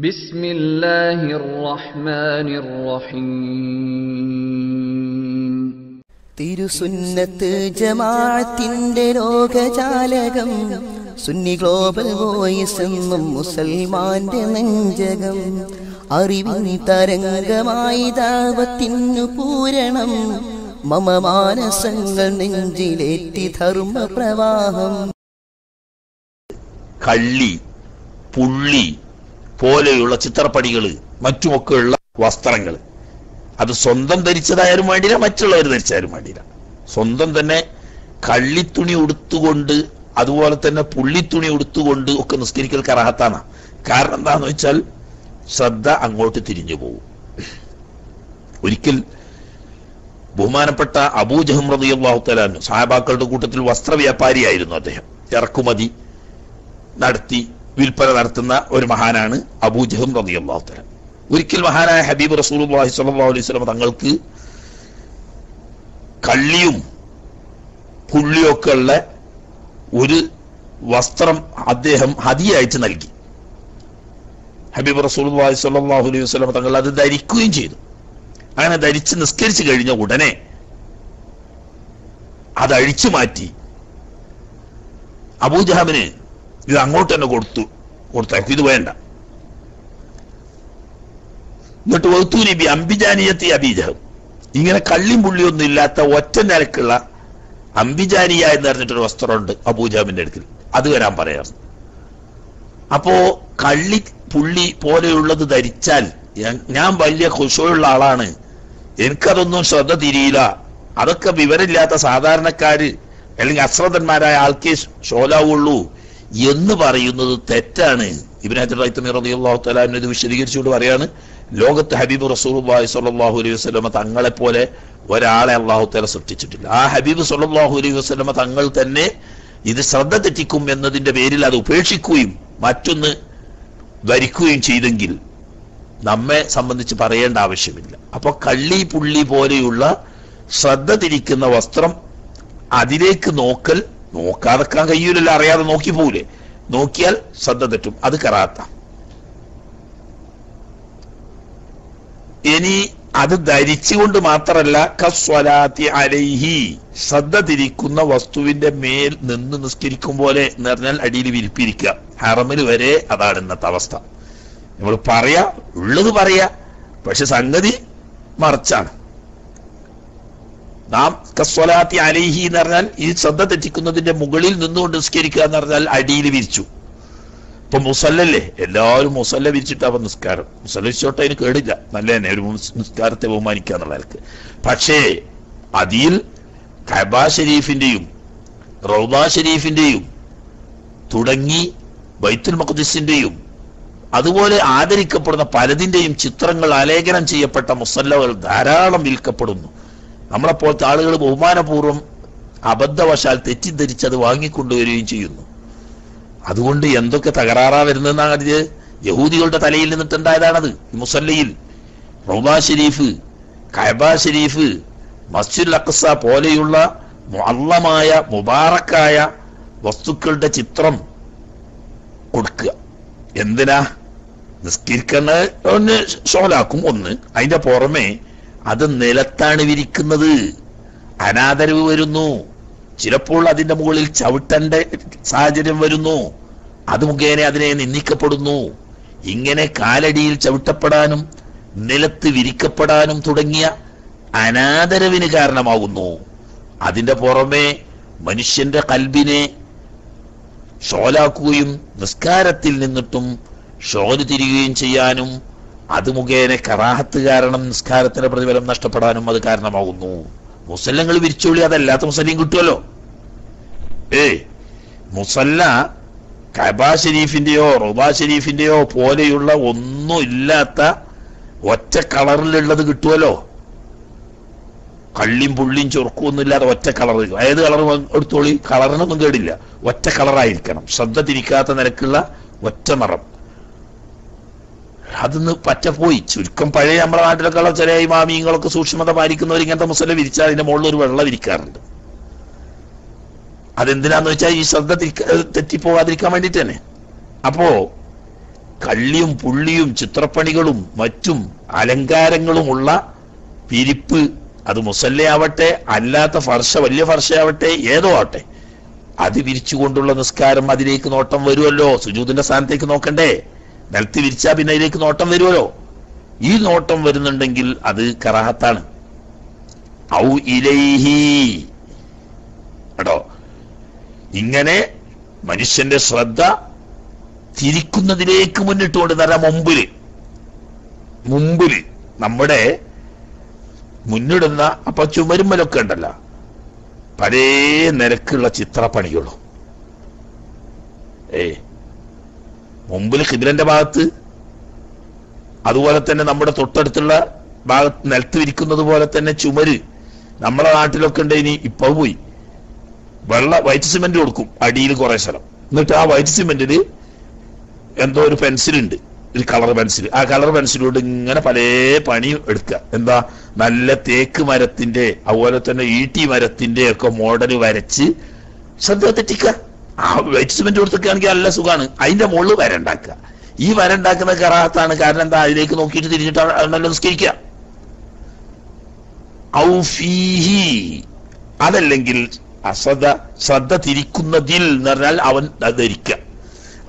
ബിസ്മില്ലാഹിർ റഹ്മാനിർ റഹീം. തിരുസുന്നത്ത് ജമാഅത്തിന്റെ ലോകജാലകം, സുന്നി ഗ്ലോബൽ വോയിസ് എന്നും മുസൽമാന്റെ നെഞ്ചകം. അറിവിൻ തരംഗമായി ദഅവത്തിനു പൂരണം, മമ മാനസങ്ങൾ നെഞ്ചിലേറ്റി ധർമ്മ പ്രവാഹം. കള്ളി, പുള്ളി പോലെയുള്ള ചിത്രപ്പണികള് മറ്റുമൊക്കെയുള്ള വസ്ത്രങ്ങൾ, അത് സ്വന്തം ധരിച്ചതായാലും വേണ്ടില്ല, മറ്റുള്ളവർ ധരിച്ചാലും വേണ്ടില്ല. സ്വന്തം തന്നെ കള്ളിത്തുണി ഉടുത്തുകൊണ്ട് അതുപോലെ തന്നെ പുള്ളിത്തുണി ഉടുത്തുകൊണ്ട് ഒക്കെ നിസ്കരിക്കൽ കറാഹത്താണ്. കാരണം എന്താന്ന് വെച്ചാൽ ശ്രദ്ധ അങ്ങോട്ട് തിരിഞ്ഞു പോകും. ഒരിക്കൽ ബഹുമാനപ്പെട്ട അബൂജഹം റളിയല്ലാഹു തആല അൻഹു, സഹാബാക്കളുടെ കൂട്ടത്തിൽ വസ്ത്ര വ്യാപാരിയായിരുന്നു അദ്ദേഹം. ഇറക്കുമതി നടത്തി വിൽപ്പന നടത്തുന്ന ഒരു മഹാനാണ് അബൂജഹം റളിയല്ലാഹു തആല. ഒരിക്കൽ മഹാനായ ഹബീബ് റസൂലുള്ളാഹി സ്വല്ലല്ലാഹു അലൈഹി വസല്ലം തങ്ങൾക്ക് കള്ളിയും പുള്ളിയൊക്കെ ഉള്ള ഒരു വസ്ത്രം അദ്ദേഹം ഹദിയായിട്ട് നൽകി. ഹബീബ് റസൂലുള്ളാഹി സ്വല്ലല്ലാഹു അലൈഹി വസല്ലം തങ്ങൾ അത് ധരിക്കുകയും ചെയ്തു. അങ്ങനെ ധരിച്ച് നിസ്കരിച്ചു കഴിഞ്ഞ ഉടനെ അത് അഴിച്ചു മാറ്റി അബൂജഹമിന് ഇത് അങ്ങോട്ട് തന്നെ കൊടുത്തേക്കും, ഇത് വേണ്ട. എന്നിട്ട് വൗത്തു നബി അംബിജാനിയത്തി അബീജഹം, ഇങ്ങനെ കള്ളിയും പുള്ളിയൊന്നും ഇല്ലാത്ത ഒറ്റ നിലക്കുള്ള അംബിജാനിയ എന്ന് പറഞ്ഞിട്ടൊരു വസ്ത്രമുണ്ട് അബൂജഹമിന്റെ അടുക്കൽ, അത് വരാൻ പറയാം. അപ്പോ കള്ളി പുള്ളി പോലെയുള്ളത് ധരിച്ചാൽ ഞാൻ വലിയ ഖുശൂഉള്ള ആളാണ്, എനിക്കതൊന്നും ശ്രദ്ധ തിരിയില്ല, അതൊക്കെ വിവരമില്ലാത്ത സാധാരണക്കാര് അല്ലെങ്കിൽ അശ്രദ്ധന്മാരായ ആൾക്കേ ഷോലാവുള്ളൂ എന്ന് പറയുന്നത് തെറ്റാണ്. ഇബ്നു ഹജർ ഹൈതമി റളിയല്ലാഹു തആല ഇത് വിശദീകരിച്ചുകൊണ്ട് പറയാണ്, ലോകത്ത് ഹബീബ് റസൂലുള്ളാഹി സ്വല്ലല്ലാഹു അലൈഹി വസല്ലമ തങ്ങളെ പോലെ ഒരാളെ അല്ലാഹു തആല സൃഷ്ടിച്ചിട്ടില്ല. ആ ഹബീബ് സ്വല്ലല്ലാഹു അലൈഹി വസല്ലമ തങ്ങൾ തന്നെ ഇത് ശ്രദ്ധ തെറ്റിക്കും എന്നതിന്റെ പേരിൽ അത് ഉപേക്ഷിക്കുകയും മറ്റൊന്ന് ധരിക്കുകയും ചെയ്തെങ്കിൽ നമ്മെ സംബന്ധിച്ച് പറയേണ്ട ആവശ്യമില്ല. അപ്പൊ കള്ളി പുള്ളി പോലെയുള്ള ശ്രദ്ധ തിരിക്കുന്ന വസ്ത്രം, അതിലേക്ക് നോക്കാതെക്കാൻ കഴിയൂലല്ലോ, അറിയാതെ നോക്കി പോകൂലേ, നോക്കിയാൽ ശ്രദ്ധ തെറ്റും, അത് കറാത്ത. ഇനി അത് ധരിച്ചുകൊണ്ട് മാത്രല്ല, കസ്വലാത്തി അലൈഹി, ശ്രദ്ധ തിരിക്കുന്ന വസ്തുവിന്റെ മേൽ നിന്ന് നിസ്കരിക്കും പോലെ എന്ന് പറഞ്ഞാൽ അടിയിൽ വിരിപ്പിരിക്കുക. ഹറമിൽ വരെ അതാണ് ഇന്നത്തെ അവസ്ഥ. നമ്മൾ ഉള്ളത് പറയാ, പക്ഷെ സംഗതി മറിച്ചാണ്. നാം കസ്വലാത്തി അലൈഹി എന്ന് പറഞ്ഞാൽ ഈ ശ്രദ്ധ തെറ്റിക്കുന്നതിന്റെ മുകളിൽ നിന്നുകൊണ്ട് നിസ്കരിക്കുക എന്ന് പറഞ്ഞാൽ അടിയിൽ വിരിച്ചു. ഇപ്പൊ മുസല്ലല്ലേ, എല്ലാവരും മുസല്ല വിരിച്ചിട്ടാ നിസ്കാരം. മുസല്ല വിരിച്ചോട്ടെ, അതിന് കേടില്ല, നല്ല തന്നെ ഒരു നിസ്കാരത്തെ ബഹുമാനിക്കുക എന്നുള്ള നിലക്ക്. പക്ഷേ അതിൽ കഅബ ഷരീഫിന്റെയും റൗദ ഷരീഫിന്റെയും തുടങ്ങി ബൈത്തുൽ മഖ്ദിസിന്റെയും അതുപോലെ ആദരിക്കപ്പെടുന്ന പലതിന്റെയും ചിത്രങ്ങൾ ആലേഖനം ചെയ്യപ്പെട്ട മുസല്ലകൾ ധാരാളം വിൽക്കപ്പെടുന്നു. നമ്മളെപ്പോലത്തെ ആളുകൾ ബഹുമാനപൂർവ്വം അബദ്ധവശാൽ തെറ്റിദ്ധരിച്ചത് വാങ്ങിക്കൊണ്ടുവരികയും ചെയ്യുന്നു. അതുകൊണ്ട് എന്തൊക്കെ തകരാറാ വരുന്നതെന്നാണ് അത് യഹൂദികളുടെ തലയിൽ നിന്നിട്ടുണ്ടായതാണത്. മുസല്ലയിൽ റൗദ ഷരീഫ്, കഅബ ഷരീഫ്, മസ്ജിദുൽ അഖ്സ പോലെയുള്ള മുഅല്ലമായ മുബാറക്കായ വസ്തുക്കളുടെ ചിത്രം കൊടുക്കുക. എന്തിനാ? നിസ്കരിക്കുന്ന ഒന്ന് ഷോലാക്കും, ഒന്ന് അതിന്റെ പുറമെ അത് നിലത്താണ് വിരിക്കുന്നത്, അനാദരവ് വരുന്നു, ചിലപ്പോൾ അതിന്റെ മുകളിൽ ചവിട്ടേണ്ട സാഹചര്യം വരുന്നു, അത് മുഖേന അതിനെ നിന്ദിക്കപ്പെടുന്നു. ഇങ്ങനെ കാലടിയിൽ ചവിട്ടപ്പെടാനും നിലത്ത് വിരിക്കപ്പെടാനും തുടങ്ങിയ അനാദരവിന് കാരണമാകുന്നു. അതിന്റെ പുറമെ മനുഷ്യന്റെ കൽബിനെ ഷോലാക്കുകയും നിസ്കാരത്തിൽ നിന്നിട്ടും ഷോല് തിരികുകയും ചെയ്യാനും അത് മുഖേന കറാഹത്ത് കാരണം നിസ്കാരത്തിന്റെ പ്രതിഫലം നഷ്ടപ്പെടാനും അത് കാരണമാകുന്നു. മുസല്ലങ്ങൾ വിരിച്ചോളി, അതല്ലാത്ത മുസല്ലയും കിട്ടുമല്ലോ. മുസല്ല കഅബ ഷരീഫിന്റെയോ റൗദ ഷരീഫിന്റെയോ പോലെയുള്ള ഒന്നും ഇല്ലാത്ത ഒറ്റ കളറിലുള്ളത് കിട്ടുമല്ലോ. കള്ളിയും പുള്ളിയും ചൊറുക്കൊന്നും ഇല്ലാതെ ഒറ്റ കളർ, ഏത് കളർ എടുത്തോളി, കളറിനൊന്നും കേടില്ല, ഒറ്റ കളറായിരിക്കണം, ശ്രദ്ധ തിരിക്കാത്ത നിരക്കുള്ള ഒറ്റ നിറം. അതൊന്ന് പറ്റപ്പോയി. ചുരുക്കം പഴയ നമ്മുടെ നാട്ടിലൊക്കെ ഉള്ള ചില ഇമാമിയങ്ങളൊക്കെ സൂക്ഷ്മത പാലിക്കുന്നവർ ഇങ്ങനത്തെ മുസല്ല വിരിച്ചാൽ അതിന്റെ മുകളിൽ ഒരു വെള്ള വിരിക്കാറുണ്ട്. അതെന്തിനാന്ന് വെച്ചാൽ ഈ ശ്രദ്ധ തെറ്റിപ്പോകാതിരിക്കാൻ വേണ്ടിട്ട് തന്നെ. അപ്പോ കള്ളിയും പുള്ളിയും ചിത്രപ്പണികളും മറ്റും അലങ്കാരങ്ങളുമുള്ള വിരിപ്പ്, അത് മുസല്ലയാവട്ടെ അല്ലാത്ത ഫർഷ, വലിയ ഫർഷയാവട്ടെ, ഏതോ ആവട്ടെ, അത് വിരിച്ചുകൊണ്ടുള്ള നിസ്കാരം അതിലേക്ക് നോട്ടം വരുമല്ലോ. സുജൂദിന്റെ സ്ഥാനത്തേക്ക് നോക്കണ്ടേ? നിലത്ത് വിരിച്ചാ പിന്നെ അതിലേക്ക് നോട്ടം വരുമല്ലോ. ഈ നോട്ടം വരുന്നുണ്ടെങ്കിൽ അത് കറാഹത്താണ്. ഔ ഇലൈഹി കേട്ടോ. ഇങ്ങനെ മനുഷ്യന്റെ ശ്രദ്ധ തിരിക്കുന്നതിലേക്ക് മുന്നിട്ടുകൊണ്ട് തരാം. മുമ്പില് നമ്മുടെ മുന്നിടുന്ന അപ്പൊ ചുമരുമ്മലൊക്കെ ഉണ്ടല്ലോ പല നിരക്കുള്ള ചിത്രപ്പണികളും. മുമ്പിൽ ഖിബ്ലന്റെ ഭാഗത്ത്, അതുപോലെ തന്നെ നമ്മുടെ തൊട്ടടുത്തുള്ള ഭാഗത്ത് നിലത്ത് വിരിക്കുന്നത് പോലെ തന്നെ ചുമര് നമ്മളെ നാട്ടിലൊക്കെ ഉണ്ട്. ഇനി ഇപ്പൊ പോയി വൈറ്റ് സിമെന്റ് കൊടുക്കും അടിയിൽ കുറെ സ്ഥലം. എന്നിട്ട് ആ വൈറ്റ് സിമെന്റില് എന്തോ ഒരു പെൻസിലുണ്ട്, ഒരു കളർ പെൻസിൽ. ആ കളർ പെൻസിലോട് ഇങ്ങനെ പല പണിയും എടുക്കുക. എന്താ, നല്ല തേക്ക് മരത്തിന്റെ അതുപോലെ തന്നെ ഈട്ടി മരത്തിന്റെ ഒക്കെ മോഡല് വരച്ച് ശ്രദ്ധ തെറ്റിക്കുക. ആ വൈറ്റ് സിമെന്റ് കൊടുത്തൊക്കെയാണെങ്കിൽ നല്ല സുഖമാണ്. അതിന്റെ മുകളിൽ വര ഉണ്ടാക്കുക. ഈ വര ഉണ്ടാക്കുന്ന കറാഹത്താണ്. കാരണം എന്താ, അതിലേക്ക് നോക്കിയിട്ട് തിരിഞ്ഞിട്ട് നല്ല നിസ്കരിക്കുക. ഔഫീഹി, അതല്ലെങ്കിൽ ശ്രദ്ധ തിരിക്കുന്നതിൽ എന്ന് പറഞ്ഞാൽ അവൻ ധരിക്കുക.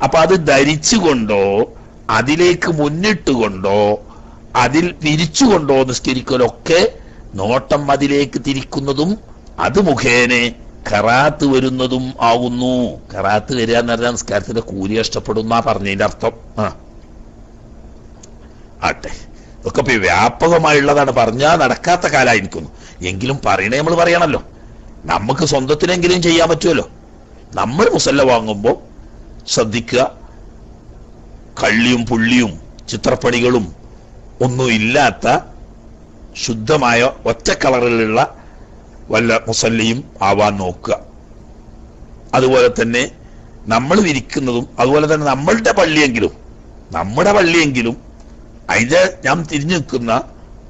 അപ്പൊ അത് ധരിച്ചുകൊണ്ടോ അതിലേക്ക് മുന്നിട്ടുകൊണ്ടോ അതിൽ തിരിച്ചുകൊണ്ടോ നിസ്കരിക്കലൊക്കെ നോട്ടം അതിലേക്ക് തിരിക്കുന്നതും അത് മുഖേന ഖറാത്ത് വരുന്നതും ആകുന്നു. ഖറാത്ത് വരിക എന്ന് പറഞ്ഞാൽ നിസ്കാരത്തിന്റെ കൂലി കഷ്ടപ്പെടുന്ന പറഞ്ഞതിന്റെ അർത്ഥം. ആട്ടെ, ഇതൊക്കെ ഇപ്പൊ വ്യാപകമായുള്ളതാണ്. പറഞ്ഞാൽ നടക്കാത്ത കാലായിരിക്കുന്നു. എങ്കിലും പറയണേ നമ്മൾ പറയണല്ലോ. നമുക്ക് സ്വന്തത്തിനെങ്കിലും ചെയ്യാൻ പറ്റുമല്ലോ. നമ്മൾ മുസല്ല വാങ്ങുമ്പോൾ ശ്രദ്ധിക്കുക, കള്ളിയും പുള്ളിയും ചിത്രപ്പണികളും ഒന്നും ഇല്ലാത്ത ശുദ്ധമായ ഒറ്റ കളറിലുള്ള വല്ല മുസല്ലയും ആവാൻ നോക്കുക. അതുപോലെ തന്നെ നമ്മൾ വിരിക്കുന്നതും, അതുപോലെ തന്നെ നമ്മുടെ പള്ളിയെങ്കിലും അതിന്റെ ഞാൻ തിരിഞ്ഞു നിൽക്കുന്ന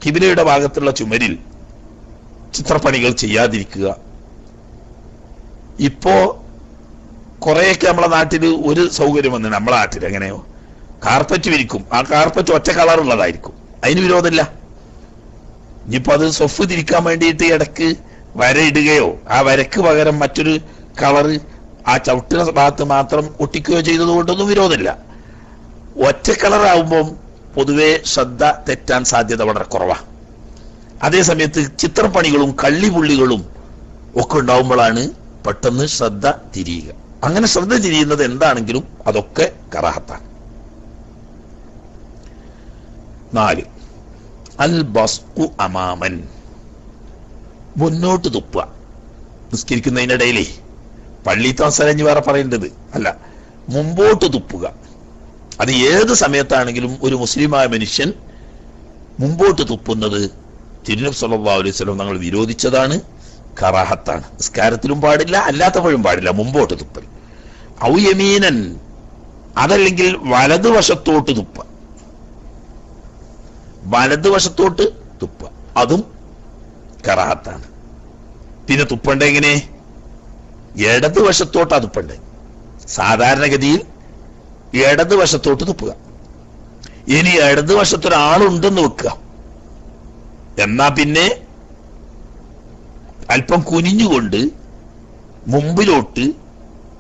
കിബിലയുടെ ഭാഗത്തുള്ള ചുമരിൽ ചിത്രപ്പണികൾ ചെയ്യാതിരിക്കുക. ഇപ്പോ കുറെയൊക്കെ നമ്മളെ നാട്ടില് ഒരു സൗകര്യം വന്നു. നമ്മളെ നാട്ടിൽ എങ്ങനെയോ കാർപ്പറ്റ് വിരിക്കും. ആ കാർപ്പറ്റ് ഒറ്റ കളറുള്ളതായിരിക്കും, അതിന് വിരോധമില്ല. ഇനിയിപ്പോ അത് സൊഫ് തിരിക്കാൻ വേണ്ടിയിട്ട് ഇടക്ക് വര ഇടുകയോ ആ വരക്ക് പകരം മറ്റൊരു കളറ് ആ ചവിട്ടുന്ന ഭാഗത്ത് മാത്രം ഒട്ടിക്കുകയോ ചെയ്തത് കൊണ്ടൊന്നും വിരോധമില്ല. ഒറ്റ കളറാകുമ്പോൾ പൊതുവെ ശ്രദ്ധ തെറ്റാൻ സാധ്യത വളരെ കുറവാണ്. അതേസമയത്ത് ചിത്രപ്പണികളും കള്ളിപുള്ളികളും ഒക്കെ ഉണ്ടാവുമ്പോഴാണ് പെട്ടെന്ന് ശ്രദ്ധ തിരിയുക. അങ്ങനെ ശ്രദ്ധ തിരിയുന്നത് എന്താണെങ്കിലും അതൊക്കെ കറാഹത്താണ്. 4 അൽ ബസ്ഖു അമാമൻ, മുന്നോട്ട് തുപ്പുക. നിസ്കരിക്കുന്നതിനിടയിലേ പള്ളിത്തെ അവസരം വേറെ പറയേണ്ടത് അല്ല, മുമ്പോട്ട് തുപ്പുക. അത് ഏത് സമയത്താണെങ്കിലും ഒരു മുസ്ലിമായ മനുഷ്യൻ മുമ്പോട്ട് തുപ്പുന്നത് തിരുനബി സല്ലല്ലാഹു അലൈഹി വസല്ലം തങ്ങൾ വിരോധിച്ചതാണ്, കറാഹത്താണ്. നിസ്കാരത്തിലും പാടില്ല, അല്ലാത്തപ്പോഴും പാടില്ല മുമ്പോട്ട് തുപ്പൽ. ഔ യമീനൻ, അതല്ലെങ്കിൽ വലതുവശത്തോട്ട് തുപ്പ. വലതുവശത്തോട്ട് തുപ്പ, അതും കറാഹത്താണ്. പിന്നെ തുപ്പണ്ട എങ്ങനെ? ഇടതുവശത്തോട്ടാ തുപ്പണ്ടേ. സാധാരണഗതിയിൽ ഇടതുവശത്തോട്ട് തുപ്പുക. ഇനി ഇടതുവശത്തൊരാളുണ്ടെന്ന് വെക്കുക, എന്നാ പിന്നെ അല്പം കുനിഞ്ഞുകൊണ്ട് മുമ്പിലോട്ട്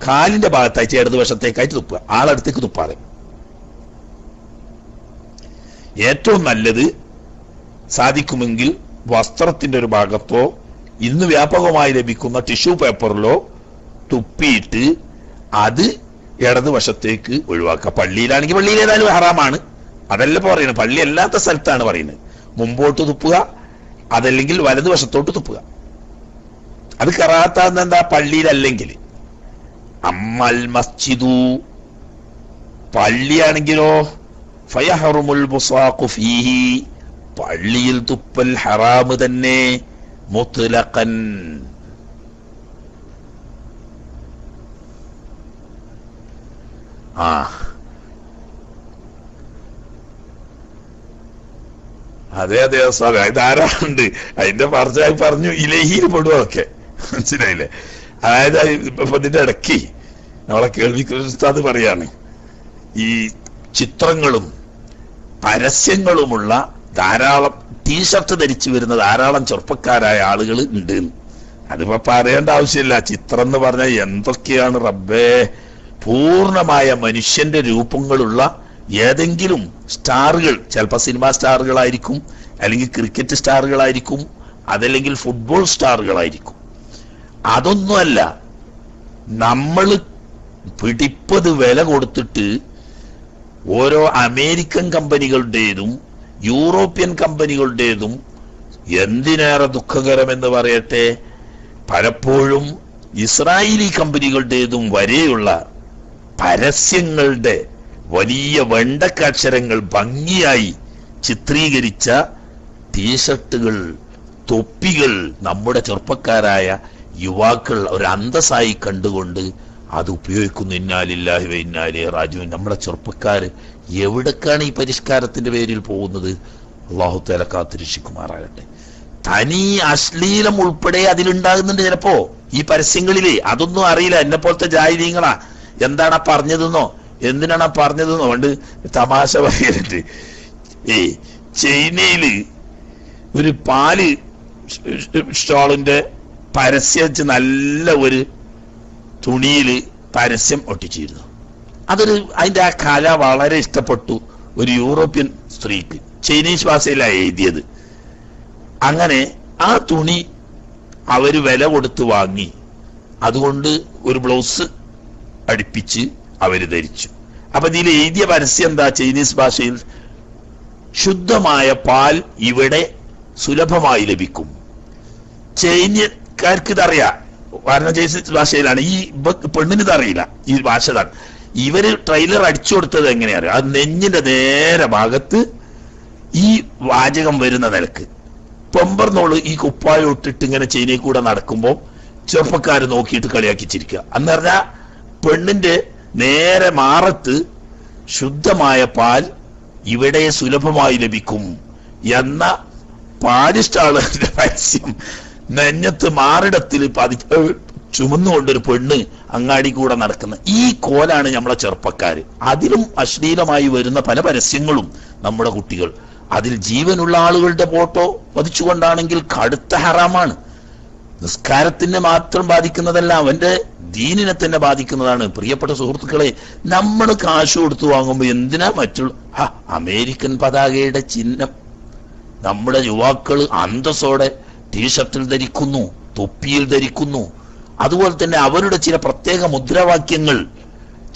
കാലിന്റെ ഭാഗത്തായിട്ട് ഇടതുവശത്തേക്കായിട്ട് തുപ്പുക, ആളടുത്തേക്ക് തുപ്പാതെ. ഏറ്റവും നല്ലത് സാധിക്കുമെങ്കിൽ വസ്ത്രത്തിന്റെ ഒരു ഭാഗത്തോ ഇന്ന് വ്യാപകമായി ലഭിക്കുന്ന ടിഷ്യൂ പേപ്പറിലോ തുപ്പിയിട്ട് അത് ഇടതുവശത്തേക്ക് ഒഴിവാക്കുക. പള്ളിയിലാണെങ്കിൽ പള്ളിയിൽ ഏതായാലും ഹറാമാണ്, അതല്ല പറയുന്നത്. പള്ളി അല്ലാത്ത സ്ഥലത്താണ് പറയുന്നത്. മുമ്പോട്ട് തുപ്പുക, അതല്ലെങ്കിൽ വലതുവശത്തോട്ട് തുപ്പുക. അത് കറാഹത്താകുന്ന എന്താ? പള്ളിയിലല്ലെങ്കിൽ. അമ്മൽ മസ്ജിദു, പള്ളിയാണെങ്കിലോ ഫയഹറുമുൽ ബുസാഖു ഫീഹി, പള്ളിയിൽ തുപ്പൽ ഹറാമ് തന്നെ മുത്ലഖൻ. അതെ അതെ സാറേ, ഇതാരാണ്ട് അതിന്റെ പറഞ്ഞു ഇലഹിയിൽ പെടുവൊക്കെ, മനസ്സിലായില്ലേ? അതായത് ഇപ്പൊ ഇതിന്റെ ഇടയ്ക്ക് നമ്മളെ കേൾവിക്കുസ്താദ് പറയാണ്, ഈ ചിത്രങ്ങളും പരസ്യങ്ങളുമുള്ള ധാരാളം ടീഷർട്ട് ധരിച്ചു വരുന്ന ധാരാളം ചെറുപ്പക്കാരായ ആളുകൾ ഉണ്ട്. അതിപ്പോ പറയേണ്ട ആവശ്യമില്ല. ചിത്രം എന്ന് പറഞ്ഞാൽ എന്തൊക്കെയാണ് റബ്ബേ. പൂർണ്ണമായ മനുഷ്യന്റെ രൂപങ്ങളുള്ള ഏതെങ്കിലും സ്റ്റാറുകൾ, ചിലപ്പോൾ സിനിമാ സ്റ്റാറുകളായിരിക്കും, അല്ലെങ്കിൽ ക്രിക്കറ്റ് സ്റ്റാറുകളായിരിക്കും, അതല്ലെങ്കിൽ ഫുട്ബോൾ സ്റ്റാറുകളായിരിക്കും. അതൊന്നുമല്ല, നമ്മൾ പിടിപ്പത് വില കൊടുത്തിട്ട് ഓരോ അമേരിക്കൻ കമ്പനികളുടേതും യൂറോപ്യൻ കമ്പനികളുടേതും എന്തിനേറെ ദുഃഖകരമെന്ന് പറയട്ടെ, പലപ്പോഴും ഇസ്രായേലി കമ്പനികളുടേതും വരെയുള്ള പരസ്യങ്ങളുടെ വലിയ വെണ്ടക്കാക്ഷരങ്ങൾ ഭംഗിയായി ചിത്രീകരിച്ച ടീഷർട്ടുകൾ, തൊപ്പികൾ നമ്മുടെ ചെറുപ്പക്കാരായ യുവാക്കൾ ഒരു അന്തസ്സായി കണ്ടുകൊണ്ട് അത് ഉപയോഗിക്കുന്നു. ഇന്നാലില്ലാഹി വ ഇന്നാ ഇലൈഹി റാജിഊൻ. നമ്മുടെ ചെറുപ്പക്കാര് എവിടേക്കാണ് ഈ പരിഷ്കാരത്തിന്റെ പേരിൽ പോകുന്നത്? അല്ലാഹു തആല കാത്തുരക്ഷിക്കുമാറാകട്ടെ. തനി അശ്ലീലം ഉൾപ്പെടെ അതിലുണ്ടാകുന്നുണ്ട് ചിലപ്പോ ഈ പരസ്യങ്ങളിലെ. അതൊന്നും അറിയില്ല. എന്നെ പോലത്തെ ജാഹിലീങ്ങളാ എന്താണ് പറഞ്ഞതെന്നോ എന്തിനാണ് പറഞ്ഞതെന്നോ കൊണ്ട് തമാശ പറയരുത്. ചൈനയില് ഒരു പാല് സ്റ്റാളിന്റെ പരസ്യം വെച്ച് നല്ല ഒരു തുണിയില് പരസ്യം ഒട്ടിച്ചിരുന്നു. അതിന്റെ ആ കല വളരെ ഇഷ്ടപ്പെട്ടു ഒരു യൂറോപ്യൻ സ്ത്രീക്ക്. ചൈനീസ് ഭാഷയിലാണ് എഴുതിയത്. അങ്ങനെ ആ തുണി അവര് വില കൊടുത്ത് വാങ്ങി. അതുകൊണ്ട് ഒരു ബ്ലൗസ് അടുപ്പിച്ച് അവര് ധരിച്ചു. അപ്പൊ ഇതിൽ എഴുതിയ പരസ്യം എന്താ? ചൈനീസ് ഭാഷയിൽ ശുദ്ധമായ പാൽ ഇവിടെ സുലഭമായി ലഭിക്കും. ചൈനക്കാർക്ക് ഇതറിയാം, കാരണം ചൈനീസ് ഭാഷയിലാണ്. ഈ പെണ്ണിന് ഇതറിയില്ല, ഈ ഭാഷ ഇതാണ്. ഇവര് ട്രെയിലർ അടിച്ചു കൊടുത്തത് എങ്ങനെയാ അറിയാം? അത് നെഞ്ഞിന്റെ നേരെ ഭാഗത്ത് ഈ വാചകം വരുന്ന നിലക്ക് പൊമ്പർന്നോള് ഈ കുപ്പായം ഇട്ടിട്ട് ഇങ്ങനെ ചൈനയിൽ കൂടെ നടക്കുമ്പോൾ ചെറുപ്പക്കാര് നോക്കിയിട്ട് കളിയാക്കി ചിരിക്കുക. എന്ന് പറഞ്ഞാൽ പെണ്ണിന്റെ നേരെ മാറത്ത് ശുദ്ധമായ പാൽ ഇവിടെ സുലഭമായി ലഭിക്കും എന്ന പാലിസ്റ്റാളിന്റെ പരസ്യം നെഞ്ഞത്ത് മാറിടത്തിൽ ചുമന്നുകൊണ്ടൊരു പെണ്ണ് അങ്ങാടി കൂടെ നടക്കുന്ന ഈ കോലാണ് നമ്മളെ ചെറുപ്പക്കാര്. അതിലും അശ്ലീലമായി വരുന്ന പല പരസ്യങ്ങളും നമ്മുടെ കുട്ടികൾ. അതിൽ ജീവനുള്ള ആളുകളുടെ ഫോട്ടോ പതിച്ചുകൊണ്ടാണെങ്കിൽ കടുത്ത ഹറാമാണ്. നിസ്കാരത്തിനെ മാത്രം ബാധിക്കുന്നതല്ല, അവന്റെ ദീനിനെ തന്നെ ബാധിക്കുന്നതാണ്. പ്രിയപ്പെട്ട സുഹൃത്തുക്കളെ, നമ്മൾ കാശ് കൊടുത്തു വാങ്ങുമ്പോൾ എന്തിനാ മറ്റുള്ള അമേരിക്കൻ പതാകയുടെ ചിഹ്നം നമ്മുടെ യുവാക്കൾ അന്തസ്സോടെ ടീഷർട്ടിൽ ധരിക്കുന്നു, തൊപ്പിയിൽ ധരിക്കുന്നു. അതുപോലെ തന്നെ അവരുടെ ചില പ്രത്യേക മുദ്രാവാക്യങ്ങൾ,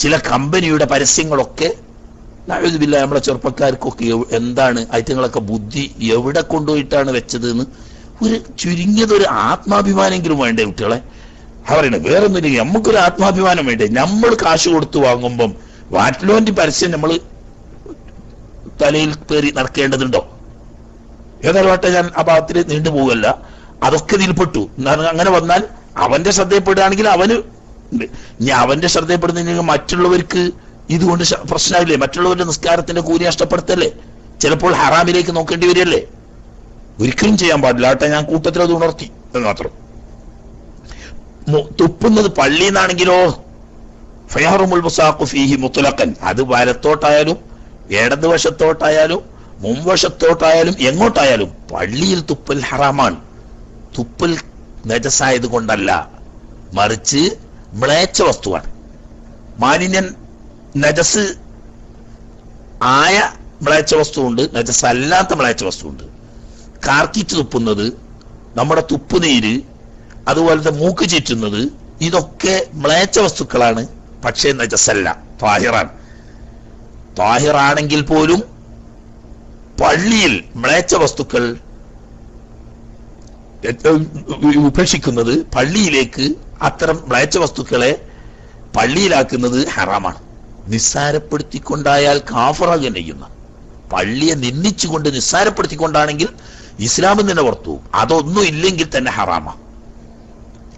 ചില കമ്പനിയുടെ പരസ്യങ്ങളൊക്കെ നഅൂദുബില്ലാ നമ്മളെ ചെറുപ്പക്കാർക്കൊക്കെ എന്താണ് ഐറ്റങ്ങളൊക്കെ ബുദ്ധി എവിടെ കൊണ്ടുപോയിട്ടാണ് വെച്ചത് എന്ന് ഒരു ചുരുങ്ങിയതൊരു ആത്മാഭിമാനെങ്കിലും വേണ്ടേ കുട്ടികളെ? പറയണേ വേറൊന്നുമില്ലെങ്കിൽ നമുക്കൊരു ആത്മാഭിമാനം വേണ്ടേ? നമ്മൾ കാശ് കൊടുത്തു വാങ്ങുമ്പം വാറ്റ്ലോന്റെ പരസ്യം നമ്മൾ തലയിൽ കയറി നടക്കേണ്ടതുണ്ടോ? ഏതായാലും ഞാൻ ആ ഭാഗത്തിൽ നീണ്ടുപോകല്ല. അതൊക്കെ ഇതിൽപ്പെട്ടു. അങ്ങനെ വന്നാൽ അവന്റെ ശ്രദ്ധയപ്പെടുകയാണെങ്കിൽ അവന് ഇനി അവന്റെ ശ്രദ്ധയപ്പെടുന്നെങ്കിൽ മറ്റുള്ളവർക്ക് ഇതുകൊണ്ട് പ്രശ്നമില്ലേ? മറ്റുള്ളവരുടെ നിസ്കാരത്തിന്റെ കൂലി നഷ്ടപ്പെടുത്തല്ലേ? ചിലപ്പോൾ ഹറാമിലേക്ക് നോക്കേണ്ടി വരികയല്ലേ? ഒരിക്കലും ചെയ്യാൻ പാടില്ല. ആട്ടെ, ഞാൻ കൂട്ടത്തിൽ അത് ഉണർത്തി എന്ന് മാത്രം. തുപ്പുന്നത് പള്ളിയിൽ നിന്നാണെങ്കിലോ ഫയഹറുമുൽ മുസാഖു ഫീഹി മുത്ലഖൻ. അത് വലത്തോട്ടായാലും ഇടതുവശത്തോട്ടായാലും മുൻവശത്തോട്ടായാലും എങ്ങോട്ടായാലും പള്ളിയിൽ തുപ്പൽ ഹറാമാണ്. തുപ്പൽ നജസായത് കൊണ്ടല്ല, മറിച്ച് മ്ലേച്ഛ വസ്തുവാണ്. മാലിന്യൻ നജസ് ആയ മ്ലേച്ഛ വസ്തുവുണ്ട്, നജസ് അല്ലാത്ത മ്ലേച്ഛ വസ്തുവുണ്ട്. കാർക്കിച്ച് തുപ്പുന്നത്, നമ്മുടെ തുപ്പുനീര്, അതുപോലത്തെ മൂക്ക് ചീറ്റുന്നത്, ഇതൊക്കെ മ്ലേച്ഛ വസ്തുക്കളാണ്. പക്ഷേ നജസല്ല, താഹിറാണ്. താഹിറാണെങ്കിൽ പോലും പള്ളിയിൽ മ്ലേച്ഛ വസ്തുക്കൾ ഉപേക്ഷിക്കുന്നത്, പള്ളിയിലേക്ക് അത്തരം മ്ലേച്ഛ വസ്തുക്കളെ പള്ളിയിലാക്കുന്നത് ഹറാമാണ്. നിസ്സാരപ്പെടുത്തിക്കൊണ്ടായാൽ കാഫറാകുകയും ചെയ്യുന്ന, പള്ളിയെ നിന്ദിച്ചുകൊണ്ട് നിസ്സാരപ്പെടുത്തിക്കൊണ്ടാണെങ്കിൽ ഇസ്ലാമിൽ നിന്ന് പുറത്തു. അതൊന്നും ഇല്ലെങ്കിൽ തന്നെ ഹറാമാ.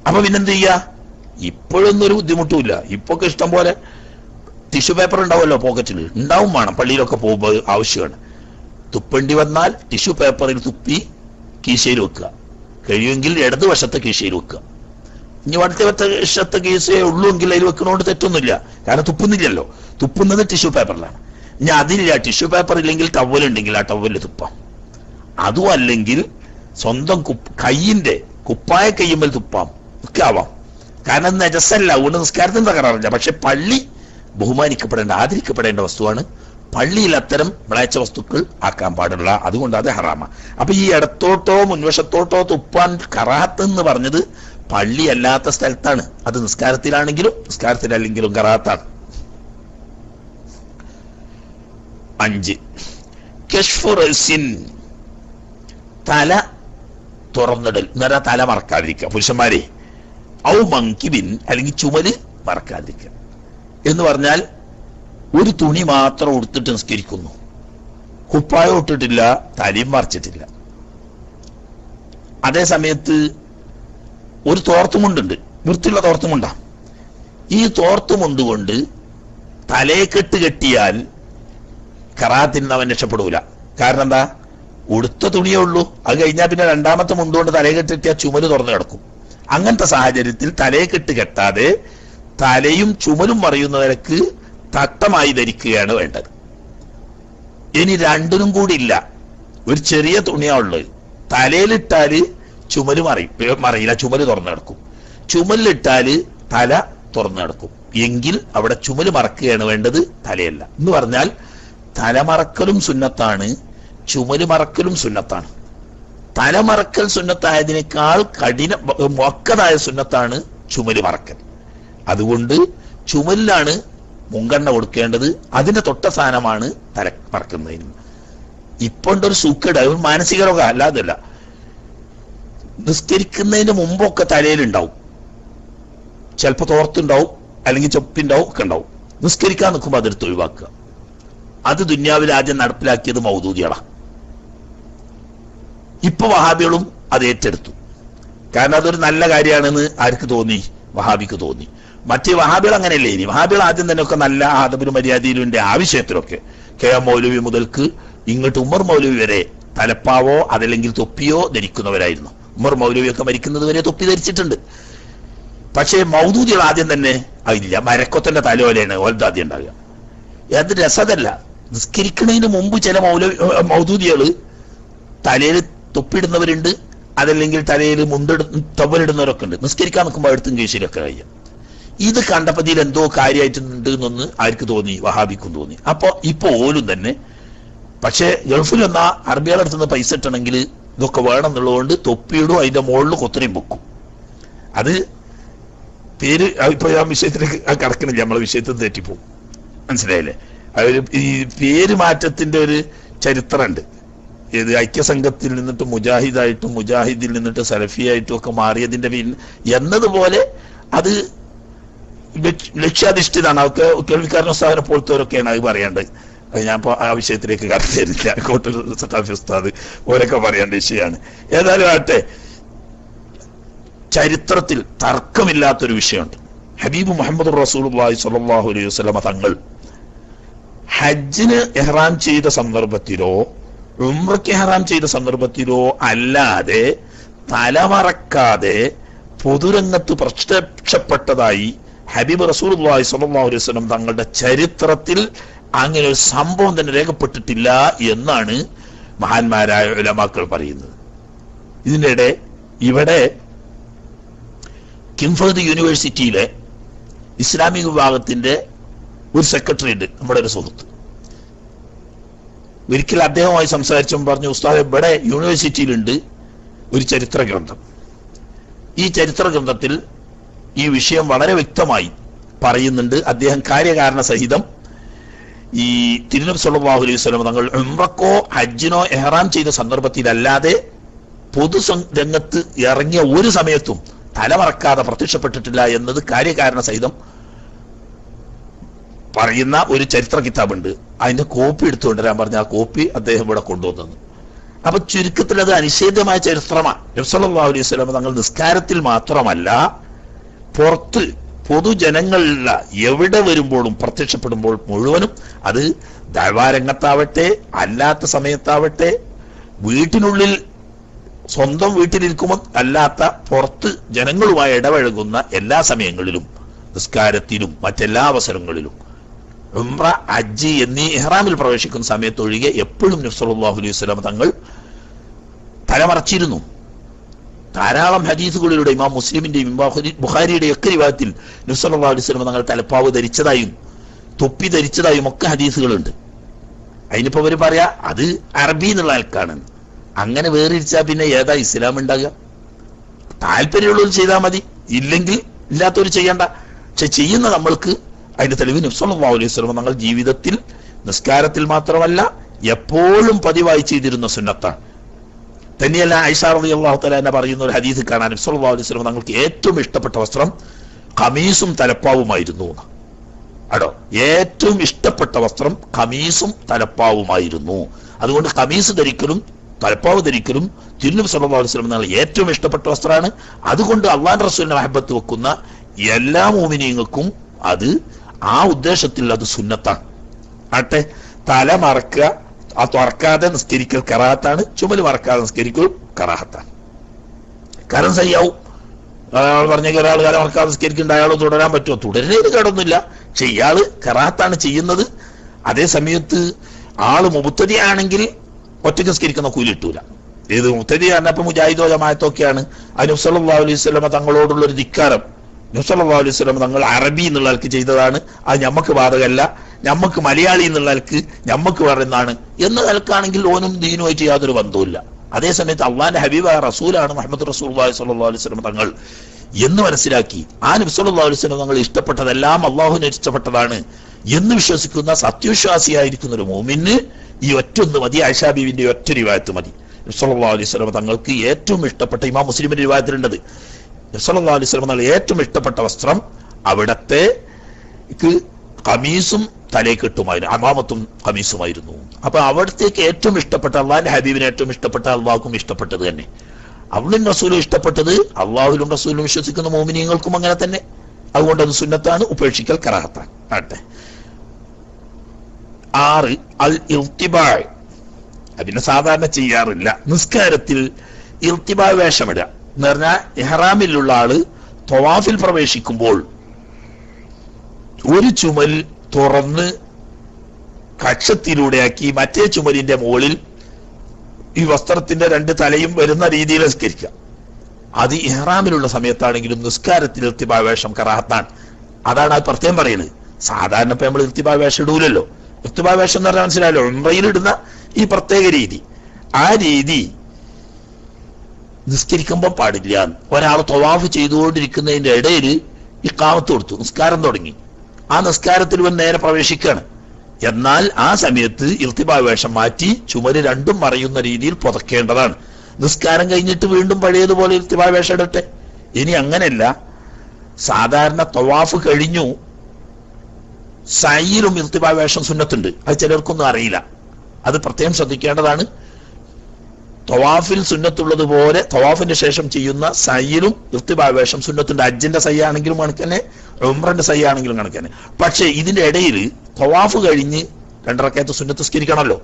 അപ്പൊ പിന്നെന്ത് ചെയ്യാ? ഇപ്പോഴൊന്നും ഒരു ബുദ്ധിമുട്ടുമില്ല. ഇപ്പൊക്കെ ഇഷ്ടം പോലെ ടിഷ്യൂ പേപ്പർ ഉണ്ടാവുമല്ലോ പോക്കറ്റിൽ, ഉണ്ടാവും വേണം. പള്ളിയിലൊക്കെ പോകുമ്പോൾ ആവശ്യമാണ്. തുപ്പേണ്ടി വന്നാൽ ടിഷ്യൂ പേപ്പറിൽ തുപ്പി കീശയിൽ വെക്കുക, കഴിയുമെങ്കിൽ ഇടതുവശത്തെ കീശയിൽ വെക്കുക. ഇനി വലത്തെ കീശയെ ഉള്ളൂ എങ്കിൽ അതിൽ വെക്കുന്നതുകൊണ്ട് തെറ്റൊന്നുമില്ല, കാരണം തുപ്പുന്നില്ലല്ലോ. തുപ്പുന്നത് ടിഷ്യൂ പേപ്പറിലാണ്. ഇനി അതില്ല, ടിഷ്യൂ പേപ്പർ ഇല്ലെങ്കിൽ ടവലുണ്ടെങ്കിൽ ആ ടവലിൽ തുപ്പാം. അതും അല്ലെങ്കിൽ സ്വന്തം കയ്യിന്റെ കുപ്പായ കയ്യുമ്മൽ തുപ്പാം, ഒക്കെ ആവാം. കാരണം നജസല്ല, അതുകൊണ്ട് നിസ്കാരത്തിന് തകരാറില്ല. പക്ഷെ പള്ളി ബഹുമാനിക്കപ്പെടേണ്ട, ആദരിക്കപ്പെടേണ്ട വസ്തുവാണ്. പള്ളിയിൽ അത്തരം മ്ലേച്ഛ വസ്തുക്കൾ ആക്കാൻ പാടില്ല, അതുകൊണ്ട് അത് ഹറാമ. അപ്പൊ ഈ ഇടത്തോട്ടോ മുൻവശത്തോട്ടോ തുപ്പാൻ കറാഹത്ത് എന്ന് പറഞ്ഞത് പള്ളി അല്ലാത്ത സ്ഥലത്താണ്. അത് നിസ്കാരത്തിലാണെങ്കിലും നിസ്കാരത്തിലല്ലെങ്കിലും കറാഹത്താണ്. 5 കശ്ഫു റഅ്സിൻ, തല തുറന്നിടൽ എന്ന് പറഞ്ഞാൽ തല മറക്കാതിരിക്കുക പുരുഷന്മാരെ. ഔ മങ്കിബിൻ, അല്ലെങ്കിൽ ചുമല് മറക്കാതിരിക്കുക എന്ന് പറഞ്ഞാൽ ഒരു തുണി മാത്രം ഉടുത്തിട്ട് നിസ്കരിക്കുന്നു, കുപ്പായം ഇട്ടിട്ടില്ല, തലയും മറച്ചിട്ടില്ല. അതേ സമയത്ത് ഒരു തോർത്തുമുണ്ടുണ്ട്, വൃത്തിയുള്ള തോർത്തുമുണ്ടാ. ഈ തോർത്തുമുണ്ട് കൊണ്ട് തലയെ കെട്ടിയാൽ കറാത്തിന് അവൻ രക്ഷപ്പെടൂല. കാരണം എന്താ, ഉടുത്ത തുണിയേ ഉള്ളൂ. അത് കഴിഞ്ഞാൽ പിന്നെ രണ്ടാമത്തെ മുണ്ടുകൊണ്ട് തലയെ കെട്ടിയാൽ ചുമല് തുറന്നു കിടക്കും. അങ്ങനത്തെ സാഹചര്യത്തിൽ തലയെ കെട്ടാതെ തലയും ചുമലും മറയുന്നവർക്ക് തട്ടമായി ധരിക്കുകയാണ് വേണ്ടത്. ഇനി രണ്ടിനും കൂടി ഇല്ല, ഒരു ചെറിയ തുണിയാ ഉള്ളത്, തലയിലിട്ടാല് ചുമല് മറിയില്ല, ചുമല് തുറന്നു കിടക്കും. ചുമലിലിട്ടാല് തല തുറന്നു കിടക്കും. എങ്കിൽ അവിടെ ചുമല് മറക്കുകയാണ് വേണ്ടത്, തലയല്ല. എന്ന് പറഞ്ഞാൽ തലമറക്കലും സുന്നത്താണ്, ചുമല് മറക്കലും സുന്നത്താണ്. തലമറക്കൽ സുന്നത്തായതിനേക്കാൾ മൊക്കതായ സുന്നത്താണ് ചുമല് മറക്കൽ. അതുകൊണ്ട് ചുമലിലാണ് മുൻഗണന കൊടുക്കേണ്ടത്. അതിന്റെ തൊട്ട സ്ഥാനമാണ് തല മറക്കുന്നതിന്. ഇപ്പൊ ഒരു സൂക്കേട്, അത് മാനസിക രോഗം അല്ലാതല്ല. നിസ്കരിക്കുന്നതിന് മുമ്പൊക്കെ തലയിലുണ്ടാവും, ചിലപ്പോ തോർത്തുണ്ടാവും, അല്ലെങ്കിൽ ചൊപ്പിണ്ടാവും, ഒക്കെ ഉണ്ടാവും. നിസ്കരിക്കാൻ നിൽക്കുമ്പോൾ അതെടുത്ത് ഒഴിവാക്കുക. അത് ദുന്യാവിൽ ആദ്യം നടപ്പിലാക്കിയത് മൗദൂദികളാണ്. ഇപ്പൊ വഹാബികളും അത് ഏറ്റെടുത്തു. കാരണം അതൊരു നല്ല കാര്യമാണെന്ന് ആർക്ക് തോന്നി? വഹാബിക്ക് തോന്നി. മറ്റേ വഹാബികൾ അങ്ങനെയല്ലേ. ഇനി വഹാബികൾ ആദ്യം തന്നെ ഒക്കെ നല്ല ആദബിലും മര്യാദയിലും ആവശ്യത്തിലൊക്കെ കെ.എം. മൗലവി മുതൽക്ക് ഇങ്ങോട്ട് ഉമർ മൗലവി വരെ തലപ്പാവോ അതല്ലെങ്കിൽ തൊപ്പിയോ ധരിക്കുന്നവരായിരുന്നു. ഉമർ മൗലവിയൊക്കെ മരിക്കുന്നത് വരെ തൊപ്പി ധരിച്ചിട്ടുണ്ട്. പക്ഷേ മൗദൂദികൾ ആദ്യം തന്നെ അതില്ല, മരക്കൊത്തന്റെ തലയോലെയാണ് ഓൽദാദ്യം ഉണ്ടാകുക. അത് രസതല്ല. നിസ്കരിക്കുന്നതിന് മുമ്പ് ചില മൗദൂദികള് തലയിൽ തൊപ്പിടുന്നവരുണ്ട്, അതല്ലെങ്കിൽ തലയിൽ ടവലിടുന്നവരൊക്കെ ഉണ്ട്. നിസ്കരിക്കാൻ നിൽക്കുമ്പോൾ അടുത്തും കേശിലൊക്കെ കഴിയും. ഇത് കണ്ടപ്പോൾ ഇതിൽ എന്തോ കാര്യമായിട്ടുണ്ട് എന്നൊന്ന് ആർക്ക് തോന്നി? വഹാബിക്കും തോന്നി. ഇപ്പൊ ഓലും തന്നെ. പക്ഷെ ഗൾഫിൽ വന്നാ അറബികളുടെ അടുത്തുനിന്ന് പൈസ ഇട്ടണമെങ്കിൽ ഇതൊക്കെ വേണം എന്നുള്ളതുകൊണ്ട് തൊപ്പിയിടും, അതിന്റെ മുകളിൽ കൊത്തരയും വെക്കും. അത് പേര് ഇപ്പൊ ആ വിഷയത്തിലേക്ക് കടക്കണില്ല, നമ്മളെ വിഷയത്തിൽ തെറ്റിപ്പോവും. മനസ്സിലായില്ലേ? അതൊരു ഈ പേര് മാറ്റത്തിന്റെ ഒരു ചരിത്രമുണ്ട്. ഏത് ഐക്യസംഘത്തിൽ നിന്നിട്ട് മുജാഹിദായിട്ടും മുജാഹിദിൽ നിന്നിട്ട് സലഫിയായിട്ടും ഒക്കെ മാറിയതിന്റെ എന്നതുപോലെ അത് ലക്ഷ്യാധിഷ്ഠിതാണ്. അതൊക്കെ കേൾവിക്കാരൻ ഉസ്താദിനെ പോലത്തവരൊക്കെയാണ് അത് പറയേണ്ടത്. അത് ഞാൻ ആ വിഷയത്തിലേക്ക് കടത്തില്ല. കോട്ടൂർ സട്ടാഫി ഉസ്താദ് ഓരൊക്കെ പറയേണ്ട വിഷയമാണ്. ഏതായാലും ആട്ടെ, ചരിത്രത്തിൽ തർക്കമില്ലാത്തൊരു വിഷയമുണ്ട്. ഹബീബ് മുഹമ്മദ് റസൂലുള്ളാഹി സ്വല്ലല്ലാഹു അലൈഹി വസല്ലമ തങ്ങൾ ഹജ്ജിന് ഇഹ്റാം ചെയ്ത സന്ദർഭത്തിലോ ഉംറയ്ക്ക് ഇഹ്റാം ചെയ്ത സന്ദർഭത്തിലോ അല്ലാതെ തലമറക്കാതെ പൊതുരംഗത്ത് പ്രത്യക്ഷപ്പെട്ടതായി ഹബീബ് റസൂലുള്ളാഹി സ്വല്ലല്ലാഹു അലൈഹി വസല്ലം തങ്ങളുടെ ചരിത്രത്തിൽ അങ്ങനെ ഒരു സംഭവം തന്നെ രേഖപ്പെട്ടിട്ടില്ല എന്നാണ് മഹാന്മാരായ ഉലമാക്കൾ പറയുന്നത്. ഇതിനിടെ ഇവിടെ കിംഫർദ് യൂണിവേഴ്സിറ്റിയിലെ ഇസ്ലാമിക വിഭാഗത്തിന്റെ ഒരു സെക്രട്ടറി ഉണ്ട്, നമ്മുടെ ഒരു സുഹൃത്ത്. ഒരിക്കൽ അദ്ദേഹവുമായി സംസാരിച്ചപ്പോൾ പറഞ്ഞു, ഉസ്താദ് ഇവിടെ യൂണിവേഴ്സിറ്റിയിലുണ്ട് ഒരു ചരിത്ര ഗ്രന്ഥം. ഈ ചരിത്ര ഗ്രന്ഥത്തിൽ ഈ വിഷയം വളരെ വ്യക്തമായി പറയുന്നുണ്ട്. അദ്ദേഹം കാര്യകാരണ സഹിതം ഈ തിരുനബി സല്ലല്ലാഹു അലൈഹി വസല്ലം തങ്ങൾ ഉംറക്കോ ഹജ്ജിനോ ഇഹ്റാം ചെയ്ത സന്ദർഭത്തിലല്ലാതെ പൊതു രംഗത്ത് ഇറങ്ങിയ ഒരു സമയത്തും തലമറക്കാതെ പ്രത്യക്ഷപ്പെട്ടിട്ടില്ല എന്നത് കാര്യകാരണ സഹിതം പറയുന്ന ഒരു ചരിത്ര കിതാബുണ്ട്. അതിന്റെ കോപ്പി എടുത്തുകൊണ്ടുവരാൻ പറഞ്ഞ ആ കോപ്പി അദ്ദേഹം ഇവിടെ കൊണ്ടുവന്നു. അപ്പൊ ചുരുക്കത്തിൽ അത് അനിഷേധ്യമായ ചരിത്രമാണ്. നബി സല്ലല്ലാഹു അലൈഹി വസല്ലം തങ്ങൾ നിസ്കാരത്തിൽ മാത്രമല്ല പുറത്ത് പൊതുജനങ്ങളിലുള്ള എവിടെ വരുമ്പോഴും പ്രത്യക്ഷപ്പെടുമ്പോൾ മുഴുവനും, അത് ദഅ്വാരംഗത്താവട്ടെ അല്ലാത്ത സമയത്താവട്ടെ, വീട്ടിനുള്ളിൽ സ്വന്തം വീട്ടിലിരിക്കുമ്പോൾ അല്ലാത്ത പുറത്ത് ജനങ്ങളുമായി ഇടപഴകുന്ന എല്ലാ സമയങ്ങളിലും നിസ്കാരത്തിലും മറ്റെല്ലാ അവസരങ്ങളിലും ഉംറ, ഹജ്ജ് എന്നീ ഇഹ്റാമിൽ പ്രവേശിക്കുന്ന സമയത്ത് ഒഴികെ എപ്പോഴും നബി സല്ലല്ലാഹു അലൈഹി വസല്ലം തങ്ങൾ തലമറച്ചിരുന്നു. ധാരാളം ഹദീസുകളിലൂടെ ഇമാം മുസ്ലിമിന്റെയും ബുഖാരിയുടെയും ഒക്കെ റിവായത്തിൽ നബി സല്ലല്ലാഹു അലൈഹി വസല്ലം തങ്ങൾ തലപ്പാവ് ധരിച്ചതായും തൊപ്പി ധരിച്ചതായും ഒക്കെ ഹദീസുകളുണ്ട്. അതിനിപ്പോ അവര് പറയാ അത് അറബി എന്നുള്ള ആൾക്കാണ്. അങ്ങനെ വേറിരിച്ചാൽ പിന്നെ ഏതാ ഇസ്ലാം ഉണ്ടാകുക? താല്പര്യമുള്ളവർ ചെയ്താൽ മതി, ഇല്ലെങ്കിൽ ഇല്ലാത്തവർ ചെയ്യണ്ട. പക്ഷെ ചെയ്യുന്ന നമ്മൾക്ക് അതിന്റെ തെളിവ് നബി സല്ലല്ലാഹു അലൈഹി വസല്ലം തങ്ങൾ ജീവിതത്തിൽ നിസ്കാരത്തിൽ മാത്രമല്ല എപ്പോഴും പതിവായി ചെയ്തിരുന്ന സുന്നത്താണ്. തന്നെയല്ല, ആയിഷ റളിയല്ലാഹു തആല എന്നെ പറയുന്ന ഒരു ഹദീസ് കാണാൻ നബി സല്ലല്ലാഹു അലൈഹി വസല്ലം തങ്ങൾക്ക് ഏറ്റവും ഇഷ്ടപ്പെട്ട വസ്ത്രം ഖമീസും തലപ്പാവുമായിരുന്നു. അടോ, ഏറ്റവും ഇഷ്ടപ്പെട്ട വസ്ത്രം ഖമീസും തലപ്പാവുമായിരുന്നു. അതുകൊണ്ട് ഖമീസ് ധരിക്കലും തലപ്പാവ് ധരിക്കലും തിരുനബി സല്ലല്ലാഹു അലൈഹി വസല്ലം തങ്ങൾ ഏറ്റവും ഇഷ്ടപ്പെട്ട വസ്ത്രമാണ്. അതുകൊണ്ട് അള്ളാഹുവിന്റെ റസൂലിനെ മഹബത്ത് വെക്കുന്ന എല്ലാ മുഅ്മിനീങ്ങൾക്കും അത് ആ ഉദ്ദേശത്തിൽ അത് സുന്നത്താണ്. ആട്ടെ, തല മറക്കുക, ആ തുറക്കാതെ നിസ്കരിക്കൽ കറാഹത്താണ്, ചുമല് മറക്കാതെ നിസ്കരിക്കൽ കറാഹത്താണ്. കാരണം സയ്യാവും. അയാൾ പറഞ്ഞ ഒരാൾ തല മറക്കാതെ നിസ്കരിക്കേണ്ട അയാൾ തുടരാൻ പറ്റുമോ? തുടരുന്നതിന് കേടൊന്നുമില്ല. പക്ഷെ ഇയാള് കറാഹത്താണ് ചെയ്യുന്നത്. അതേ സമയത്ത് ആള് മുബ്തദി ആണെങ്കിൽ ഒറ്റയ്ക്ക് നിസ്കരിക്കുന്ന കൂലി കിട്ടൂല. ഏത് മുബ്തദി പറഞ്ഞപ്പോ മുജാഹിദോ ജമാഅത്തോ ഒക്കെയാണ്. അത് നബി സല്ലല്ലാഹു അലൈഹി വസല്ലം തങ്ങളോടുള്ള ഒരു ധിക്കാരം. നബി സല്ലല്ലാഹു അലൈഹി വസല്ലം തങ്ങൾ അറബി എന്നുള്ള ആൾക്ക് ചെയ്തതാണ്, അത് ഞമ്മക്ക് ബാധകമല്ല, ഞമ്മക്ക് മലയാളി എന്നുള്ള ആൾക്ക് ഞമ്മക്ക് പറയുന്നതാണ് എന്ന നിലക്കാണെങ്കിൽ ഓനും ദീനുമായിട്ട് യാതൊരു ബന്ധവുമില്ല. അതേസമയത്ത് അള്ളാന്റെ ഹബീബായ റസൂലാണ് മുഹമ്മദ് റസൂലുള്ളാഹി സ്വല്ലല്ലാഹു അലൈഹി വസല്ലം തങ്ങൾ എന്ന് മനസ്സിലാക്കി ആ നബി സല്ലല്ലാഹു അലൈഹി വസല്ലം തങ്ങൾ ഇഷ്ടപ്പെട്ടതെല്ലാം അള്ളാഹുവിന് ഇഷ്ടപ്പെട്ടതാണ് എന്ന് വിശ്വസിക്കുന്ന സത്യവിശ്വാസിയായിരിക്കുന്ന ഒരു മുഅ്മിന് ഈ ഒറ്റൊന്ന് മതി. ആയിഷാ ബീവിന്റെ ഒറ്റ റിവായത്ത് മതി. നബി സല്ലല്ലാഹു അലൈഹി വസല്ലം തങ്ങൾക്ക് ഏറ്റവും ഇഷ്ടപ്പെട്ട, ഇമാം മുസ്ലിമിന്റെ റിവായത്തിലുണ്ടത്, നബി സല്ലല്ലാഹു അലൈഹി വസല്ലം തങ്ങൾ ഏറ്റവും ഇഷ്ടപ്പെട്ട വസ്ത്രം അവിടത്തെ ഖമീസും തലേക്കെട്ടുമായിരുന്നു, അമാമത്തും ഖമീസുമായിരുന്നു. അപ്പൊ അവിടത്തേക്ക് ഏറ്റവും ഇഷ്ടപ്പെട്ട അള്ളാഹിന്റെ ഹബീബിന് ഏറ്റവും ഇഷ്ടപ്പെട്ട അള്ളാഹുക്കും ഇഷ്ടപ്പെട്ടത് തന്നെ. അവിടും റസൂലും ഇഷ്ടപ്പെട്ടത് അള്ളാഹുലും റസൂലും വിശ്വസിക്കുന്ന മോമിനിയങ്ങൾക്കും അങ്ങനെ തന്നെ. അതുകൊണ്ട് അത് സുന്നത്താണ്, ഉപേക്ഷിക്കൽ കറാഹത്താണ്. ആട്ടെ, 6 അൽ ഇർത്തിബാ. അതിനെ സാധാരണ ചെയ്യാറില്ല. നിസ്കാരത്തിൽ ഇർത്തിബാ വേഷമിടുക എന്ന് പറഞ്ഞാൽ ഇഹ്റാമിലുള്ള ആള് തവാഫിൽ പ്രവേശിക്കുമ്പോൾ ഒരു ചുമൽ തുറന്ന് കക്ഷത്തിലൂടെയാക്കി മറ്റേ ചുമലിന്റെ മുകളിൽ ഈ വസ്ത്രത്തിന്റെ 2 തലയും വരുന്ന രീതിയിൽ നിസ്കരിക്കുക. അത് ഇഹ്റാമിലുള്ള സമയത്താണെങ്കിലും നിസ്കാരത്തിൽ ഇർത്തിബാ വേഷം കറാഹത്താണ്. അതാണ് അത് പ്രത്യേകം പറയുന്നത്. സാധാരണ ഇപ്പൊ നമ്മൾ ഇർത്തിബാ വേഷം ഇടൂലല്ലോ. ഇർത്തിബാ വേഷം എന്ന് പറഞ്ഞാൽ മനസ്സിലായല്ലോ, ഉംറയിൽ ഇടുന്ന ഈ പ്രത്യേക രീതി. ആ രീതി നിസ്കരിക്കുമ്പോൾ പാടില്ല. ഒരാൾ തവാഫ് ചെയ്തുകൊണ്ടിരിക്കുന്നതിന്റെ ഇടയിൽ ഇഖാമത്ത് കൊടുത്തു, നിസ്കാരം തുടങ്ങി. ആ നിസ്കാരത്തിൽ ഇവൻ നേരെ പ്രവേശിക്കുകയാണ്. എന്നാൽ ആ സമയത്ത് ഇർത്തിബാ വേഷം മാറ്റി ചുമര് 2ഉം മറയുന്ന രീതിയിൽ പുതക്കേണ്ടതാണ്. നിസ്കാരം കഴിഞ്ഞിട്ട് വീണ്ടും പഴയതുപോലെ ഇർത്തിബാ വേഷം ഇടട്ടെ. ഇനി അങ്ങനെയല്ല, സാധാരണ തവാഫ് കഴിഞ്ഞു സയ്യിലും ഇർത്തിബാ വേഷം സുന്നത്തുണ്ട്. അത് ചിലർക്കൊന്നും അറിയില്ല, അത് പ്രത്യേകം ശ്രദ്ധിക്കേണ്ടതാണ്. തവാഫിൽ സുന്നത്തുള്ളതുപോലെ തവാഫിന്റെ ശേഷം ചെയ്യുന്ന സയ്യിലും ഇർത്തിബാ വേഷം സുന്നത്തുണ്ട്. ഹജ്ജിന്റെ സയ്യ ആണെങ്കിലും കണക്കന്നെ, ഉംറന്റെ സയ്യ ആണെങ്കിലും കണക്കന്നെ. പക്ഷെ ഇതിന്റെ ഇടയിൽ തവാഫ് കഴിഞ്ഞ് 2 റക്അത്ത് സുന്നത്ത് സ്കരിക്കണമല്ലോ.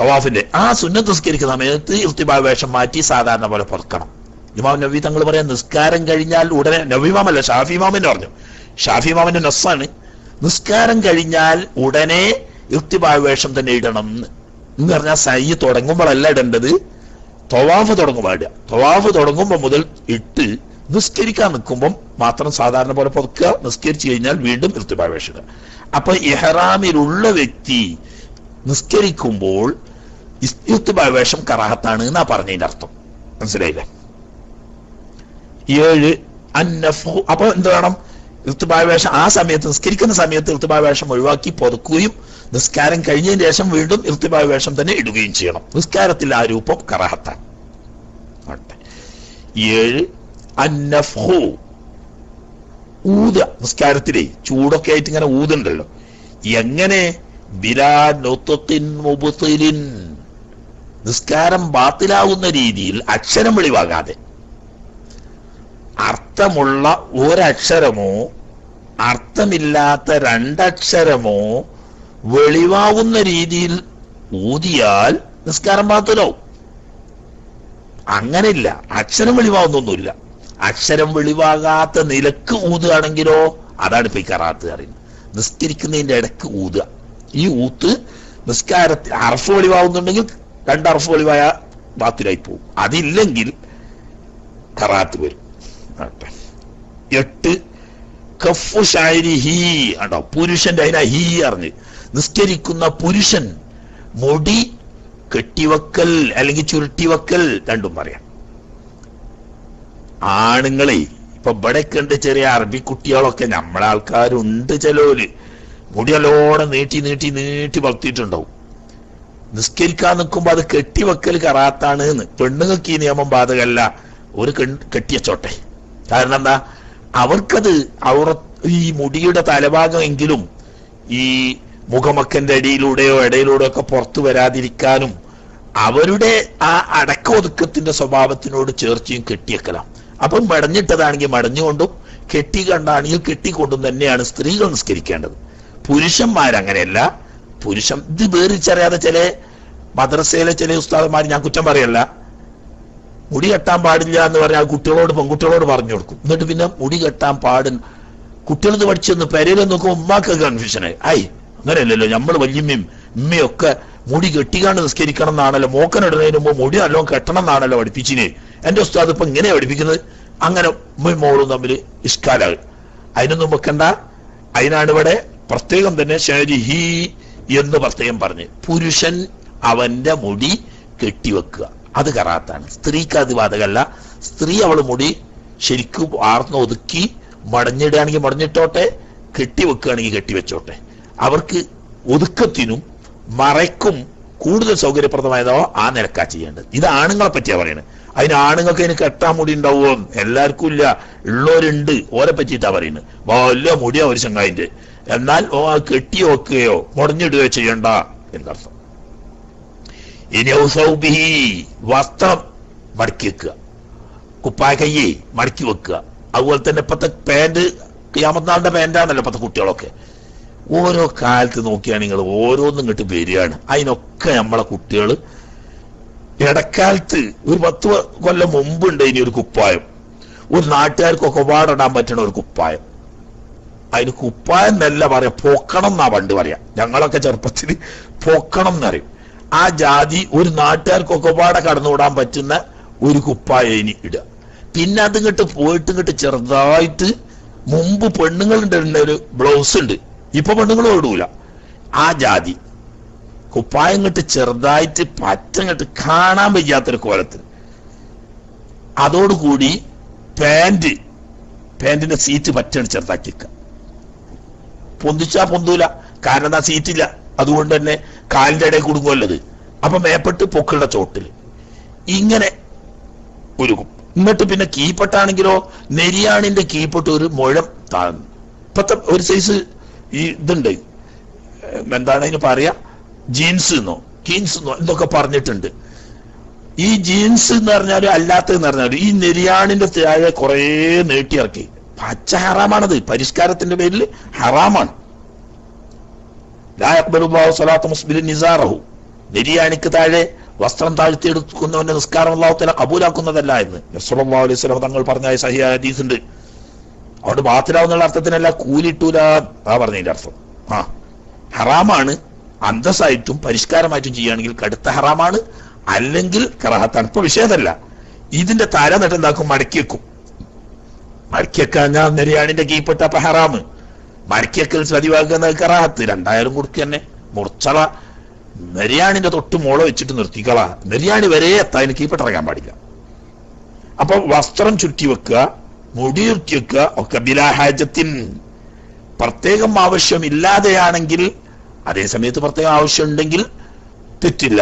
തവാഫിന്റെ ആ സുന്നത്ത് സ്കരിക്കുന്ന സമയത്ത് ഇർത്തിബാ വേഷം മാറ്റി സാധാരണ പോലെ പുറക്കണം. ഇമാം നബി തങ്ങൾ പറയാൻ നിസ്കാരം കഴിഞ്ഞാൽ ഉടനെ, നബി ഇമാമല്ല ഷാഫി ഇമാമിനെ പറഞ്ഞു, ഷാഫി ഇമാമിന്റെ നസ്സാണ്, നിസ്കാരം കഴിഞ്ഞാൽ ഉടനെ ഇർത്തിബാ വേഷം തന്നെ ഇടണം എന്ന് പറഞ്ഞാൽ സയ്യ് തുടങ്ങുമ്പോഴല്ല ഇടേണ്ടത്, തവാഫ് തുടങ്ങുമ്പോൾ ഇടുക. തവാഫ് തുടങ്ങുമ്പോൾ മുതൽ ഇട്ട് നിസ്കരിക്കാൻ നിൽക്കുമ്പോൾ മാത്രം സാധാരണ പോലെ പുറക്കുക. നിസ്കരിച്ചു കഴിഞ്ഞാൽ വീണ്ടും ഇർത്തിബാ വേഷം ഇടുക. അപ്പൊ ഇഹ്റാമിലുള്ള വ്യക്തി നിസ്കരിക്കുമ്പോൾ ഇർത്തിബാ വേഷം കറാഹത്താണ് എന്നാ പറഞ്ഞതിന്റെ അർത്ഥം. മനസ്സിലായില്ലേ? 7 അന്നഫു. അപ്പൊ എന്ത് വേണം? ഇർത്തിബാ വേഷം ആ സമയത്ത് നിസ്കരിക്കുന്ന സമയത്ത് ഇർത്തിബാ വേഷം ഒഴിവാക്കി പുതുക്കുകയും നിസ്കാരം കഴിഞ്ഞതിന് ശേഷം വീണ്ടും ഇർത്തിബാ വേഷം തന്നെ ഇടുകയും ചെയ്യണം. നിസ്കാരത്തിൽ ആ രൂപം കറാഹത്താണ്. 7 അന്നഫു. ഊത. നിസ്കാരത്തിലേ ചൂടൊക്കെ ആയിട്ട് ഇങ്ങനെ ഊതുണ്ടല്ലോ. എങ്ങനെ? ബിലാ നുത്ഖിൻ മുബ്തിലിൻ. നിസ്കാരം ബാത്തിലാവുന്ന രീതിയിൽ അക്ഷരം വെളിവാകാതെ, അർത്ഥമുള്ള ഒരക്ഷരമോ അർത്ഥമില്ലാത്ത 2 അക്ഷരമോ വെളിവാവുന്ന രീതിയിൽ ഊതിയാൽ നിസ്കാരം ബാത്തിലാവും. അങ്ങനെയില്ല, അക്ഷരം വെളിവാകുന്നൊന്നുമില്ല. അക്ഷരം വെളിവാകാത്ത നിലക്ക് ഊതുകയാണെങ്കിലോ അതാണ് ഇപ്പൊ ഈ കറാത്ത് അറിയുന്നത്. നിസ്കരിക്കുന്നതിന്റെ ഇടയ്ക്ക് ഊതുക. ഈ ഊത്ത് നിസ്കാരത്തിൽ അറഫ് ഒളിവാകുന്നുണ്ടെങ്കിൽ 2 അറഫ് ഒളിവായ ബാത്തിലായി പോകും. അതില്ലെങ്കിൽ കറാത്ത് വരും. 8 കഫു ഷാരിഹി ആണോ, പുരുഷന്റെ അതിനാ ഹീ അറിഞ്ഞ് നിസ്കരിക്കുന്ന പുരുഷൻ മുടി കെട്ടിവെക്കൽ അല്ലെങ്കിൽ ചുരുട്ടിവെക്കൽ രണ്ടും പറയാം. ആണുങ്ങളെ ഇപ്പൊ ഇവിടെയൊക്കെ ഉണ്ട് ചെറിയ അറബി കുട്ടികളൊക്കെ, നമ്മളെ ആൾക്കാരുണ്ട് ചിലവര് മുടിയല്ലോടെ നീട്ടി നീട്ടി നീട്ടി വളർത്തിയിട്ടുണ്ടാവും. നിസ്കരിക്കാൻ നിൽക്കുമ്പോ അത് കെട്ടിവെക്കൽ കറാത്താണ് എന്ന്. പെണ്ണുങ്ങൾക്ക് ഈ നിയമം ബാധകല്ല, ഒരു കെട്ടിയച്ചോട്ടെ. കാരണം എന്താ, അവർക്കത് ഈ മുടിയുടെ തലഭാഗം എങ്കിലും ഈ മുഖമക്കന്റെ അടിയിലൂടെയോ ഇടയിലൂടെയോ ഒക്കെ പുറത്തു വരാതിരിക്കാനും അവരുടെ ആ അടക്ക ഒതുക്കത്തിന്റെ സ്വഭാവത്തിനോട് ചേർച്ചയും കെട്ടിയേക്കലാം. അപ്പം മടഞ്ഞിട്ടതാണെങ്കിൽ മടഞ്ഞുകൊണ്ടും കെട്ടി കണ്ടാണെങ്കിൽ കെട്ടിക്കൊണ്ടും തന്നെയാണ് സ്ത്രീകൾ നിസ്കരിക്കേണ്ടത്. പുരുഷന്മാരങ്ങനെയല്ല. ഇത് വേറിച്ചറിയാതെ ചില മദ്രസയിലെ ചില ഉസ്താദന്മാർ, ഞാൻ കുറ്റം പറയല്ല, മുടി കെട്ടാൻ പാടില്ല എന്ന് പറഞ്ഞാൽ പെൺകുട്ടികളോട് പറഞ്ഞു കൊടുക്കും. എന്നിട്ട് പിന്നെ മുടി കെട്ടാൻ കുട്ടികളിത് പഠിച്ചെന്ന് പെരയിലും നോക്കുമ്പോൾ ഉമ്മാക്ക് കൺഫ്യൂഷനായി. അങ്ങനെയല്ലല്ലോ, നമ്മൾ വല്യമ്മയും ഉമ്മയൊക്കെ മുടി കെട്ടിക്കാണ്ട് നിസ്കരിക്കണം എന്നാണല്ലോ, മോക്കനിടുന്നതിന് മുമ്പ് മുടി നല്ലോണം കെട്ടണം എന്നാണല്ലോ പഠിപ്പിച്ചിനെ. എന്റെ ഉസ്താദ് ഇപ്പൊ ഇങ്ങനെയാ പഠിപ്പിക്കുന്നത്. അങ്ങനെ ഉമ്മയും മോളും തമ്മിൽ ഇഷ്കാലാകും. അതിനൊന്നും വെക്കണ്ട. അതിനാണ് ഇവിടെ പ്രത്യേകം തന്നെ ശരിഹി എന്ന് പ്രത്യേകം പറഞ്ഞ്, പുരുഷൻ അവന്റെ മുടി കെട്ടിവെക്കുക, അത് കറാത്താണ്. സ്ത്രീക്ക് അത് ബാധകല്ല. സ്ത്രീ അവള് മുടി ശരിക്കും ആർന്ന് ഒതുക്കി മടഞ്ഞിടുകയാണെങ്കിൽ മടഞ്ഞിട്ടോട്ടെ, കെട്ടിവെക്കുകയാണെങ്കിൽ കെട്ടിവെച്ചോട്ടെ. അവർക്ക് ഒതുക്കത്തിനും മറയ്ക്കും കൂടുതൽ സൗകര്യപ്രദമായതോ ആ നിരക്കാ ചെയ്യേണ്ടത്. ഇത് ആണുങ്ങളെ പറ്റിയാ പറയുന്നത്. അതിന് ആണുങ്ങൾക്ക് അതിന് കെട്ടാൻ മുടി ഉണ്ടാവുമോ? എല്ലാവർക്കും ഇല്ല, ഉള്ളവരുണ്ട്. ഓരെ പറ്റിയിട്ടാ പറയുന്നത്. വലിയ മുടിയാ ഒരു ചങ്ങായിന്റെ, എന്നാൽ കെട്ടി വെക്കുകയോ മുടഞ്ഞിടുകയോ ചെയ്യണ്ട എന്നർത്ഥം. ഇനി ഔസൗബിഹി, വസ്ത്രം മടക്കി വെക്കുക, കുപ്പായ കയ്യെ മടക്കി വെക്കുക. അതുപോലെ തന്നെ ഇപ്പത്തെ പാന്റ്, ഖിയാമത്ത് പാന്റാണല്ലോ ഇപ്പത്തെ കുട്ടികളൊക്കെ. ഓരോ കാലത്ത് നോക്കിയാണ് നിങ്ങൾ ഓരോന്നും ഇങ്ങോട്ട് വരികയാണ്. അതിനൊക്കെ നമ്മളെ കുട്ടികൾ ഇടക്കാലത്ത് ഒരു 10 കൊല്ലം മുമ്പുണ്ട് ഇനി ഒരു കുപ്പായം, ഒരു നാട്ടുകാർക്കൊക്കെ പാടിടാൻ പറ്റണ ഒരു കുപ്പായം. അതിന് കുപ്പായം എന്നല്ല പറയാ, പൊക്കണം എന്നാ പണ്ട് പറയാ. ഞങ്ങളൊക്കെ ചെറുപ്പത്തിൽ പൊക്കണം എന്നറിയും. ആ ജാതി ഒരു നാട്ടുകാർക്കൊക്കെ പാടെ കടന്നുവിടാൻ പറ്റുന്ന ഒരു കുപ്പായം ഇനി ഇടുക. പിന്നെ അത് ഇങ്ങോട്ട് ചെറുതായിട്ട്, മുമ്പ് പെണ്ണുങ്ങളുണ്ട് ഒരു ബ്ലൗസ് ഉണ്ട്, ഇപ്പൊ പെണ്ണുങ്ങളും ഇടൂല. ആ ജാതി കുപ്പായം ഇങ്ങോട്ട് ചെറുതായിട്ട് പറ്റങ്ങോട്ട് കാണാൻ വയ്യാത്തൊരു കോലത്തിൽ. അതോടുകൂടി പാന്റിന്റെ സീറ്റ് പറ്റാണ് ചെറുതാക്കി വെക്കുക. പൊന്തിച്ചാ പൊന്തൂല, കാരണം എന്താ, സീറ്റില്ല. അതുകൊണ്ട് തന്നെ കാലിന്റെ ഇടയിൽ കുടുങ്ങുമല്ലത്. അപ്പൊ മേപ്പെട്ട് പൊക്കളുടെ ചോട്ടിൽ ഇങ്ങനെ ഒരു. എന്നിട്ട് പിന്നെ കീപ്പട്ടാണെങ്കിലോ നെരിയാണിന്റെ കീപ്പട്ട് ഒരു മുഴം താഴ്ന്നു. ഇപ്പത്തെ ഒരു സൈസ് ഈ ഇതുണ്ട്, എന്താണ് അതിന് പറയാ, ജീൻസ് എന്നോ കീൻസ് എന്നോ എന്തൊക്കെ പറഞ്ഞിട്ടുണ്ട്. ഈ ജീൻസ് എന്ന് പറഞ്ഞാലും അല്ലാത്തതെന്ന് പറഞ്ഞാലും ഈ നെരിയാണിന്റെ താഴെ കുറെ നീട്ടിയിറക്കി. പച്ച ഹറാമാണത്, പരിഷ്കാരത്തിന്റെ പേരിൽ ഹറാമാണ്. ലാ യഖ്ബലുല്ലാഹു സ്വലാത്ത മുസ്ബിലിൻ നിസാറഹു, നെരിയാണിക്ക് താഴെ വസ്ത്രം താഴ്ത്തിയെടുക്കുന്നവന്റെ നിസ്കാരം അല്ലാഹു തആല കബൂലാക്കുന്നതല്ല എന്ന് റസൂലുള്ളാഹി അലൈഹി വസല്ലം തങ്ങൾ പറഞ്ഞ സഹിഹ ഹദീസ് ഉണ്ട്. അവിടെ ബാത്തിലാവുന്നുള്ള അർത്ഥത്തിനല്ല, കൂലിട്ടൂല ആ പറഞ്ഞതിന്റെ അർത്ഥം. ഹറാമാണ്. അന്തസ്സായിട്ടും പരിഷ്കാരമായിട്ടും ചെയ്യുകയാണെങ്കിൽ കടുത്ത ഹറാമാണ്, അല്ലെങ്കിൽ കറാഹത്താണ്. ഇപ്പൊ വിഷയതല്ല. ഇതിന്റെ തല നട്ട് എന്താക്കും, മടക്കി വെക്കും. മടക്കി വെക്കാൻ ഞാൻ നെരിയാണിന്റെ കീപ്പെട്ട അപ്പൊ ഹറാമ്, മടക്കി വെക്കൽ പതിവാക്കുന്ന കറാഹത്ത്. 2000 കൊടുക്കുക തന്നെ. മുറിച്ചള നെരിയാണിന്റെ തൊട്ട് മോളെ വെച്ചിട്ട് നിർത്തിക്കള, നെരിയാണി വരെ എത്താൻ കീപ്പെട്ടിറങ്ങാൻ പാടില്ല. അപ്പൊ വസ്ത്രം ചുറ്റി വെക്കുക, മുടി ചുറ്റി വെക്കുക ഒക്കെ ബിലാഹാജത്തിൻ, പ്രത്യേകം ആവശ്യമില്ലാതെയാണെങ്കിൽ. അതേ സമയത്ത് പ്രത്യേകം ആവശ്യം ഉണ്ടെങ്കിൽ തെറ്റില്ല.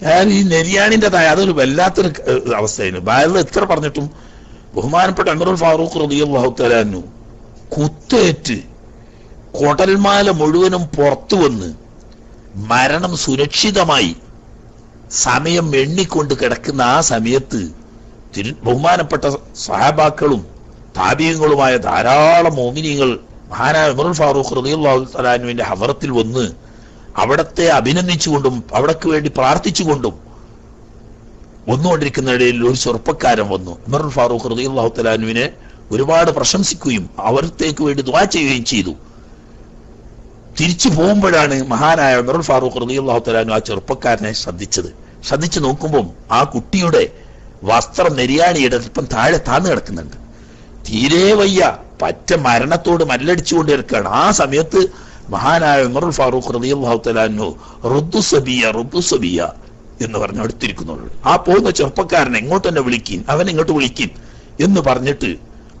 ഞാൻ ഈ നെരിയാണിൻ്റെതായ അതൊരു വല്ലാത്തൊരു അവസ്ഥയായിരുന്നു. ബാലിൽ എത്ര പറഞ്ഞിട്ടും ബഹുമാനപ്പെട്ട ഉമറുൽ ഫാറൂഖ് റളിയല്ലാഹു തആല അൻഹു കുത്തേറ്റ് കൊടൽമാല മുഴുവനും പുറത്തു വന്ന് മരണം സുരക്ഷിതമായി സമയം എണ്ണിക്കൊണ്ട് കിടക്കുന്ന ആ സമയത്ത് ബഹുമാനപ്പെട്ട സഹാബാക്കളും താബീങ്ങളുമായ ധാരാളം മോമിനീങ്ങൾ മഹാനായ ഉമറുൽ ഫാറൂഖ് റളിയല്ലാഹു തആല അൻഹുവിന്റെ ഹദറത്തിൽ വന്ന് അവിടത്തെ അഭിനന്ദിച്ചുകൊണ്ടും അവിടക്ക് വേണ്ടി പ്രാർത്ഥിച്ചുകൊണ്ടും വന്നുകൊണ്ടിരിക്കുന്നതിടയിൽ ഒരു ചെറുപ്പക്കാരൻ വന്നു. ഉമർ ഫാറൂഖ് റളിയല്ലാഹു തആല അൻഹുവിനെ ഒരുപാട് പ്രശംസിക്കുകയും അവർക്ക് വേണ്ടി ദുആ ചെയ്യുകയും ചെയ്തു. തിരിച്ചു പോകുമ്പോഴാണ് മഹാനായ ഉമർ ഫാറൂഖ് റളിയല്ലാഹു തആല അൻഹു ആ ചെറുപ്പക്കാരനെ ശ്രദ്ധിച്ചു നോക്കുമ്പോൾ ആ കുട്ടിയുടെ വസ്ത്രം നെരിയാണിയുടെ അല്പം താഴെ താഴ്ന്നു കിടക്കുന്നുണ്ട്. തീരെ വയ്യ, പറ്റ മരണത്തോട് മല്ലടിച്ചുകൊണ്ട് കിടക്കുകയാണ്. ആ സമയത്ത് മഹാനായ ഉമർ ഫാറൂഖ് റളിയല്ലാഹു തആല അൻഹു റുദ്ദു സബിയ എന്ന് പറഞ്ഞ് അടുത്തിരിക്കുന്നുള്ളൂ. ആ പോകുന്ന ചെറുപ്പക്കാരനെ ഇങ്ങോട്ട് തന്നെ വിളിക്കിൻ, അവൻ ഇങ്ങോട്ട് വിളിക്കിൻ എന്ന് പറഞ്ഞിട്ട്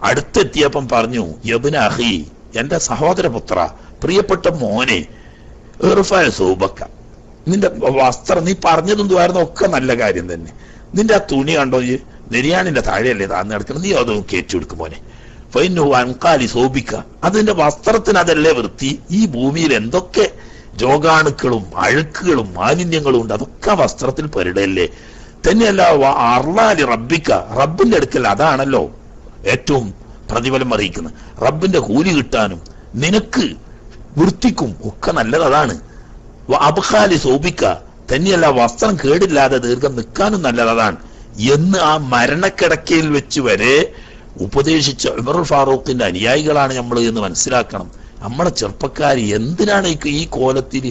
അടുത്തെത്തിയപ്പം പറഞ്ഞു, യബ്ന അഖി, എന്റെ സഹോദരപുത്ര, പ്രിയപ്പെട്ട മോനെ, സൗബക്ക, നിന്റെ വസ്ത്രം, നീ പറഞ്ഞതെന്തുവായിരുന്നു ഒക്കെ നല്ല കാര്യം തന്നെ. നിന്റെ ആ തുണി കണ്ടോ, ഈ നെരിയാണിന്റെ താഴെയല്ലേ താന്ന് കിടക്കണം, നീ അത് കയറ്റിയെടുക്കും മോനെ. ഫൈനു അൻകാലി സൗബിക്ക, അതിന്റെ വസ്ത്രത്തിന് അതല്ലേ വൃത്തി. ഈ ഭൂമിയിൽ എന്തൊക്കെ രോഗാണുക്കളും അഴുക്കുകളും മാലിന്യങ്ങളും ഉണ്ട്, അതൊക്കെ വസ്ത്രത്തിൽ പെരിടല്ലേ. തന്നെയല്ല അർലാലി റബ്ബിക്ക, റബ്ബിന്റെ അടുക്കൽ അതാണല്ലോ ഏറ്റവും പ്രതിഫലം അറിയിക്കുന്നത്. റബ്ബിന്റെ കൂലി കിട്ടാനും നിനക്ക് വൃത്തിക്കും ഒക്കെ നല്ലത് അതാണ്. അബ്ഖാലി സൗബിക്ക, തന്നെയല്ല വസ്ത്രം കേടില്ലാതെ ദീർഘം നിൽക്കാനും നല്ലത് അതാണ് എന്ന് ആ മരണക്കിടക്കയിൽ വെച്ച് വരെ ഉപദേശിച്ച ഉമർ ഫാറൂഖിന്റെ അനുയായികളാണ് നമ്മൾ എന്ന് മനസ്സിലാക്കണം. നമ്മളെ ചെറുപ്പക്കാർ എന്തിനാണ് ഈ കോലത്തിൽ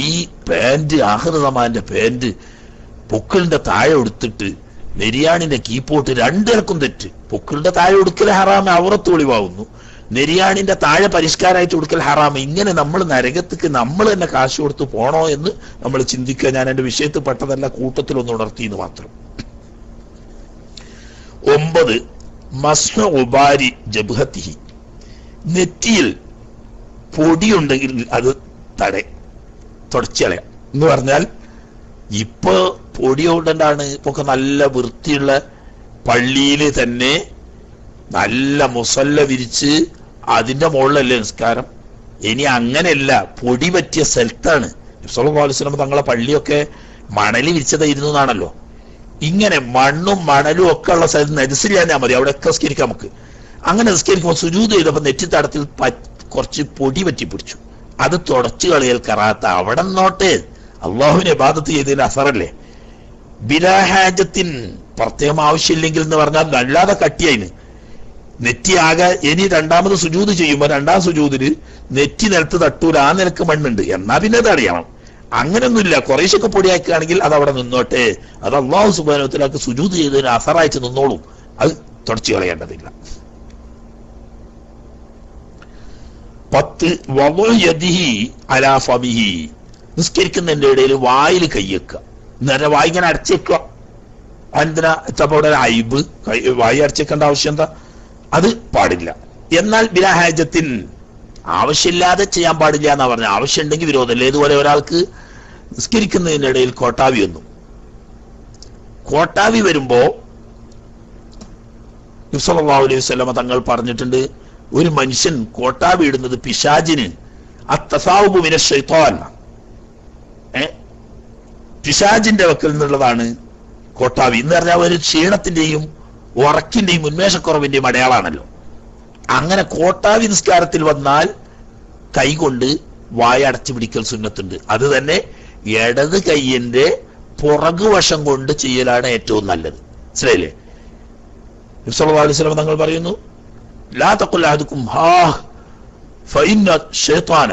ഈ പാന്റ്, ആഹൃതമാന്റെ പാന്റ് പൊക്കിളിന്റെ താഴെ എടുത്തിട്ട് നെരിയാണിന്റെ കീപ്പോട്ട് രണ്ടിറക്കും തെറ്റ്. പൊക്കിളിന്റെ താഴെ എടുക്കൽ ഹറാമ്, ഔറത്ത് ഒളിവാകുന്നു. നെരിയാണിന്റെ താഴെ പരിഷ്കാരമായിട്ട് കൊടുക്കൽ ഹറാമ്. ഇങ്ങനെ നമ്മൾ നരകത്തേക്ക് നമ്മൾ തന്നെ കാശ് കൊടുത്ത് പോണോ എന്ന് നമ്മൾ ചിന്തിക്കുക. ഞാൻ എന്റെ വിഷയത്തിൽ പെട്ടതല്ല, കൂട്ടത്തിലൊന്ന് ഉണർത്തിയെന്ന് മാത്രം. 9 മസ്ഹ ഉബാരി ജബ്ഹത്തിഹി, നെറ്റിയിൽ പൊടിയുണ്ടെങ്കിൽ അത് തുടച്ചളയാം എന്ന് പറഞ്ഞാൽ, ഇപ്പൊ പൊടി കൊണ്ടാണ് ഇപ്പൊക്കെ നല്ല വൃത്തിയുള്ള പള്ളിയിൽ തന്നെ നല്ല മുസല്ല വിരിച്ച് അതിന്റെ മുകളിലല്ലേ നിസ്കാരം. ഇനി അങ്ങനെയല്ല, പൊടി പറ്റിയ സ്ഥലത്താണ്. സല്ലല്ലാഹു അലൈഹി വസല്ലം തങ്ങളെ പള്ളിയൊക്കെ മണല് വിരിച്ചതായിരുന്നു എന്നാണല്ലോ. ഇങ്ങനെ മണ്ണും മണലും ഒക്കെ ഉള്ള സ്ഥലത്ത് നജസില്ലാഞ്ഞാൽ മതി, അവിടെ ഒക്കെ നിസ്കരിക്കാം നമുക്ക്. അങ്ങനെ നിസ്കരിക്കുമ്പോൾ സുജൂദ് ചെയ്തപ്പോൾ നെറ്റിത്തടത്തിൽ കുറച്ച് പൊടി പറ്റി പിടിച്ചു, അത് തുടച്ചു കളിയൽ കറാത്ത. അവിടെ നിന്നോട്ട് അള്ളാഹുവിനെ ഇബാദത്ത് ചെയ്തതിന് അസറല്ലേ. ബിലാഹാജത്തിൻ, പ്രത്യേകം ആവശ്യമില്ലെങ്കിൽ എന്ന് പറഞ്ഞാൽ നല്ലാതെ കട്ടിയായിന് നെറ്റി ആകെ. ഇനി രണ്ടാമത് സുജൂദ് ചെയ്യുമ്പോൾ രണ്ടാം സുജൂദിന് നെറ്റി നിലത്ത് തട്ടൂല, ആ നിലക്ക് മണ്ണുണ്ട്, എന്നാ പിന്നെ അത് അറിയണം. അങ്ങനെയൊന്നുമില്ല, കുറേശ്ശൊക്കെ പൊടിയാക്കുകയാണെങ്കിൽ അത് അവിടെ നിന്നോട്ടെ, അത് അള്ളാഹു സുബ്ഹാനഹു വ തആലക്ക് സുജൂദ് ചെയ്തതിന് അസറായിട്ട് നിന്നോളും, അത് തുടച്ചു കളയേണ്ടതില്ല. 10 വദഉ യദിഹി അലാ ഫമിഹി, നിസ്കരിക്കുന്നതിന്റെ ഇടയിൽ വായിൽ കൈയ്യക്കുക. നേരെ വായി ഇങ്ങനെ അടച്ചേക്കുക. എന്തിനാ ഇത്തപ്പോടെ അയ്ബ്, വായി അടച്ചേക്കേണ്ട ആവശ്യം എന്താ? അത് പാടില്ല. എന്നാൽ ബിലാഹാജത്തിൻ, ആവശ്യമില്ലാതെ ചെയ്യാൻ പാടില്ല എന്നാ പറഞ്ഞ. ആവശ്യം ഉണ്ടെങ്കിൽ വിരോധമല്ല. ഇതുപോലെ ഒരാൾക്ക് നിസ്കരിക്കുന്നതിനിടയിൽ കോട്ടാവി വന്നു. കോട്ടാവി വരുമ്പോ നബി സല്ലല്ലാഹു അലൈഹി വസല്ലം തങ്ങൾ പറഞ്ഞിട്ടുണ്ട്, ഒരു മനുഷ്യൻ കോട്ടാവി ഇടുന്നത് പിശാചിന് അത്തസാവുബു മിനശ് ശൈത്താൻ, പിശാചിന്റെ വക്കൽ നിന്നുള്ളതാണ് കോട്ടാവി എന്ന് പറഞ്ഞാൽ ഒരു ക്ഷീണത്തിന്റെയും ഉറക്കിന്റെയും ഉന്മേഷക്കുറവിന്റെയും അടയാളാണല്ലോ. അങ്ങനെ കോട്ടാവി നിസ്കാരത്തിൽ വന്നാൽ കൈകൊണ്ട് വായ അടച്ചു പിടിക്കൽ സുന്നത്തുണ്ട്. അത് തന്നെ ഇടത് കൈയിന്റെ പുറകുവശം കൊണ്ട് ചെയ്യലാണ് ഏറ്റവും നല്ലത്. മനസ്സിലായില്ലേ? നബി സല്ലല്ലാഹു അലൈഹി വസല്ലം തങ്ങൾ പറയുന്നു, ലാ തഖുൽ അഹദുക്കും ഹാ ഫഇന്ന ശൈത്താന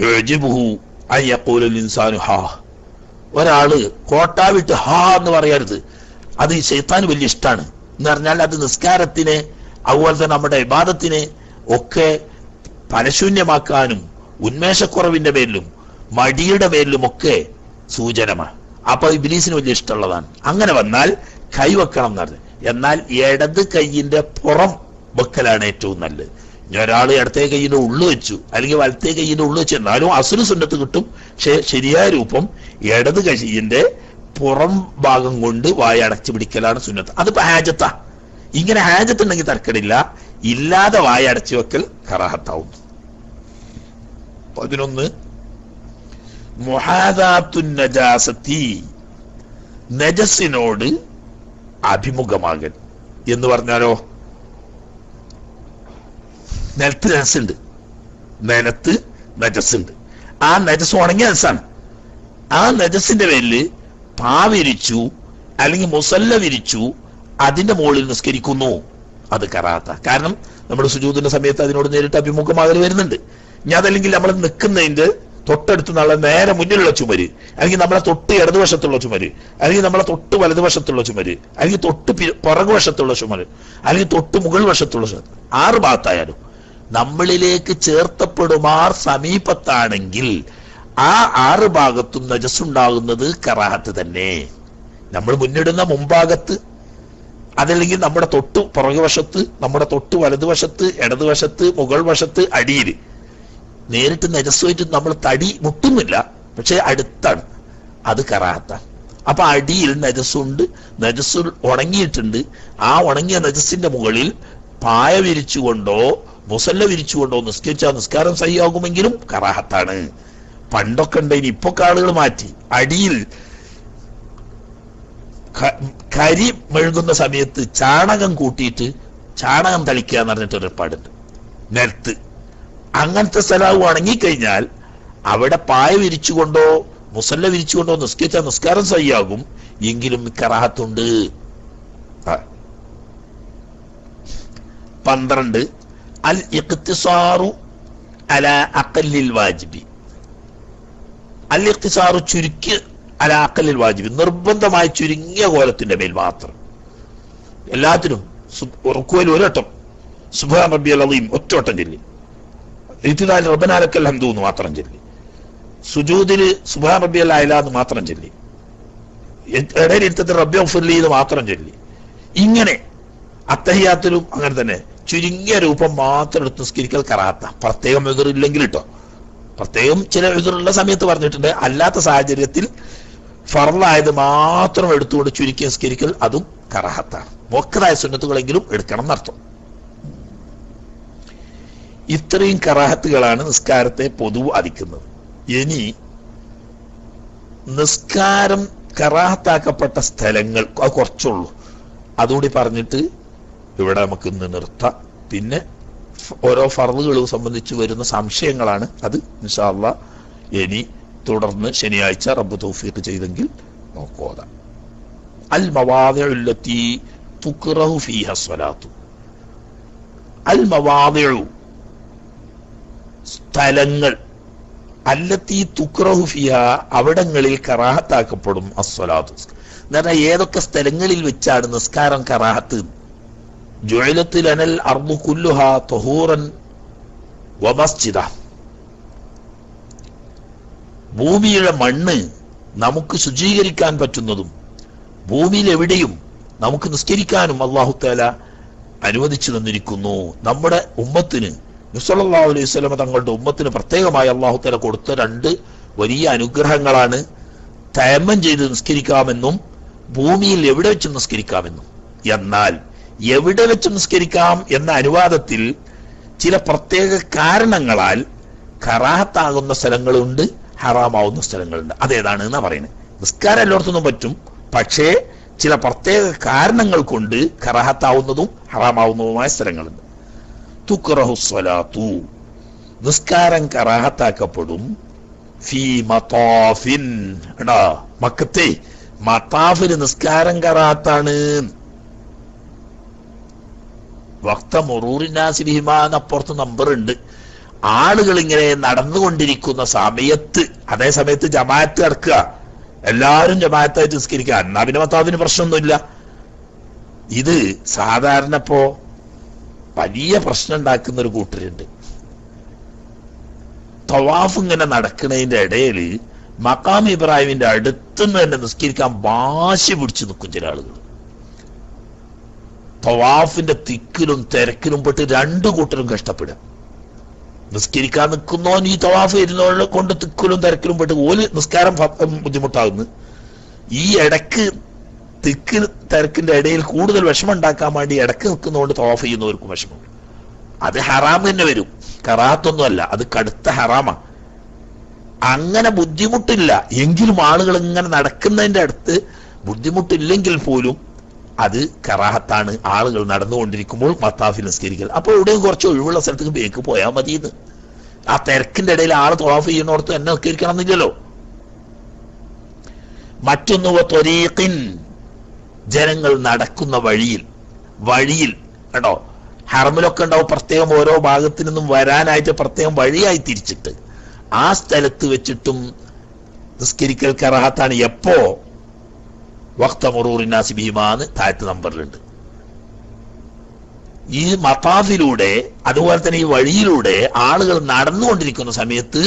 യുഅജിബുഹു അൻ യഖൂല ലിൻസാനു ഹാ. ഒരാള് കോട്ടാവിട്ട് ഹാ എന്ന് പറയരുത്, അത് ഈ ശൈത്താന് വലിയ ഇഷ്ടമാണ് എന്ന് പറഞ്ഞാൽ അത് നിസ്കാരത്തിന് അതുപോലെ തന്നെ നമ്മുടെ ഇബാദത്തിനെ ഒക്കെ ഫലശൂന്യമാക്കാനും ഉന്മേഷക്കുറവിന്റെ പേരിലും മടിയുടെ പേരിലും ഒക്കെ സൂചനമാണ്. അപ്പൊ ഇബ്ലീസിന് വലിയ ഇഷ്ടമുള്ളതാണ്. അങ്ങനെ വന്നാൽ കൈവെക്കണം എന്ന് പറഞ്ഞു. എന്നാൽ ഇടത് കൈയിന്റെ പുറം വെക്കലാണ് ഏറ്റവും നല്ലത്. ഇനി ഒരാൾ ഇടത്തെ കൈയിന്റെ ഉള്ളു വെച്ചു അല്ലെങ്കിൽ വലത്തെ കൈയിന്റെ ഉള്ളു വെച്ചു, എന്നാലും അസുര സുന്നത്ത് കിട്ടും. പക്ഷെ ശരിയായ രൂപം ഇടത് കൈയിന്റെ പുറം ഭാഗം കൊണ്ട് വായ അടച്ചു പിടിക്കലാണ് സുന്നത്ത്. അതിപ്പോ ഹാജത്താ. ഇങ്ങനെ ഹാജത്ത് ഉണ്ടെങ്കിൽ തർക്കടില്ല, ഇല്ലാതെ വായ അടച്ചു വെക്കൽ കറാഹത്താവും. 11 മുഹാദാത്തുൻ നജാസത്തി, നജസിനോട് അഭിമുഖമാകൽ എന്ന് പറഞ്ഞാലോ, നിലത്ത് നജസുണ്ട്, നിലത്ത് നജസുണ്ട്, ആ നജസ് ഉണങ്ങിയ നജസാണ്. ആ നജസിന്റെ പേരില് പാ വിരിച്ചു അല്ലെങ്കിൽ മുസല്ല വിരിച്ചു അതിന്റെ മുകളിൽ നിസ്കരിക്കുന്നു, അത് കറാഹത്ത. കാരണം നമ്മുടെ സുജൂദിന്റെ സമയത്ത് അതിനോട് നേരിട്ട് അഭിമുഖമാകൽ വരുന്നുണ്ട്. ഇനി അതല്ലെങ്കിൽ നമ്മൾ നിൽക്കുന്നതിന്റെ തൊട്ടടുത്ത് നമ്മളെ നേരെ മുന്നിലുള്ള ചുമര്, അല്ലെങ്കിൽ നമ്മളെ തൊട്ട് ഇടതുവശത്തുള്ള ചുമര്, അല്ലെങ്കിൽ നമ്മളെ തൊട്ട് വലതുവശത്തുള്ള ചുമര്, അല്ലെങ്കിൽ തൊട്ട് പുറകുവശത്തുള്ള ചുമര്, അല്ലെങ്കിൽ തൊട്ട് മുകൾ വശത്തുള്ള ചുമര്, 6 ഭാഗത്തായാലും നമ്മളിലേക്ക് ചേർത്തപ്പെടുമാർ സമീപത്താണെങ്കിൽ ആ 6 ഭാഗത്തും നജസുണ്ടാകുന്നത് കറാഹത്ത് തന്നെ. നമ്മൾ മുന്നിടുന്ന മുൻഭാഗത്ത്, അതല്ലെങ്കിൽ നമ്മുടെ തൊട്ട് പുറകുവശത്ത്, നമ്മുടെ തൊട്ട് വലതുവശത്ത്, ഇടതുവശത്ത്, മുകൾ വശത്ത്, അടിയിൽ നേരിട്ട് നജസ്സുമായിട്ട് നമ്മൾ തടി മുട്ടുന്നില്ല, പക്ഷെ അടുത്താണ്, അത് കറാഹത്താണ്. അപ്പൊ അടിയിൽ നജസ്സുണ്ട്, നജസ് ഉണങ്ങിയിട്ടുണ്ട്. ആ ഉണങ്ങിയ നജസ്സിന്റെ മുകളിൽ പായ വിരിച്ചുകൊണ്ടോ മുസല്ല വിരിച്ചുകൊണ്ടോ നിസ്കരിച്ചാൽ നിസ്കാരം സഹിയാകുമെങ്കിലും കറാഹത്താണ്. പണ്ടൊക്കെ ഉണ്ടെങ്കിൽ ഇപ്പൊ ആളുകൾ മാറ്റി. അടിയിൽ കരി മെഴുകുന്ന സമയത്ത് ചാണകം കൂട്ടിയിട്ട് ചാണകം തളിക്കുക എന്ന് പറഞ്ഞിട്ടൊരു ഏർപ്പാടുണ്ട് നിലത്ത്. അങ്ങനത്തെ സ്ഥലം ഉണങ്ങിക്കഴിഞ്ഞാൽ അവിടെ പായ വിരിച്ചുകൊണ്ടോ മുസല്ല വിരിച്ചുകൊണ്ടോ നിസ്കരിച്ചാൽ നിസ്കാരം സഹിയാകും, എങ്കിലും കറാഹത്തുണ്ട്. 12 അൽ ഇഖ്തിസാറു അലാ അഖല്ലിൽ വാജിബി. അൽ ഇഖ്തിസാറു ചുരുക്കി അലാ അഖല്ലിൽ വാജിബി, നിർബന്ധമായി ചുരുങ്ങിയ കോലത്തിന്റെ മേൽ മാത്രം. എല്ലാത്തിനും റുക്കുവിൽ ഒരൊട്ടം സുബ്ഹാന റബ്ബിയൽ അളീം ഒറ്റവട്ടം ചൊല്ലി, ഇത്തിദാലിൽ റബ്ബനാ ലക്കൽ ഹംദു എന്ന് മാത്രം ചൊല്ലി, സുജൂദില് സുബ്ഹാന റബ്ബിയൽ അഅ്ലാ എന്ന് മാത്രം ചൊല്ലി, ഇടയിലിരുത്തത്തിൽ റബ്ബി ഗഫിർലി എന്ന് മാത്രം ചൊല്ലി. ഇങ്ങനെ അത്തഹിയാത്തിലും അങ്ങനെ തന്നെ ചുരുങ്ങിയ രൂപം മാത്രം എടുത്ത് നിസ്കരിക്കൽ കറാഹത്ത. പ്രത്യേകം എതിറില്ലെങ്കിൽ കേട്ടോ, പ്രത്യേകം ചില എതിറുള്ള സമയത്ത് പറഞ്ഞിട്ടുണ്ട്. അല്ലാത്ത സാഹചര്യത്തിൽ ഫർളായത് മാത്രം എടുത്തുകൊണ്ട് ചുരുക്കി നിസ്കരിക്കൽ അതും കറാഹത്താണ്. മുഅക്കദായ സുന്നത്തുകളെങ്കിലും എടുക്കണം എന്നർത്ഥം. ഇത്രയും കറാഹത്തുകളാണ് നിസ്കാരത്തെ പൊതുവ് അധിക്കുന്നത്. ഇനി നിസ്കാരം കറാഹത്താക്കപ്പെട്ട സ്ഥലങ്ങൾ അത് കുറച്ചുള്ളൂ, അതുകൂടി പറഞ്ഞിട്ട് ഇവിടെ നമുക്ക് ഇന്ന് നിർത്താം. പിന്നെ ഓരോ ഫർളുകളും സംബന്ധിച്ച് വരുന്ന സംശയങ്ങളാണ്, അത് ഇൻഷാ അല്ലാഹ് ഇനി തുടർന്ന് ശനിയാഴ്ച റബ്ബ് തൗഫീഖ് ചെയ്തെങ്കിൽ നോക്കുക. അൽ മവാദിഉ ലത്തി തുക്റഹു ഫീഹ സ്വലാത്തു. അൽ മവാദിഉ സ്ഥലങ്ങൾ, അല്ലത്തി തുക്റഹു ഫീഹ അവിടങ്ങളിൽ കറാഹത്താക്കപ്പെടും അസ്വലാത്തു. എന്ന് പറഞ്ഞാൽ ഏതൊക്കെ സ്ഥലങ്ങളിൽ വെച്ചാണ് നിസ്കാരം കറാഹത്ത്. ജുഇലത്ത് ലനൽ അർദു കുല്ലുഹാ തഹൂറൻ വമസ്ജിദ. ഭൂമിയുടെ മണ്ണ് നമുക്ക് ശുചീകരിക്കാൻ പറ്റുന്നതും ഭൂമിയിൽ എവിടെയും നമുക്ക് നിസ്കരിക്കാനും അല്ലാഹു തആല അനുവദിച്ചു തന്നിരിക്കുന്നു. നമ്മുടെ ഉമ്മത്തിന് നബി സല്ലല്ലാഹു അലൈഹി വസല്ലം തങ്ങളുടെ ഉമ്മത്തിന് പ്രത്യേകമായി അല്ലാഹു തആല കൊടുത്ത 2 വലിയ അനുഗ്രഹങ്ങളാണ് തയമ്മം ചെയ്ത് നിസ്കരിക്കാമെന്നും ഭൂമിയിൽ എവിടെ വെച്ച് നിസ്കരിക്കാമെന്നും. എന്നാൽ എവിടെ വെച്ച് നിസ്കരിക്കാം എന്ന അനുവാദത്തിൽ ചില പ്രത്യേക കാരണങ്ങളാൽ കറാഹത്താകുന്ന സ്ഥലങ്ങളുണ്ട്, ഹറാമാവുന്ന സ്ഥലങ്ങളുണ്ട്. അതേതാണ് എന്നാ പറയുന്നത്. നിസ്കാരം എല്ലായിടത്തൊന്നും പറ്റും, പക്ഷേ ചില പ്രത്യേക കാരണങ്ങൾ കൊണ്ട് കറാഹത്താവുന്നതും ഹറാമാവുന്നതുമായ സ്ഥലങ്ങളുണ്ട്. തുക്റഹു സ്വലാത്തു, നിസ്കാരം കറാഹത്താക്കപ്പെടും. ഫീ മതാഫിൻ, മക്കത്തെ മതാഫിന് നിസ്കാരം കറാഹത്താണ്. വക്ത മുറൂറിനാസിബിഹിമാന്നപ്പുറത്ത് നമ്പർ ഉണ്ട്. ആളുകൾ ഇങ്ങനെ നടന്നുകൊണ്ടിരിക്കുന്ന സമയത്ത്, അതേ സമയത്ത് ജമാഅത്ത് നടക്കുക, എല്ലാവരും ജമാഅത്തായിട്ട് നിസ്കരിക്കുക, എന്നാ പിന്നെ മതാഫിന് പ്രശ്നമൊന്നുമില്ല. ഇത് സാധാരണ ഇപ്പോ വലിയ പ്രശ്നം ഉണ്ടാക്കുന്ന ഒരു കൂട്ടരുണ്ട്. തവാഫ് ഇങ്ങനെ നടക്കുന്നതിന്റെ ഇടയിൽ മഖാം ഇബ്രാഹിമിന്റെ അടുത്തുനിന്ന് തന്നെ നിസ്കരിക്കാൻ വാശി പിടിച്ചു നിൽക്കും ചില ആളുകൾ. തവാഫിന്റെ തിക്കിലും തിരക്കിലും പെട്ട് 2 കൂട്ടരും കഷ്ടപ്പെടുക. നിസ്കരിക്കാൻ നിൽക്കുന്നോ ഈ തവാഫ് ഇരുന്നോളെ കൊണ്ട് തിക്കിലും തിരക്കിലും പെട്ട് ഓല് നിസ്കാരം ബുദ്ധിമുട്ടാകുന്നു. ഈ ഇടക്ക് തിക്ക് തിരക്കിന്റെ ഇടയിൽ കൂടുതൽ വിഷമം ഉണ്ടാക്കാൻ വേണ്ടി ഇടക്ക് നിൽക്കുന്നതുകൊണ്ട് തവാഫ് ചെയ്യുന്നവർക്കും വിഷമം. അത് ഹറാം തന്നെ വരും, കറാഹത്തൊന്നും അല്ല, അത് കടുത്ത ഹറാമാ. അങ്ങനെ ബുദ്ധിമുട്ടില്ല എങ്കിലും ആളുകൾ ഇങ്ങനെ നടക്കുന്നതിന്റെ അടുത്ത് ബുദ്ധിമുട്ടില്ലെങ്കിൽ പോലും അത് കറാഹത്താണ്. ആളുകൾ നടന്നുകൊണ്ടിരിക്കുമ്പോൾ മത്താഫിൽ നിസ്കരിക്കൽ. അപ്പോൾ എവിടെയും കുറച്ച് ഒഴിവുള്ള സ്ഥലത്തേക്ക് ബേക്ക് പോയാൽ മതിയെന്ന്. ആ തിരക്കിന്റെ ഇടയിൽ ആള് തവാഫ് ചെയ്യുന്നിടത്ത് എന്നെ നിസ്കരിക്കണം എന്നില്ലല്ലോ. മറ്റൊന്ന് ത്വരീഖിൻ, ജനങ്ങൾ നടക്കുന്ന വഴിയിൽ കേട്ടോ. ഹറമിലൊക്കെ ഉണ്ടാവും പ്രത്യേകം ഓരോ ഭാഗത്തു നിന്നും വരാനായിട്ട് പ്രത്യേകം വഴിയായി തിരിച്ചിട്ട് ആ സ്ഥലത്ത് വെച്ചിട്ടും നിസ്കരിക്കൽ കറാഹത്താണ്. എപ്പോ? വഖ്ത മുറൂറിന്നാസി ബിഹിമാന്ന് താഴത്തെ നമ്പറിലുണ്ട്. ഈ മതാഫിലൂടെ അതുപോലെ തന്നെ ഈ വഴിയിലൂടെ ആളുകൾ നടന്നുകൊണ്ടിരിക്കുന്ന സമയത്ത്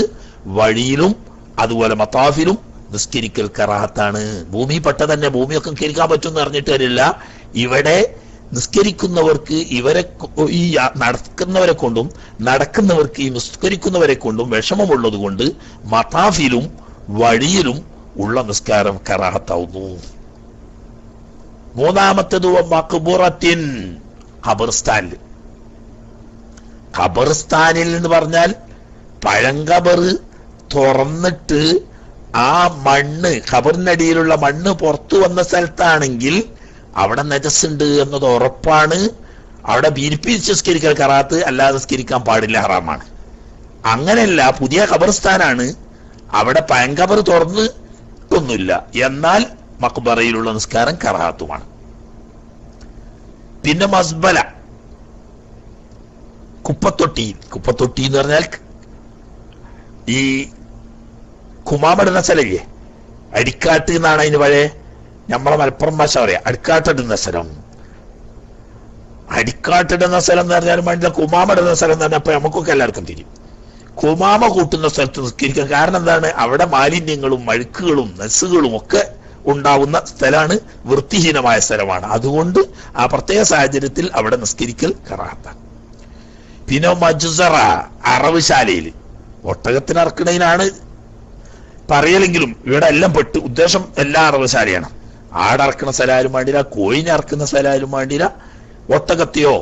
വഴിയിലും അതുപോലെ മതാഫിലും നിസ്കരിക്കൽ കറാഹത്താണ്. ഭൂമി പെട്ട തന്നെ ഭൂമിയൊക്കെ നിസ്കരിക്കാൻ പറ്റുമെന്ന് അറിഞ്ഞിട്ട് വരില്ല. ഇവിടെ നിസ്കരിക്കുന്നവർക്ക് ഈ നടക്കുന്നവരെ കൊണ്ടും നടക്കുന്നവർക്ക് ഈ നിസ്കരിക്കുന്നവരെ കൊണ്ടും വിഷമമുള്ളത് കൊണ്ട് മതാഫിലും വഴിയിലും ഉള്ള നിസ്കാരം കറാഹത്താവുന്നു. മൂന്നാമത്തേത് മഖ്ബറത്തിൻ, ഖബർസ്ഥാനിൽ എന്ന് പറഞ്ഞാൽ പഴങ്കബർ തുറന്നിട്ട് ആ മണ്ണ്, ഖബറിനടിയിലുള്ള മണ്ണ് പുറത്തു വന്ന സ്ഥലത്താണെങ്കിൽ അവിടെ നജസുണ്ട് എന്നത് ഉറപ്പാണ്. അവിടെ ബീരിപ്പിച്ച് നിസ്കരിക്കൽ കറാത്ത്, അല്ലാതെ നിസ്കരിക്കാൻ പാടില്ല, ഹറാമാണ്. അങ്ങനെയല്ല, പുതിയ ഖബർസ്ഥാനാണ്, അവിടെ പഴങ്കബർ തുറന്നിട്ടൊന്നുമില്ല, എന്നാൽ മഖ്ബറയിലുള്ള നിസ്കാരം കറാത്തുമാണ്. പിന്നെ മസ്ബല, കുപ്പത്തൊട്ടി എന്ന് പറഞ്ഞാൽ ഈ കുമാമിടുന്ന സ്ഥലമില്ലേ, അടിക്കാട്ട് എന്നാണ് അതിന് പഴയ നമ്മളെ മലപ്പുറം ഭാഷ പറയാ. അടിക്കാട്ടിടുന്ന സ്ഥലം, അടിക്കാട്ടിടുന്ന സ്ഥലം എന്ന് പറഞ്ഞാൽ വേണ്ടില്ല, കുമാമിടുന്ന സ്ഥലം എന്ന് പറഞ്ഞാൽ അപ്പൊ നമുക്കൊക്കെ എല്ലാവർക്കും തിരിയും. കുമാമ കൂട്ടുന്ന സ്ഥലത്ത് നിസ്കരിക്കാൻ കാരണം എന്താണ്? അവിടെ മാലിന്യങ്ങളും മഴുക്കുകളും നസുകളും ഒക്കെ ഉണ്ടാവുന്ന സ്ഥലമാണ്, വൃത്തിഹീനമായ സ്ഥലമാണ്. അതുകൊണ്ട് ആ പ്രത്യേക സാഹചര്യത്തിൽ അവിടെ നിസ്കരിക്കൽ കറാഹത്താണ്. പിന്നെ മജ്സറ, അറവുശാലയിൽ ഒട്ടകത്തിന് അറക്കണതിനാണ് പറയലെങ്കിലും ഇവിടെ എല്ലാം പെട്ട് ഉദ്ദേശം എല്ലാ അറവുശാലയാണ്. ആടറക്കുന്ന സ്ഥലമായാലും വേണ്ടില്ല, കോഴിനെ അറക്കുന്ന സ്ഥലമായാലും വേണ്ടില്ല, ഒട്ടകത്തെയോ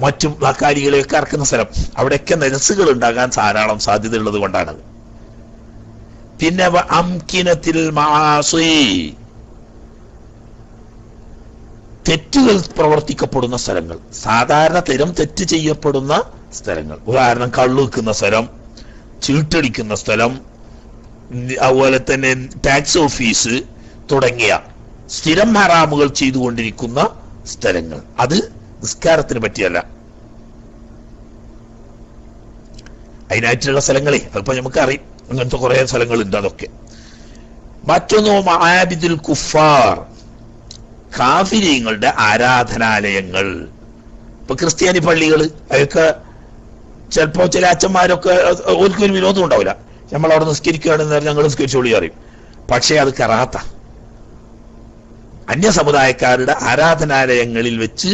മറ്റും കാലികളെയൊക്കെ അറക്കുന്ന സ്ഥലം, അവിടെയൊക്കെ നജസുകൾ ഉണ്ടാകാൻ ധാരാളം സാധ്യത ഉള്ളത് കൊണ്ടാണത്. പിന്നെ അംകിനത്തിൽ മആസി, തെറ്റുകൾ പ്രവർത്തിക്കപ്പെടുന്ന സ്ഥലങ്ങൾ, സാധാരണ തരം തെറ്റ് ചെയ്യപ്പെടുന്ന സ്ഥലങ്ങൾ. ഉദാഹരണം, കള്ളു വെക്കുന്ന സ്ഥലം, ചീട്ടടിക്കുന്ന സ്ഥലം, അതുപോലെ തന്നെ ടാക്സ് ഓഫീസ് തുടങ്ങിയ സ്ഥിരം ഹറാമുകൾ ചെയ്തുകൊണ്ടിരിക്കുന്ന സ്ഥലങ്ങൾ, അത് നിസ്കാരത്തിന് പറ്റിയല്ല. അതിനായിട്ടുള്ള സ്ഥലങ്ങളെ അതിപ്പോ നമുക്കറിയാം, അങ്ങനത്തെ കുറെ സ്ഥലങ്ങളുണ്ട്. അതൊക്കെ. മറ്റൊന്ന് മആബിദുൽ കുഫാർ, കാഫിരീങ്ങളുടെ ആരാധനാലയങ്ങൾ. ഇപ്പൊ ക്രിസ്ത്യാനി പള്ളികൾ, അതൊക്കെ ചിലപ്പോ ചില അച്ഛന്മാരൊക്കെ ഓൽക്കൊരു വിരോധം ഉണ്ടാവില്ല, നമ്മളവിടെ നിസ്കരിക്കുകയാണെന്ന് ഞങ്ങൾ നിസ്കരിച്ചോളി അറിയും. പക്ഷേ അത് കറാത്ത അന്യ സമുദായക്കാരുടെ ആരാധനാലയങ്ങളിൽ വെച്ച്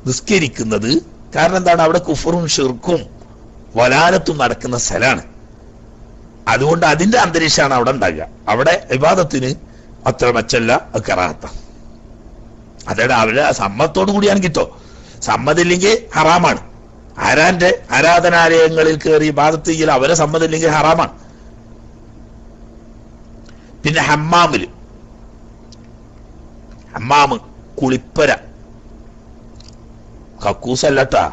നിസ്കരിക്കുന്നത്. കാരണം എന്താണ്? അവിടെ കുഫറും ഷിർക്കും വലാലത്തും നടക്കുന്ന സ്ഥലമാണ്. അതുകൊണ്ട് അതിന്റെ അന്തരീക്ഷമാണ് അവിടെ ഉണ്ടാകുക. അവിടെ ഇബാദത്തിന് അത്ര മെച്ചല്ല, അത് കറാത്ത. അതായത് അവരുടെ സമ്മതത്തോടു കൂടിയാണ് കിട്ടോ, സമ്മതില്ലെങ്കിൽ ഹറാമാണ്. ആരാന്റെ ആരാധനാലയങ്ങളിൽ കയറി ഇബാദത്ത് ചെയ്യൽ അവരെ സമ്മതമില്ലെങ്കിൽ ഹറാമാണ്. പിന്നെ ഹമ്മാമില്, ഹമ്മാമ് കുളിപ്പര, കക്കൂസല്ലട്ടാ.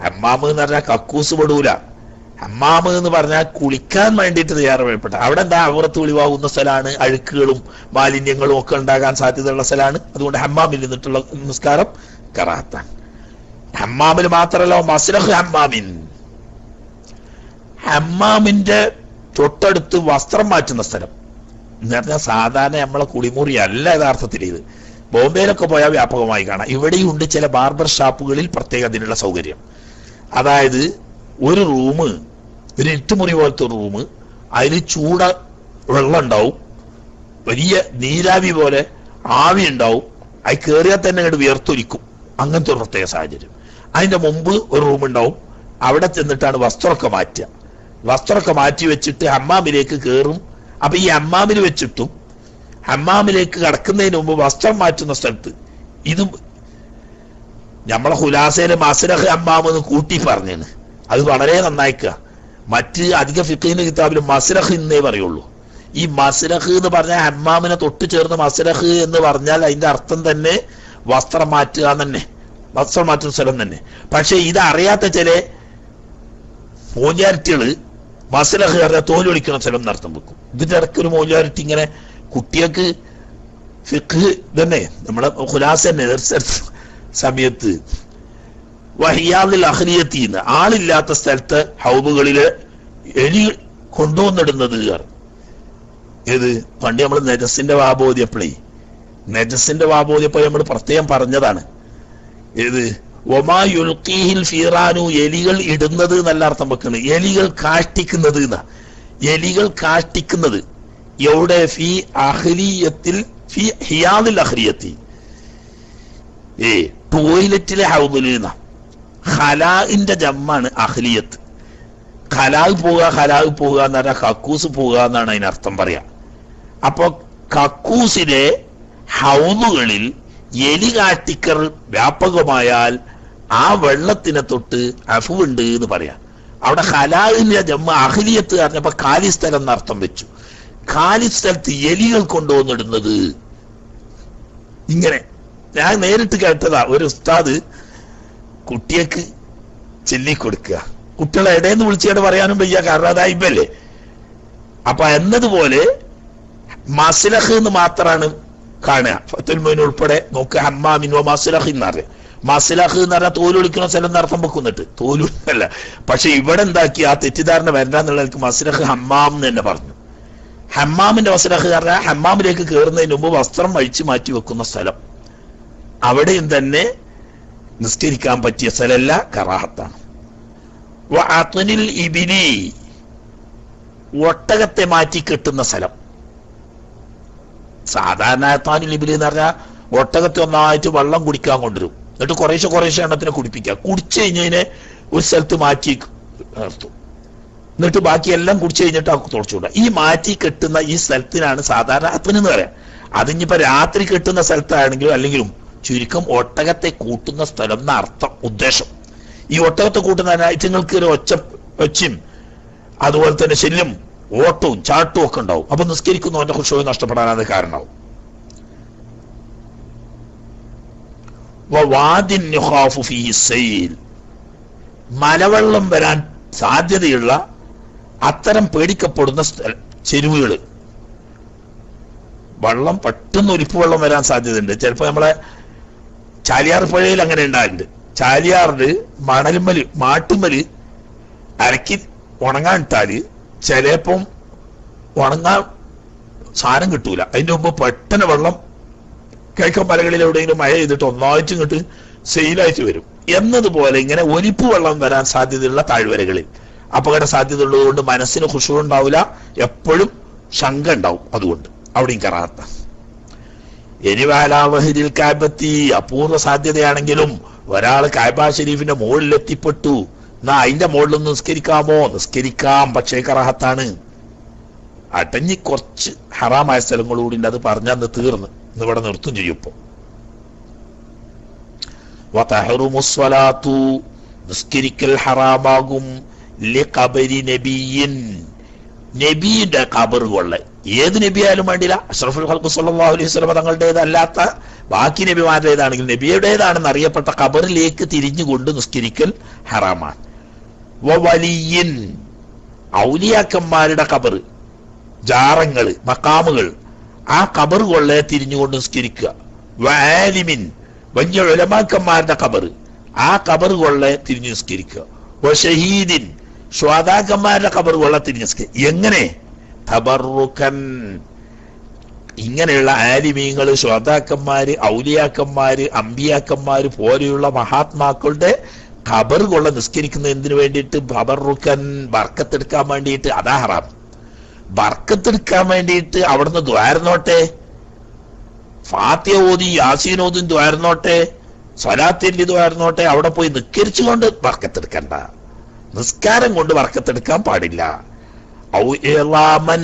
ഹമ്മാമ് എന്ന് പറഞ്ഞാൽ കക്കൂസ് പെടൂല. ഹമ്മാമ് എന്ന് പറഞ്ഞാൽ കുളിക്കാൻ വേണ്ടിയിട്ട് തയ്യാറെടുപ്പെട്ട, അവിടെ എന്താ അവറത്ത് വെളിവാകുന്ന സ്ഥലമാണ്, അഴുക്കുകളും മാലിന്യങ്ങളും ഒക്കെ ഉണ്ടാകാൻ സാധ്യതയുള്ള സ്ഥലമാണ്. അതുകൊണ്ട് ഹമ്മാമിൽ നിന്നിട്ടുള്ള നിസ്കാരം കറാഹത്താണ്. ഹമ്മാമിൽ മാത്രമല്ല, മസ്ലഹ് ഹമ്മാമിൻ, ഹമ്മാമിന്റെ തൊട്ടടുത്ത് വസ്ത്രം മാറ്റുന്ന സ്ഥലം എന്ന് പറഞ്ഞാൽ സാധാരണ നമ്മളെ കുളിമുറി അല്ല യഥാർത്ഥത്തിൽ. ഇത് ബോംബെയിലൊക്കെ പോയാൽ വ്യാപകമായി കാണാം. ഇവിടെയുണ്ട് ചില ബാർബർ ഷാപ്പുകളിൽ പ്രത്യേക അതിനുള്ള സൗകര്യം. അതായത് ഒരു റൂമ്, ഒരു എട്ടുമുറി പോലത്തെ ഒരു റൂമ്, അതിൽ ചൂട വെള്ളം ഉണ്ടാവും, വലിയ നീരാവി പോലെ ആവി ഉണ്ടാവും, അത് കയറിയാൽ തന്നെ അങ്ങോട്ട് വിയർത്തൊലിക്കും. അങ്ങനത്തെ ഒരു പ്രത്യേക സാഹചര്യം. അതിന്റെ മുമ്പ് ഒരു റൂം ഉണ്ടാവും, അവിടെ ചെന്നിട്ടാണ് വസ്ത്രമൊക്കെ മാറ്റുക. വസ്ത്രമൊക്കെ മാറ്റി വെച്ചിട്ട് ഹമ്മാമിലേക്ക് കയറും. അപ്പൊ ഈ ഹമ്മാമിൽ വെച്ചിട്ടും ഹമ്മാമിലേക്ക് കടക്കുന്നതിന് മുമ്പ് വസ്ത്രം മാറ്റുന്ന സ്ഥലത്ത് ഇതും നമ്മളെ ഹുലാസയിലെ മസ്ലഹ് ഹമ്മാം എന്ന് കൂട്ടി പറഞ്ഞാണ്. അത് വളരെ നന്നായിക്കുക. മറ്റ് അധിക ഫിഖിന്റെ കിതാബിൽ മസ്ലഹ് എന്നേ പറയുള്ളൂ. ഈ മസ്ലഹ് എന്ന് പറഞ്ഞാൽ ഹമ്മാമിനെ തൊട്ട് ചേർന്ന് മസ്ലഹ് എന്ന് പറഞ്ഞാൽ അതിന്റെ അർത്ഥം തന്നെ വസ്ത്രം മാറ്റുക തന്നെ, വസ്ത്രം മാറ്റുന്ന സ്ഥലം തന്നെ. പക്ഷെ ഇതറിയാത്ത ചില മോഞ്ചാരിറ്റികള് മസ്ലഹ് അറിയാൻ തോലൊളിക്കുന്ന സ്ഥലം എന്നർത്ഥം വെക്കും. ഇതിന്റെ ഇടയ്ക്ക് ഒരു മോഞ്ചാരിറ്റി ഇങ്ങനെ കുട്ടികൾക്ക് ഫിഖ് തന്നെ നമ്മളെ ഖുലാസ സമയത്ത് വഹിയാദിൽ അഹ്ലിയത്തിന്ന് ആളില്ലാത്ത സ്ഥലത്ത് ഹൗബുകളില് എലി കൊണ്ടുവന്നിടുന്നത് ഏത് പണ്ട് നമ്മൾ നജസിന്റെ വാബോധ്യപ്പോ നമ്മൾ പ്രത്യേകം പറഞ്ഞതാണ്. ഏത് ഒമാ യുൽഖീഹിൽ ഫീറാനു, എലികൾ ഇടുന്നത് എന്നല്ല അർത്ഥം വെക്കുന്നത്, എലികൾ കാഷ്ടിക്കുന്നത് എന്നാ. എലികൾ കാഷ്ടിക്കുന്നത് എവിടെ? ഫി അഹ്ലിയത്തിൽ, ഫി ഹിയാദിൽ അഹ്ലിയത്തി, ടോയ്ലറ്റിലെ ഹൗദിൽ എന്നാ. ഖലാഇന്റെ ജമ്മാണ് അഹ്ലിയത്ത്. ഖലാഗ് പോവുക എന്ന് പറഞ്ഞാൽ കക്കൂസ് പോവുക എന്നാണ് അതിനർത്ഥം പറയാ. അപ്പൊ കക്കൂസിലെ ഹൗദുകളിൽ എലി കാട്ടിക്കർ വ്യാപകമായാൽ ആ വെള്ളത്തിനെ തൊട്ട് അഫുണ്ട് എന്ന് പറയാം. അവിടെ ഖലാഇന്റെ ജമ്മ അഹ്ലിയത്ത് പറഞ്ഞപ്പോ കാലി സ്ഥലം എന്നർത്ഥം വെച്ചു. കാലി സ്ഥലത്ത് എലികൾ കൊണ്ടുവന്നിടുന്നത്. ഇങ്ങനെ ഞാൻ നേരിട്ട് കേട്ടതാ. ഒരു ഉസ്താദ് കുട്ടിയേക്ക് ചൊല്ലിക്കൊടുക്കുക, കുട്ടികളെ ഇടയെന്ന് വിളിച്ചുകൊണ്ട് പറയാനും വയ്യ, കാരണം അതായിപ്പല്ലേ. അപ്പൊ എന്നതുപോലെ മസ്ലഹ് എന്ന് മാത്രമാണ് കാണുക. ഫത്തുൽ മുഈൻ ഉൾപ്പെടെ നോക്കുക, ഹമ്മാമിൻ വ മസ്ലഹ് എന്നറിയാം. മസ്ലഹ് എന്ന് പറഞ്ഞാൽ തോലൊളിക്കുന്ന സ്ഥലം എന്നർത്ഥം വെക്കുന്നിട്ട്, തോലല്ല. പക്ഷെ ഇവിടെ എന്താക്കി ആ തെറ്റിദ്ധാരണ വരണ്ടെന്നുള്ളവർക്ക് മസ്ലഹ് ഹമ്മാം എന്ന് തന്നെ പറഞ്ഞു. ഹമ്മാമിന്റെ മസ്ലഹ് പറഞ്ഞാൽ ഹമ്മാമിലേക്ക് കയറുന്നതിന് മുമ്പ് വസ്ത്രം അഴിച്ചു മാറ്റി വെക്കുന്ന സ്ഥലം. അവിടെയും തന്നെ നിസ്കരിക്കാൻ പറ്റിയ സ്ഥലമല്ല, കറാഹത്താണ്. ഇബിലി, ഒട്ടകത്തെ മാറ്റി കെട്ടുന്ന സ്ഥലം. സാധാരണ അത്താനിൽ ഇബിലി എന്ന് പറഞ്ഞാൽ ഒട്ടകത്തെ ഒന്നായിട്ട് വെള്ളം കുടിക്കാൻ കൊണ്ടുവരും, എന്നിട്ട് കുറേശ്ശെ എണ്ണത്തിനെ കുടിപ്പിക്കുക. കുടിച്ചു കഴിഞ്ഞതിനെ ഒരു സ്ഥലത്ത് മാറ്റി നിർത്തും, എന്നിട്ട് ബാക്കിയെല്ലാം കുടിച്ചു കഴിഞ്ഞിട്ട് ആ തുടച്ചുകൂടാ. ഈ മാറ്റി കെട്ടുന്ന ഈ സ്ഥലത്തിനാണ് സാധാരണ അത്തനെന്ന് പറയാം. അതിനിപ്പോ രാത്രി കെട്ടുന്ന സ്ഥലത്താണെങ്കിലും അല്ലെങ്കിലും ചുരുക്കം ഒട്ടകത്തെ കൂട്ടുന്ന സ്ഥലം എന്ന അർത്ഥം, ഉദ്ദേശം. ഈ ഒട്ടകത്തെ കൂട്ടുന്ന ഐറ്റങ്ങൾക്ക് ഒരു ഒച്ചയും അതുപോലെ തന്നെ ശല്യം, ഓട്ടവും ചാട്ടവും ഒക്കെ ഉണ്ടാവും. അപ്പൊ നിസ്കരിക്കുന്നവന്റെ ഖുശൂഅ് നഷ്ടപ്പെടാനത് കാരണമാവും. മലവെള്ളം വരാൻ സാധ്യതയുള്ള അത്തരം പേടിക്കപ്പെടുന്ന ചെരുവുകള്, വെള്ളം പെട്ടെന്ന് ഒലിപ്പ് വെള്ളം വരാൻ സാധ്യതയുണ്ട്. ചിലപ്പോ നമ്മളെ ചാലിയാർ പുഴയിൽ അങ്ങനെ ഉണ്ടായിട്ടുണ്ട്. ചാലിയാറില് മണലുമ്മല് മാട്ടുമ്മല് അരക്കി ഉണങ്ങാൻ ഇട്ടാല് ചിലപ്പം ഉണങ്ങാൻ സാധനം കിട്ടൂല. അതിന്റെ മുമ്പ് പെട്ടെന്ന് വെള്ളം കിഴക്കൻ മലകളിൽ എവിടെയെങ്കിലും മഴ ചെയ്തിട്ട് ഒന്നായിട്ട് ഇങ്ങോട്ട് സെയിലായിട്ട് വരും. എന്നതുപോലെ ഇങ്ങനെ ഒലിപ്പ് വെള്ളം വരാൻ സാധ്യതയുള്ള താഴ്വരകളിൽ അപകട സാധ്യത ഉള്ളതുകൊണ്ട് മനസ്സിന് ഖുശൂഅ് ഉണ്ടാവില്ല, എപ്പോഴും ശങ്ക ഉണ്ടാവും. അതുകൊണ്ട് അവിടെയും കറാത്ത. എരിവാലാവഹിരിൽ കാബത്തി, അപൂർവ സാധ്യതയാണെങ്കിലും ഒരാൾ കാബ ഷരീഫിന്റെ മുകളിൽ എത്തിപ്പെട്ടു, എന്നാ അതിന്റെ മുകളിൽ നിസ്കരിക്കാമോ? നിസ്കരിക്കാം, പക്ഷേ കറാഹത്താണ്. അടഞ്ഞി കുറച്ച് ഹറാമായ സ്ഥലങ്ങളൂടി അത് പറഞ്ഞന്ന് തീർന്ന് ഇവിടെ നിർത്തും ചെയ്യും. ഇപ്പൊ നിസ്കരിക്കൽ ഹറാമാകും ലിഖബരി നബിയിൻ, നബിയുടെ ഖബറുകളെ. ഏത് നബിയായാലും വേണ്ടില്ല, അഷ്റഫുൽ ഖൽഖ് സ്വല്ലല്ലാഹു അലൈഹി വസല്ലം തങ്ങളുടേതല്ലാത്ത ബാക്കി നബിമാരുടേതാണെങ്കിൽ നബിയുടേതാണെന്ന് അറിയപ്പെട്ട ഖബറിലേക്ക് തിരിഞ്ഞുകൊണ്ട് നിസ്കരിക്കൽ ഹറാമാണ്. വലിയൻ, ഔലിയാക്കന്മാരുടെ ഖബർ, ജാറങ്ങള്, മക്കാമുകൾ, ആ ഖബറുകളെ തിരിഞ്ഞുകൊണ്ട് നിസ്കരിക്കുക. വാലിമിൻ, വലിയ ഉലമാക്കന്മാരുടെ ഖബർ, ആ ഖബറുകളെ തിരിഞ്ഞു നിസ്കരിക്കുക. ഷഹീദിൻ, ശ്വാതാക്കന്മാരുടെ ഖബറുകളെ തിരിഞ്ഞു നിസ്കരിക്കുക. എങ്ങനെ? തബറുക്കൻ, ഇങ്ങനെയുള്ള ആലിമീങ്ങള്, ശ്വാതാക്കന്മാര്, ഔലിയാക്കന്മാര്, അമ്പിയാക്കന്മാര് പോലെയുള്ള മഹാത്മാക്കളുടെ ഖബറുകളെ നിസ്കരിക്കുന്ന എന്തിനു വേണ്ടിയിട്ട്? തബറുക്കൻ, ബർക്കത്തെടുക്കാൻ വേണ്ടിയിട്ട്. അതാ ഹറാം. ബർക്കത്തെടുക്കാൻ വേണ്ടിയിട്ട് അവിടുന്ന് ദ്വാരന്നോട്ടെ, ഫാത്തിഹ ഓതി യാസീൻ ഓതും ദ്വാരന്നോട്ടെ, സ്വലാത്തിന്റെ ദ്വാരന്നോട്ടെ, അവിടെ പോയി നിസ്കരിച്ചുകൊണ്ട് ബർക്കത്തെടുക്കണ്ട. നിസ്കാരം കൊണ്ട് ബർക്കത്തെടുക്കാൻ പാടില്ല. ഔലാമൻ,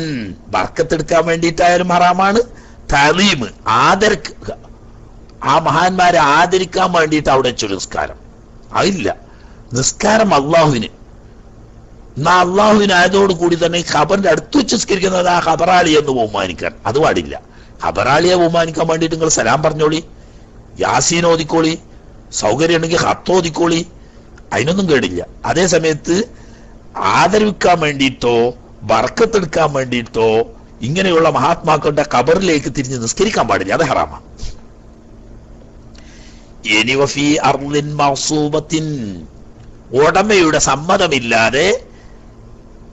ബർക്കത്തെടുക്കാൻ വേണ്ടിയിട്ടായാലും ഹറാമാണ്. തലീം, ആദരിക്കുക, ആ മഹാന്മാരെ ആദരിക്കാൻ വേണ്ടിയിട്ട് അവിടെ വെച്ചൊരു നിസ്കാരം, അതില്ല. നിസ്കാരം അള്ളാഹുവിന്, എന്നാ അള്ളാഹുവിന് ആയതോടുകൂടി തന്നെ ഖബറിന്റെ അടുത്ത് വെച്ച് നിസ്കരിക്കുന്നത് ആ ഖബറാളിയെ ഒന്ന് ബഹുമാനിക്കാൻ, അത് പാടില്ല. ഖബറാളിയെ ബഹുമാനിക്കാൻ വേണ്ടിയിട്ട് നിങ്ങൾ സലാം പറഞ്ഞോളി, യാസീൻ ഓതിക്കോളി, സൗകര്യം ഉണ്ടെങ്കിൽ ഹത്ത് ഓതിക്കോളി, അതിനൊന്നും കേടില്ല. അതേ സമയത്ത് ആദരിക്കാൻ വേണ്ടിയിട്ടോ ബർക്കത്തെടുക്കാൻ വേണ്ടിയിട്ടോ ഇങ്ങനെയുള്ള മഹാത്മാക്കളുടെ ഖബറിലേക്ക് തിരിഞ്ഞ് നിസ്കരിക്കാൻ പാടില്ല, അത് ഹറാമാണ്. ഇനി വഫീ അർളിൻ മഅ്സൂബത്തിൻ, ഉടമയുടെ സമ്മതമില്ലാതെ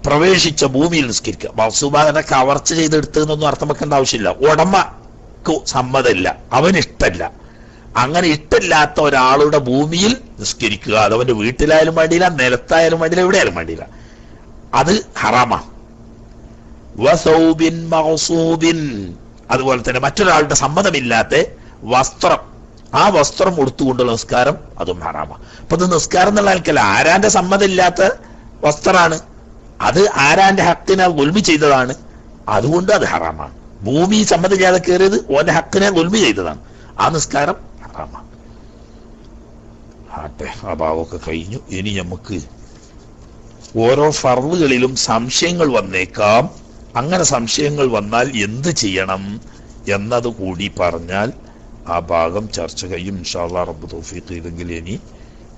പ്രവേശിച്ച ഭൂമിയിൽ നിസ്കരിക്കുക. മഅ്സൂബ കവർച്ച ചെയ്തെടുത്തതെന്നൊന്നും അർത്ഥം വെക്കേണ്ട ആവശ്യമില്ല. ഉടമക്ക് സമ്മതമില്ല, അവനിഷ്ടല്ല. അങ്ങനെ ഇഷ്ടമില്ലാത്ത ഒരാളുടെ ഭൂമിയിൽ നിസ്കരിക്കുക. അത് അവന്റെ വീട്ടിലായാലും വേണ്ടിയില്ല, നിലത്തായാലും വേണ്ടിയില്ല, എവിടെയായാലും വേണ്ടിയില്ല, അത് ഹറാമാണ്. വസൗബിൻ മഅ്സൂബിൻ, അതുപോലെ തന്നെ മറ്റൊരാളുടെ സമ്മതമില്ലാത്ത വസ്ത്രം, ആ വസ്ത്രം ഉടുത്തുകൊണ്ടുള്ള നിസ്കാരം അതും ഹറാമാണ്. അപ്പൊ ഇത് നിസ്കാരം എന്നുള്ള ആൾക്കല്ല, ആരാന്റെ സമ്മതമില്ലാത്ത വസ്ത്രമാണ്, അത് ആരാന്റെ ഹക്കിനെ ഗുൽമി ചെയ്തതാണ്, അതുകൊണ്ട് അത് ഹറാമാണ്. ഭൂമി സമ്മതമില്ലാതെ കയറിയത് ഓന്റെ ഹക്കിനെ ഗുൽമി ചെയ്തതാണ്, ആ നിസ്കാരം ഹറാമാണ്. ആട്ടെ, ആ ഭാവമൊക്കെ കഴിഞ്ഞു. ഇനി നമുക്ക് ഓരോ ഫർളുകളിലും സംശയങ്ങൾ വന്നേക്കാം. അങ്ങനെ സംശയങ്ങൾ വന്നാൽ എന്ത് ചെയ്യണം എന്നത് കൂടി പറഞ്ഞാൽ ആ ഭാഗം ചർച്ച കഴിയും. ഇൻഷാ അല്ലാഹ് റബ്ബ് തൗഫീഖ് ചെയ്തെങ്കിൽ ഇനി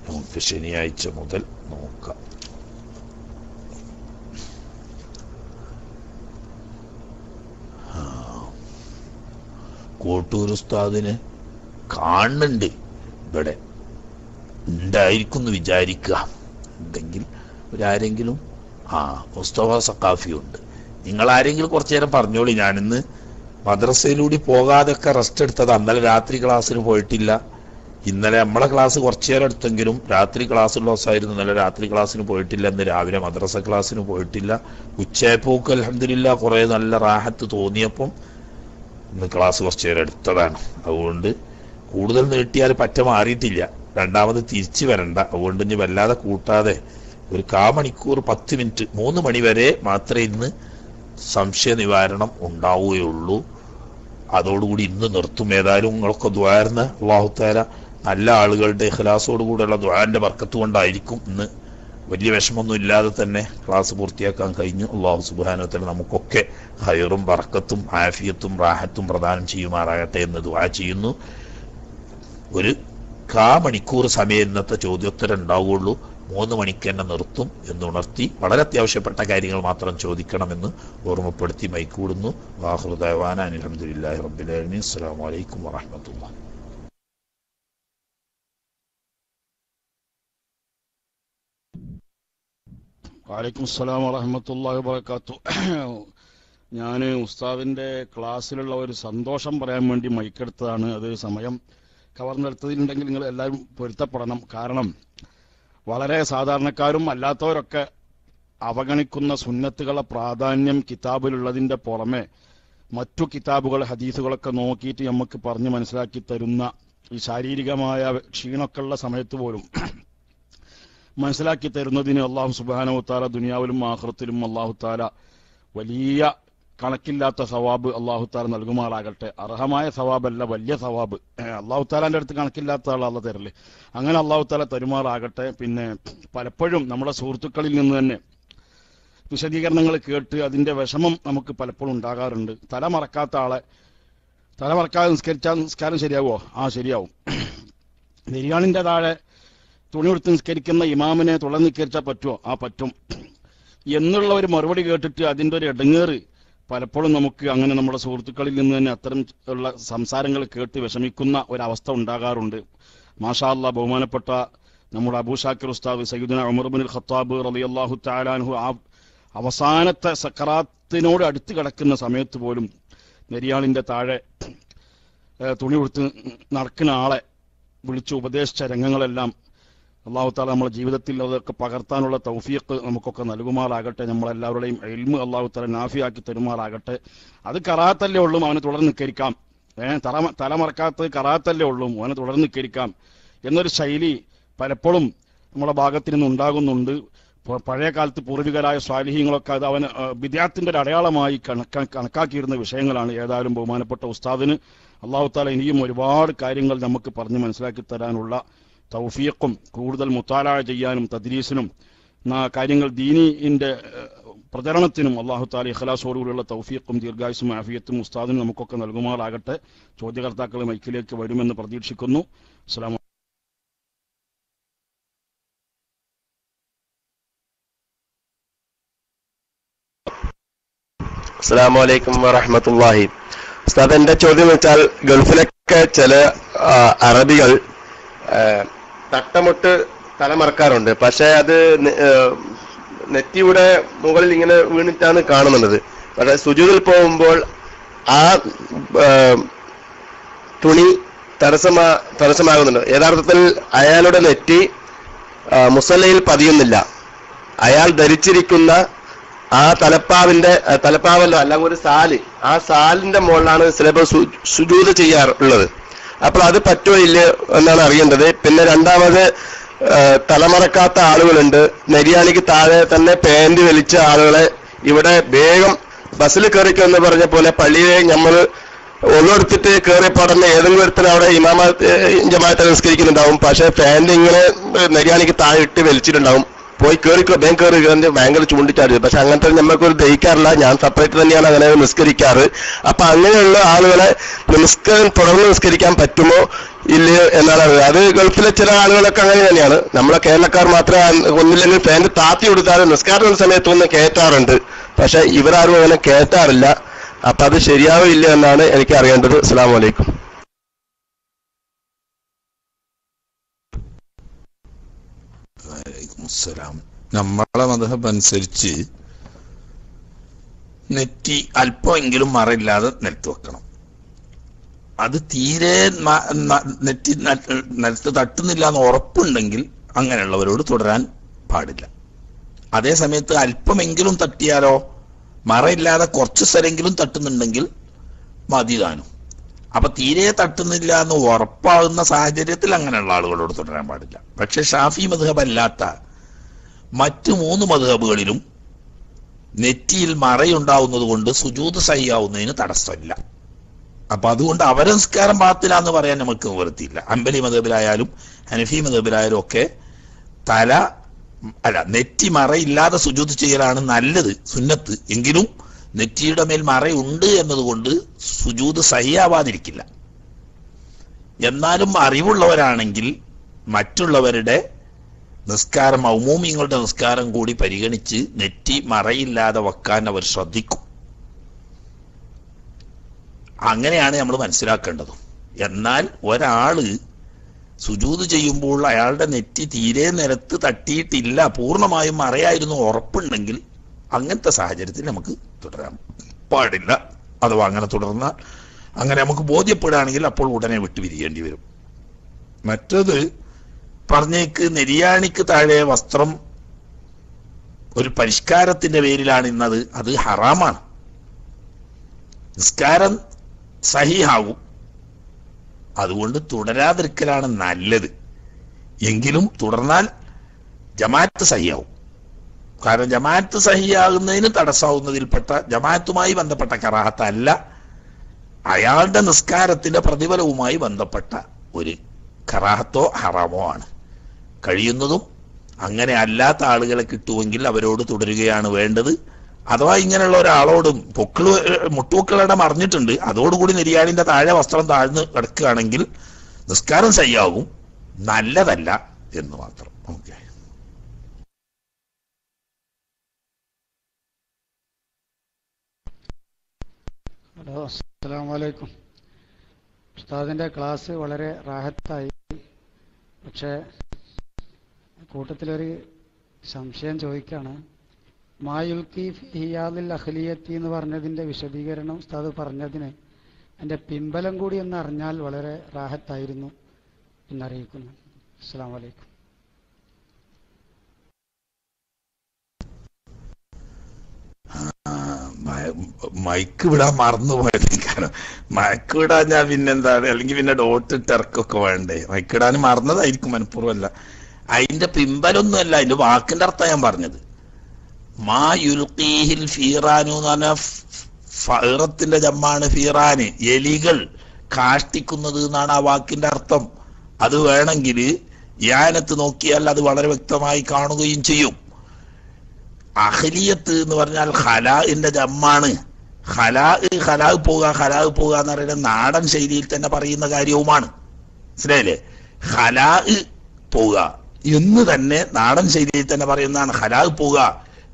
നമുക്ക് ശനിയാഴ്ച മുതൽ നോക്കാം. കോട്ടൂർ ഉസ്താദിനെ കാണുന്നുണ്ട്, ഇവിടെ ഉണ്ടായിരിക്കും എന്ന് വിചാരിക്കുക. ഉണ്ടെങ്കിൽ ഒരാരെങ്കിലും, മുസ്തഫ സഖാഫിയുണ്ട്, നിങ്ങൾ ആരെങ്കിലും കുറച്ചു നേരം പറഞ്ഞോളി. ഞാനിന്ന് മദ്രസയിലൂടെ പോകാതൊക്കെ റെസ്റ്റ് എടുത്തത്. അന്നലെ രാത്രി ക്ലാസ്സിന് പോയിട്ടില്ല. ഇന്നലെ നമ്മളെ ക്ലാസ് കുറച്ചു നേരം എടുത്തെങ്കിലും രാത്രി ക്ലാസ്സുള്ള ദിവസമായിരുന്നു. ഇന്നലെ രാത്രി ക്ലാസ്സിന് പോയിട്ടില്ല. ഇന്ന് രാവിലെ മദ്രസ ക്ലാസ്സിന് പോയിട്ടില്ല. ഉച്ചയപ്പോക്ക് അൽഹംദുലില്ലാ കുറെ നല്ല റാഹത്ത് തോന്നിയപ്പം ഇന്ന് ക്ലാസ് കുറച്ചു നേരം എടുത്തതാണ്. അതുകൊണ്ട് കൂടുതൽ നീട്ടിയാൽ പറ്റ മാറിയിട്ടില്ല, രണ്ടാമത് തിരിച്ചു വരണ്ട. അതുകൊണ്ട് ഇനി വല്ലാതെ കൂട്ടാതെ ഒരു 1/4 മണിക്കൂർ 10 മിനിറ്റ് 3 മണി വരെ മാത്രമേ ഇന്ന് സംശയ നിവാരണം ഉണ്ടാവുകയുള്ളൂ. അതോടുകൂടി ഇന്ന് നിർത്തും. ഏതായാലും നിങ്ങളൊക്കെ ദ്വാരുന്ന അല്ലാഹു തആല നല്ല ആളുകളുടെ ഇഖ്ലാസോടുകൂടെയുള്ള ദ്വാന്റെ ബർക്കത്ത് കൊണ്ടായിരിക്കും ഇന്ന് വലിയ വിഷമൊന്നും ഇല്ലാതെ തന്നെ ക്ലാസ് പൂർത്തിയാക്കാൻ കഴിഞ്ഞു. അല്ലാഹു സുബ്ഹാനഹു വ തആല നമുക്കൊക്കെ ഖൈറും ബർക്കത്തും ആഫിയത്തും റാഹത്തും പ്രദാനം ചെയ്യുമാറാകട്ടെ എന്ന് ദുആ ചെയ്യുന്നു. ഒരു 1/4 മണിക്കൂർ സമയം ഇന്നത്തെ ചോദ്യോത്തരം ഉണ്ടാവുകയുള്ളൂ. 3 മണിക്ക് തന്നെ നിർത്തും എന്നുണർത്തി വളരെ അത്യാവശ്യപ്പെട്ട കാര്യങ്ങൾ മാത്രം ചോദിക്കണമെന്ന് ഓർമ്മപ്പെടുത്തി മൈക്കൂടുന്നു. വാഖിറു ദഅവാനാ അനിൽ ഹംദുലില്ലാഹി റബ്ബിൽ ആലമീൻ. അസ്സലാമു അലൈക്കും വറഹ്മത്തുള്ളാഹി. വലൈക്കും അസ്സലാം വറഹ്മത്തുള്ളാഹി വബറകാതുഹു. ഞാൻ ഉസ്താദിന്റെ ക്ലാസ്സിലുള്ള ഒരു സന്തോഷം പറയാൻ വേണ്ടി മൈക്കെടുത്തതാണ്. അത് സമയം കവർന്നെടുത്തതിലുണ്ടെങ്കിൽ നിങ്ങൾ എല്ലാവരും പൊരുത്തപ്പെടണം. കാരണം വളരെ സാധാരണക്കാരും അല്ലാത്തവരൊക്കെ അവഗണിക്കുന്ന സുന്നത്തുകളെ പ്രാധാന്യം കിതാബിലുള്ളതിന്റെ പുറമെ മറ്റു കിതാബുകൾ ഹദീസുകളൊക്കെ നോക്കിയിട്ട് നമുക്ക് പറഞ്ഞ് മനസ്സിലാക്കി തരുന്ന ഈ ശാരീരികമായ ക്ഷീണമൊക്കെ ഉള്ള സമയത്ത് പോലും മനസ്സിലാക്കി തരുന്നതിന് അല്ലാഹു സുബ്ഹാനഹു വ തആല ദുനിയാവിലും ആഖിറത്തിലും അല്ലാഹു തആല വലിയ കണക്കില്ലാത്ത സവാബ് അല്ലാഹു തആല നൽകുമാറാകട്ടെ. അർഹമായ സവാബല്ല, വലിയ സവാബ് അല്ലാഹു തആലാന്റെ അടുത്ത് കണക്കില്ലാത്ത ആളല്ല തരല്. അങ്ങനെ അല്ലാഹു തആല തരുമാറാകട്ടെ. പിന്നെ പലപ്പോഴും നമ്മുടെ സുഹൃത്തുക്കളിൽ നിന്ന് തന്നെ വിശദീകരണങ്ങൾ കേട്ട് അതിന്റെ വിഷമം നമുക്ക് പലപ്പോഴും ഉണ്ടാകാറുണ്ട്. തലമറക്കാതെ നിസ്കാരം ശരിയാവോ? ശരിയാവും. നിര്യാണിന്റെ താഴെ തുണി കൊടുത്ത് നിസ്കരിക്കുന്ന ഇമാമിനെ തുടർന്ന് നിസ്കരിച്ചാൽ പറ്റുമോ? പറ്റും എന്നുള്ള ഒരു മറുപടി കേട്ടിട്ട് അതിന്റെ ഒരു ഇടങ്ങേറ് പലപ്പോഴും നമുക്ക് അങ്ങനെ നമ്മുടെ സുഹൃത്തുക്കളിൽ നിന്ന് തന്നെ അത്തരം ഉള്ള സംസാരങ്ങൾ കേട്ട് വിഷമിക്കുന്ന ഒരവസ്ഥ ഉണ്ടാകാറുണ്ട്. മാഷാ അല്ലാഹ്, ബഹുമാനപ്പെട്ട നമ്മുടെ അബൂ ഷാക്കിർ ഉസ്താദ് സയ്യിദുനാ ഉമർ ഇബ്നുൽ ഖത്താബ് റളിയല്ലാഹു തആല അൻഹു അവസാനത്തെ സക്കറാത്തിനോട് അടുത്ത് കിടക്കുന്ന സമയത്ത് പോലും നെരിയാളിന്റെ താഴെ തുണി കൊടുത്ത് നടക്കുന്ന ആളെ വിളിച്ച് ഉപദേശിച്ച രംഗങ്ങളെല്ലാം അല്ലാഹു തആല നമ്മുടെ ജീവിതത്തിൽ അതൊക്കെ പകർത്താനുള്ള തൗഫീഖ് നമുക്കൊക്കെ നൽകുമാറാകട്ടെ. നമ്മളെല്ലാവരുടെയും ഇൽമ് അല്ലാഹു തആല നാഫിയാക്കി തരുമാറാകട്ടെ. അത് കറാത്തല്ലേ ഉള്ളൂ, അവനെ തുടർന്ന് നിൽക്കരിക്കാം. തലമറക്കാത്തത് കറാത്തല്ലേ ഉള്ളൂ, അവനെ തുടർന്ന് നിൽക്കരിക്കാം എന്നൊരു ശൈലി പലപ്പോഴും നമ്മുടെ ഭാഗത്ത് നിന്ന് ഉണ്ടാകുന്നുണ്ട്. പഴയ കാലത്ത് പൂർവികരായ സ്വാലിഹീങ്ങളൊക്കെ അത് അവന് ബിദ്അത്തിന്റെ ഒരു അടയാളമായി കണക്കാക്കിയിരുന്ന വിഷയങ്ങളാണ്. ഏതായാലും ബഹുമാനപ്പെട്ട ഉസ്താദിന് അല്ലാഹു തആല ഇനിയും ഒരുപാട് കാര്യങ്ങൾ നമുക്ക് പറഞ്ഞ് മനസ്സിലാക്കി തരാനുള്ള തൗഫീഖും കൂടുതൽ മുത്താലാ ചെയ്യാനും തദ്രീസിനും കാര്യങ്ങൾ ദീനിന്റെ പ്രചരണത്തിനും അല്ലാഹു തആല ഇഖ്ലാസോടുകൂടിയുള്ള തൗഫീഖും ദീർഘായുസ്സും ആഫിയത്തും ഉസ്താദിനും നമുക്കൊക്കെ നൽകുമാറാകട്ടെ. ചോദ്യകർത്താക്കൾ മൈക്കിലേക്ക് വരുമെന്ന് പ്രതീക്ഷിക്കുന്നു. അസ്സലാമു അസ്സലാമു അലൈക്കും വറഹ്മത്തുള്ളാഹി. ഉസ്താദ്, എന്റെ ചോദ്യം വെച്ചാൽ ഗൾഫിലൊക്കെ ചില അറബികൾ തട്ടമുട്ട് തലമറക്കാറുണ്ട്. പക്ഷെ അത് നെറ്റിയുടെ മുകളിൽ ഇങ്ങനെ വീണിട്ടാണ് കാണുന്നത്. പക്ഷെ സുജൂദിൽ പോകുമ്പോൾ ആ തുണി തടസ്സമാകുന്നുണ്ട്. യഥാർത്ഥത്തിൽ അയാളുടെ നെറ്റി മുസല്ലയിൽ പതിയുന്നില്ല. അയാൾ ധരിച്ചിരിക്കുന്ന ആ തലപ്പാവല്ലോ അല്ല ഒരു സാല്, ആ സാലിന്റെ മുകളിലാണ് ചിലപ്പോൾ സുജൂദ് ചെയ്യാറുള്ളത്. അപ്പോൾ അത് പറ്റുമോ ഇല്ലയോ എന്നാണ് അറിയേണ്ടത്. പിന്നെ രണ്ടാമത്, തലമറക്കാത്ത ആളുകളുണ്ട്. നെരിയാണിക്ക് താഴെ തന്നെ പാന്റ് വലിച്ച ആളുകളെ ഇവിടെ വേഗം ബസ്സിൽ കയറിക്കോ എന്ന് പറഞ്ഞ പോലെ പള്ളിയെ നമ്മൾ ഒന്നെടുത്തിട്ട് കയറിപ്പാടുന്ന ഏതെങ്കിലും ഒരുത്തിന് അവിടെ ജമാഅത്ത് നിസ്കരിക്കുന്നുണ്ടാവും. പക്ഷെ പാന്റ് ഇങ്ങനെ നെരിയാണിക്ക് താഴെ ഇട്ട് വലിച്ചിട്ടുണ്ടാവും. പോയി കയറിക്കോ, ബാങ്ക് കയറി ഭയങ്കര ചൂണ്ടിച്ചാടും. പക്ഷെ അങ്ങനത്തെ നമുക്കൊരു ദഹിക്കാറില്ല. ഞാൻ സെപ്പറേറ്റ് തന്നെയാണ് അങ്ങനെ നിസ്കരിക്കാറ്. അപ്പൊ അങ്ങനെയുള്ള ആളുകളെ തുടർന്ന് നിസ്കരിക്കാൻ പറ്റുമോ ഇല്ലയോ എന്നാണ് അത്. ഗൾഫിലെ ചില ആളുകളൊക്കെ അങ്ങനെ തന്നെയാണ്. നമ്മളെ കേരളക്കാർ മാത്രമേ ഒന്നില്ലെങ്കിൽ പാന്റ് താത്തി കൊടുത്താലും നിസ്കാര സമയത്ത് ഒന്ന് കയറ്റാറുണ്ട്. പക്ഷെ ഇവരാരും അങ്ങനെ കയറ്റാറില്ല. അപ്പൊ അത് ശരിയാവില്ല എന്നാണ് എനിക്ക് അറിയേണ്ടത്. അസ്സലാമു അലൈക്കും. നമ്മളെ മദ്ഹബ് അനുസരിച്ച് നെറ്റി അല്പമെങ്കിലും മറയില്ലാതെ നിലത്ത് വെക്കണം. അത് തീരെ നെറ്റി നിലത്ത് തട്ടുന്നില്ല എന്ന് ഉറപ്പുണ്ടെങ്കിൽ അങ്ങനെയുള്ളവരോട് തുടരാൻ പാടില്ല. അതേ സമയത്ത് അല്പമെങ്കിലും തട്ടിയാലോ, മറയില്ലാതെ കുറച്ച് സ്ഥലമെങ്കിലും തട്ടുന്നുണ്ടെങ്കിൽ മതിതാനും. അപ്പൊ തീരെ തട്ടുന്നില്ല എന്ന് ഉറപ്പാകുന്ന സാഹചര്യത്തിൽ അങ്ങനെയുള്ള ആളുകളോട് തുടരാൻ പാടില്ല. പക്ഷെ ഷാഫി മദ്ഹബ് അല്ലാത്ത മറ്റു 3 മദ്ഹബുകളിലും നെറ്റിയിൽ മറയുണ്ടാവുന്നത് കൊണ്ട് സുജൂദ് സഹിയാവുന്നതിന് തടസ്സമില്ല. അപ്പൊ അതുകൊണ്ട് അവരെ നിസ്കാരം പാത്തിലാന്ന് പറയാൻ നമുക്ക് നിവൃത്തിയില്ല. ഹംബലി മദ്ഹബിലായാലും ഹനഫി മദ്ഹബിലായാലും ഒക്കെ നെറ്റി മറയില്ലാതെ സുജൂദ് ചെയ്യലാണ് നല്ലത്, സുന്നത്ത്. എങ്കിലും നെറ്റിയുടെ മേൽ മറയുണ്ട് എന്നതുകൊണ്ട് സുജൂദ് സഹിയാവാതിരിക്കില്ല. എന്നാലും അറിവുള്ളവരാണെങ്കിൽ മറ്റുള്ളവരുടെ നിസ്കാരം, മൗമൂമിങ്ങളുടെ നിസ്കാരം കൂടി പരിഗണിച്ച് നെറ്റി മറയില്ലാതെ വെക്കാൻ അവർ ശ്രദ്ധിക്കും. അങ്ങനെയാണ് നമ്മൾ മനസ്സിലാക്കേണ്ടത്. എന്നാൽ ഒരാള് സുജൂദ് ചെയ്യുമ്പോൾ അയാളുടെ നെറ്റി തീരെ നിലത്ത് തട്ടിയിട്ടില്ല, പൂർണ്ണമായും മറയായിരുന്നു ഉറപ്പുണ്ടെങ്കിൽ അങ്ങനത്തെ സാഹചര്യത്തിൽ നമുക്ക് തുടരാൻ പാടില്ല. അഥവാ അങ്ങനെ തുടർന്നാൽ, അങ്ങനെ നമുക്ക് ബോധ്യപ്പെടുകയാണെങ്കിൽ അപ്പോൾ ഉടനെ വിട്ടുപിരിയേണ്ടി വരും. മറ്റത് പറഞ്ഞേക്ക് നെരിയാണിക്ക് താഴെ വസ്ത്രം ഒരു പരിഷ്കാരത്തിന്റെ പേരിലാണ് ഇന്നത്, അത് ഹറാമാണ്. നിസ്കാരം സഹിഹാകും, അതുകൊണ്ട് തുടരാതിരിക്കലാണ് നല്ലത്. എങ്കിലും തുടർന്നാൽ ജമാഅത്ത് സഹിയാവും. കാരണം ജമാഅത്ത് സഹിയാകുന്നതിന് തടസ്സാവുന്നതിൽപ്പെട്ട ജമാഅത്തുമായി ബന്ധപ്പെട്ട കറാഹത്ത് അല്ല, അയാളുടെ നിസ്കാരത്തിന്റെ പ്രതിഫലവുമായി ബന്ധപ്പെട്ട ഒരു കറാഹത്തോ ഹറാമോ ആണ്. കഴിയുന്നതും അങ്ങനെ അല്ലാത്ത ആളുകളെ കിട്ടുമെങ്കിൽ അവരോട് തുടരുകയാണ് വേണ്ടത്. അഥവാ ഇങ്ങനെയുള്ള ഒരാളോടും മുട്ടുപൊക്കളുടെ മറിഞ്ഞിട്ടുണ്ട്, അതോടുകൂടി നെരിയാണിന്റെ താഴെ വസ്ത്രം താഴ്ന്ന് കിടക്കുകയാണെങ്കിൽ നിസ്കാരം സഹിയാകും, നല്ലതല്ല എന്ന് മാത്രം. ഓക്കെ. ഹലോ, അസ്സലാമു അലൈക്കും. ഉസ്താദിന്റെ ക്ലാസ് വളരെ റാഹത്തായി. പക്ഷേ കൂട്ടത്തിലൊരു സംശയം ചോദിക്കുകയാണ്. മായുൽക്കി ഹിയാദിൽ അഖ്ലിയത്തി എന്ന് പറഞ്ഞതിൻ്റെ വിശദീകരണം ഉസ്താദ് പറഞ്ഞതിന് എൻ്റെ പിൻബലം കൂടി ഒന്ന് അറിഞ്ഞാൽ വളരെ റാഹത്തായിരുന്നു എന്നറിയിക്കുന്നു. അസ്സലാമു അലൈക്കും. മൈക്ക് വിടാൻ മറന്നുപോയത്. കാരണം മൈക്ക് വിടാൻ ഞാൻ പിന്നെന്താണ്, അല്ലെങ്കിൽ പിന്നെ ഡോട്ട് ടെർക്കൊക്കെ വേണ്ടേ. മൈക്ക് ഇടാൻ മറന്നതായിരിക്കും, മനഃപൂർവ്വമല്ല. അതിന്റെ പിൻബലൊന്നുമല്ല, അതിന്റെ വാക്കിന്റെ അർത്ഥം ഞാൻ പറഞ്ഞത്. മാ യുൽഖീഹിൽ ഫീറാനു എന്ന് പറഞ്ഞ ഫീറത്തിന്റെ ജമ്മാണ് ഫീറാന്, എലികൾ കാഷ്ടിക്കുന്നത് എന്നാണ് ആ വാക്കിന്റെ അർത്ഥം. അത് വേണമെങ്കിൽ യാനത്ത് നോക്കിയാൽ അത് വളരെ വ്യക്തമായി കാണുകയും ചെയ്യും. അഖ്ലിയത്ത് എന്ന് പറഞ്ഞാൽ ഖലാഇന്റെ ജമ്മാണ്. ഖലാ പോകുക എന്ന് പറയുന്നത് നാടൻ ശൈലിയിൽ തന്നെ പറയുന്ന കാര്യവുമാണ്. മനസ്സിലായില്ലേ? ഖലാ പോവുക എന്ന് തന്നെ നാടൻ ശൈലിയിൽ തന്നെ പറയുന്നതാണ്. ഖലാ പോവുക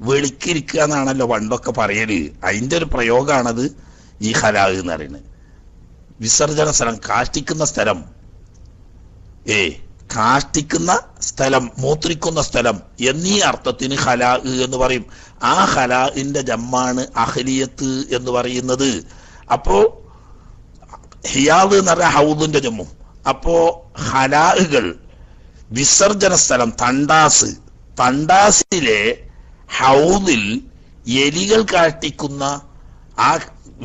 വെളിക്കിരിക്കുക എന്നാണല്ലോ പണ്ടൊക്കെ പറയല്. അതിന്റെ ഒരു പ്രയോഗമാണത് ഈ ഖലാ എന്ന് പറയുന്നത്. വിസർജന സ്ഥലം, കാഷ്ടിക്കുന്ന സ്ഥലം, കാഷ്ടിക്കുന്ന സ്ഥലം, മൂത്രിക്കുന്ന സ്ഥലം എന്നീ അർത്ഥത്തിന് ഖലാ എന്ന് പറയും. ആ ഖലാഇന്റെ ജമ്മാണ് അഹ്ലിയത്ത് എന്ന് പറയുന്നത്. അപ്പോ ഹിയാദ് എന്ന് പറഞ്ഞ ഹൗദിന്റെ ജമ്മും. അപ്പോ ഖലാഉകൾ വിസർജന സ്ഥലം, തണ്ടാസിലെ ഹൗദിൽ എലികൾ കാഷ്ടിക്കുന്ന ആ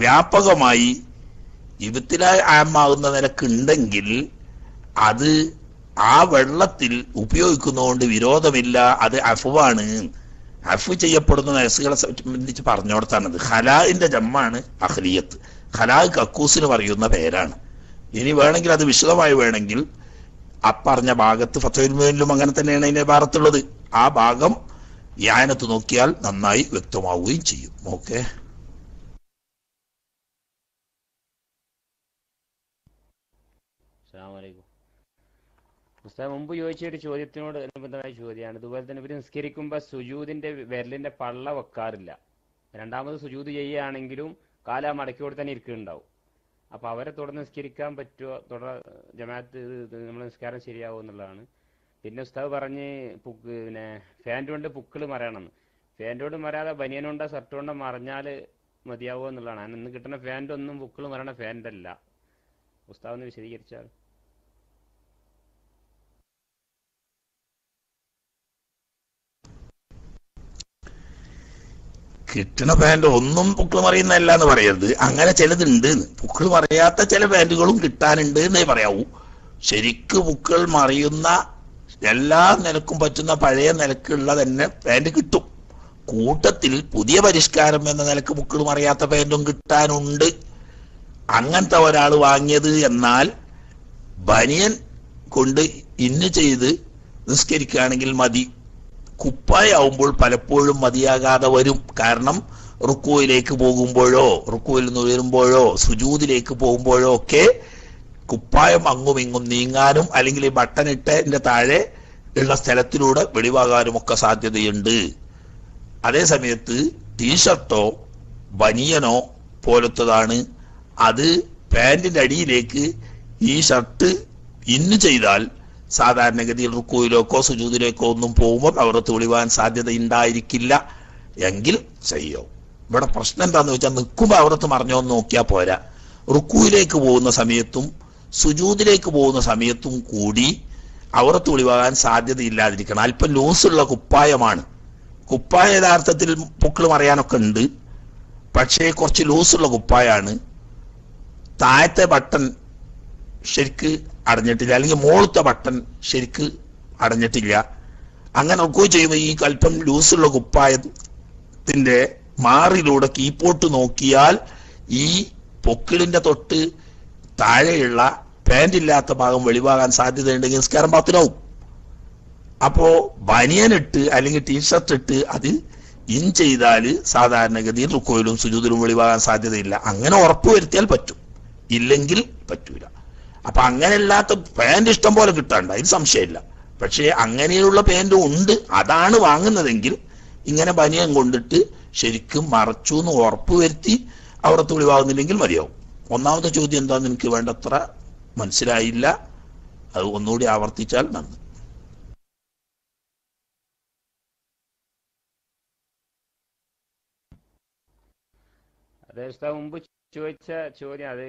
വ്യാപകമായി ഇബത്തിലായി ആമാകുന്ന നിലക്കുണ്ടെങ്കിൽ അത് ആ വെള്ളത്തിൽ ഉപയോഗിക്കുന്നതുകൊണ്ട് വിരോധമില്ല, അത് അഫുവാണ്. അഫു ചെയ്യപ്പെടുന്ന നയസുകളെ സംബന്ധിച്ച് പറഞ്ഞോടത്താണത്. ഖലാഇന്റെ ജമ്മാണ് അഹ്ലിയത്ത്. ഖലാ കക്കൂസിന് പറയുന്ന പേരാണ്. ഇനി വേണമെങ്കിൽ അത് വിശദമായി വേണമെങ്കിൽ അപ്പറഞ്ഞ ഭാഗത്ത് ഫത്വയിൽ മുഴുവനിലും അങ്ങനെ തന്നെയാണ് അതിന്റെ ഭാഗത്തുള്ളത്. ആ ഭാഗം യാനത്ത് നോക്കിയാൽ നന്നായി വ്യക്തമാവുകയും ചെയ്യും. ഓക്കെ, മുമ്പ് ചോദിച്ച ഒരു ചോദ്യത്തിനോട് അനുബന്ധമായ ചോദ്യമാണ്. അതുപോലെ തന്നെ ഇവർ നിസ്കരിക്കുമ്പോൾ സുജൂദിന്റെ വിരലിന്റെ പള്ള വെക്കാറില്ല. രണ്ടാമത് സുജൂദ് ചെയ്യുകയാണെങ്കിലും കാല മടക്കി കൊടുത്ത് തന്നെ ഇരിക്കുന്നുണ്ടാവും. അപ്പൊ അവരെ തുടർന്ന് നിസ്കരിക്കാൻ പറ്റുമോ? ജമാഅത്ത് നമ്മൾ നിസ്കാരം ശരിയാവും എന്നുള്ളതാണ്. പിന്നെ ഉസ്താദ് പറഞ്ഞ് പിന്നെ ഫാൻറ് കൊണ്ട് പുക്കിൾ മറയണമെന്ന്. ഫാൻറ് കൊണ്ട് മറയാതെ ബനിയനുണ്ടോ ഷർട്ട് കൊണ്ടോ മറിഞ്ഞാൽ മതിയാവുമോ എന്നുള്ളതാണ്. ഇന്ന് കിട്ടുന്ന ഫാൻറ് ഒന്നും പുക്കിൾ മറയണ ഫാൻറ് അല്ല. ഉസ്താദ് ഒന്ന് വിശദീകരിച്ചാൽ. കിട്ടണ പാൻറ് ഒന്നും പുക്കിൾ മറിയുന്നതല്ല എന്ന് പറയരുത്. അങ്ങനെ ചിലതുണ്ട്. പുക്കിൾ മറിയാത്ത ചില പാൻറ്റുകളും കിട്ടാനുണ്ട് എന്നേ പറയാവൂ. ശരിക്ക് പുക്കിൾ മറിയുന്ന എല്ലാ നിലക്കും പറ്റുന്ന പഴയ നിലക്കുള്ള തന്നെ പാൻറ് കിട്ടും. കൂട്ടത്തിൽ പുതിയ പരിഷ്കാരം എന്ന നിലക്ക് പുക്കിൾ മറിയാത്ത പാൻറ്റും കിട്ടാനുണ്ട്. അങ്ങനത്തെ ഒരാൾ വാങ്ങിയത് എന്നാൽ ബനിയൻ കൊണ്ട് ഇന്ന് ചെയ്ത് നിസ്കരിക്കുകയാണെങ്കിൽ മതി. കുപ്പായാവുമ്പോൾ പലപ്പോഴും മതിയാകാതെ വരും. കാരണം റുക്കുവിലേക്ക് പോകുമ്പോഴോ റുക്കുവിൽ നിന്ന് ഉയരുമ്പോഴോ സുജൂദിലേക്ക് പോകുമ്പോഴോ ഒക്കെ കുപ്പായം അങ്ങും ഇങ്ങും നീങ്ങാനും അല്ലെങ്കിൽ ഈ ബട്ടണിട്ടതിന്റെ താഴെ ഉള്ള സ്ഥലത്തിലൂടെ വെളിവാകാനും ഒക്കെ സാധ്യതയുണ്ട്. അതേ സമയത്ത് ടീഷർട്ടോ ബനിയനോ പോലത്തതാണ്. അത് പാൻറിന്റെ അടിയിലേക്ക് ഈ ഷർട്ട് ഇന്ന് ചെയ്താൽ സാധാരണഗതിയിൽ റുക്കുവിലേക്കോ സുജൂദിലേക്കോ ഒന്നും പോകുമ്പോൾ അവർക്ക് വെളിവാൻ സാധ്യത ഉണ്ടായിരിക്കില്ല. എങ്കിൽ ചെയ്യോ. ഇവിടെ പ്രശ്നം എന്താന്ന് വെച്ചാൽ നിൽക്കുമ്പോൾ അവിടത്ത് മറിഞ്ഞോന്ന് നോക്കിയാൽ പോരാ. റുക്കുവിലേക്ക് പോകുന്ന സമയത്തും സുജൂദിലേക്ക് പോകുന്ന സമയത്തും കൂടി അവർക്ക് വെളിവാകാൻ സാധ്യതയില്ലാതിരിക്കണം. അല്പം ലൂസുള്ള കുപ്പായമാണ്. കുപ്പായ യഥാർത്ഥത്തിൽ പുക്കിൾ മറിയാനൊക്കെ ഉണ്ട്. പക്ഷേ കുറച്ച് ലൂസുള്ള കുപ്പായാണ്. താഴത്തെ ബട്ടൺ ശരിക്ക് അടഞ്ഞിട്ടില്ല, അല്ലെങ്കിൽ മുകളത്തെ ബട്ടൺ ശരിക്ക് അടഞ്ഞിട്ടില്ല. അങ്ങനെ ഒക്കെ ചെയ്യുമ്പോൾ ഈ അല്പം ലൂസുള്ള കുപ്പായത്തിന്റെ മാറിലൂടെ കീപ്പോട്ട് നോക്കിയാൽ ഈ പൊക്കിളിന്റെ തൊട്ട് താഴെയുള്ള പാൻറ് ഇല്ലാത്ത ഭാഗം വെളിവാകാൻ സാധ്യതയുണ്ടെങ്കിൽ നിസ്കാരം പാത്തിലാവും. അപ്പോ ബനിയനിട്ട് അല്ലെങ്കിൽ ടീഷർട്ട് ഇട്ട് അത് ഇൻ ചെയ്താല് സാധാരണഗതിയിൽ റുക്കോയിലും സുജൂദിലും വെളിവാകാൻ സാധ്യതയില്ല. അങ്ങനെ ഉറപ്പുവരുത്തിയാൽ പറ്റും, ഇല്ലെങ്കിൽ പറ്റൂല. അപ്പൊ അങ്ങനെയല്ലാത്ത പാൻറ് ഇഷ്ടം പോലെ കിട്ടാണ്ട്, അതിന് സംശയമില്ല. പക്ഷേ അങ്ങനെയുള്ള പാൻറ്റും ഉണ്ട്. അതാണ് വാങ്ങുന്നതെങ്കിൽ ഇങ്ങനെ ബനിയൻ കൊണ്ടിട്ട് ശരിക്കും മറച്ചു എന്ന് ഉറപ്പുവരുത്തി അവിടത്ത് വെളിവാകുന്നില്ലെങ്കിൽ മതിയാവും. ഒന്നാമത്തെ ചോദ്യം എന്താന്ന് എനിക്ക് വേണ്ടത്ര മനസ്സിലായില്ല. അത് ഒന്നുകൂടി ആവർത്തിച്ചാൽ നന്ദി. അതെ, മുമ്പ് ചോദിച്ച ചോദ്യം അത്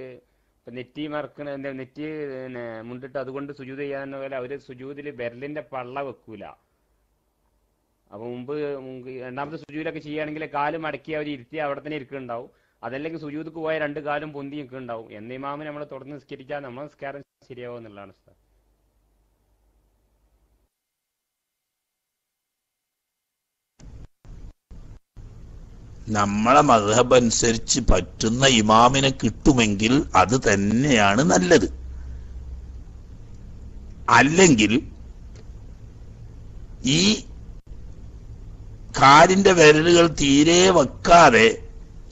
നെറ്റി മറക്കണ നെറ്റി മുണ്ടിട്ട് അതുകൊണ്ട് സുജൂദ് ചെയ്യാന്ന പോലെ അവര് സുജൂദില് ബെർലിന്റെ പള്ള വെക്കൂല. അപ്പൊ മുമ്പ് രണ്ടാമത്തെ സുജൂദിലൊക്കെ ചെയ്യുകയാണെങ്കിൽ കാല് മടക്കി അവർ ഇരുത്തി അവിടെ തന്നെ ഇരിക്കുന്നുണ്ടാവും. അതല്ലെങ്കിൽ സുജൂദിക്ക് പോയ രണ്ട് കാലും പൊന്തി നിൽക്കുന്നുണ്ടാവും. എന്ന ഇമാമിനെ നമ്മൾ തുടർന്ന് നിസ്കരിച്ചാൽ നമ്മൾ നിസ്കാരം ശരിയാവും എന്നുള്ളതാണ് സാർ. നമ്മളെ മദ്ഹബ് അനുസരിച്ച് പറ്റുന്ന ഇമാമിനെ കിട്ടുമെങ്കിൽ അത് തന്നെയാണ് നല്ലത്. അല്ലെങ്കിൽ ഈ കാലിന്റെ വിരലുകൾ തീരെ വെക്കാതെ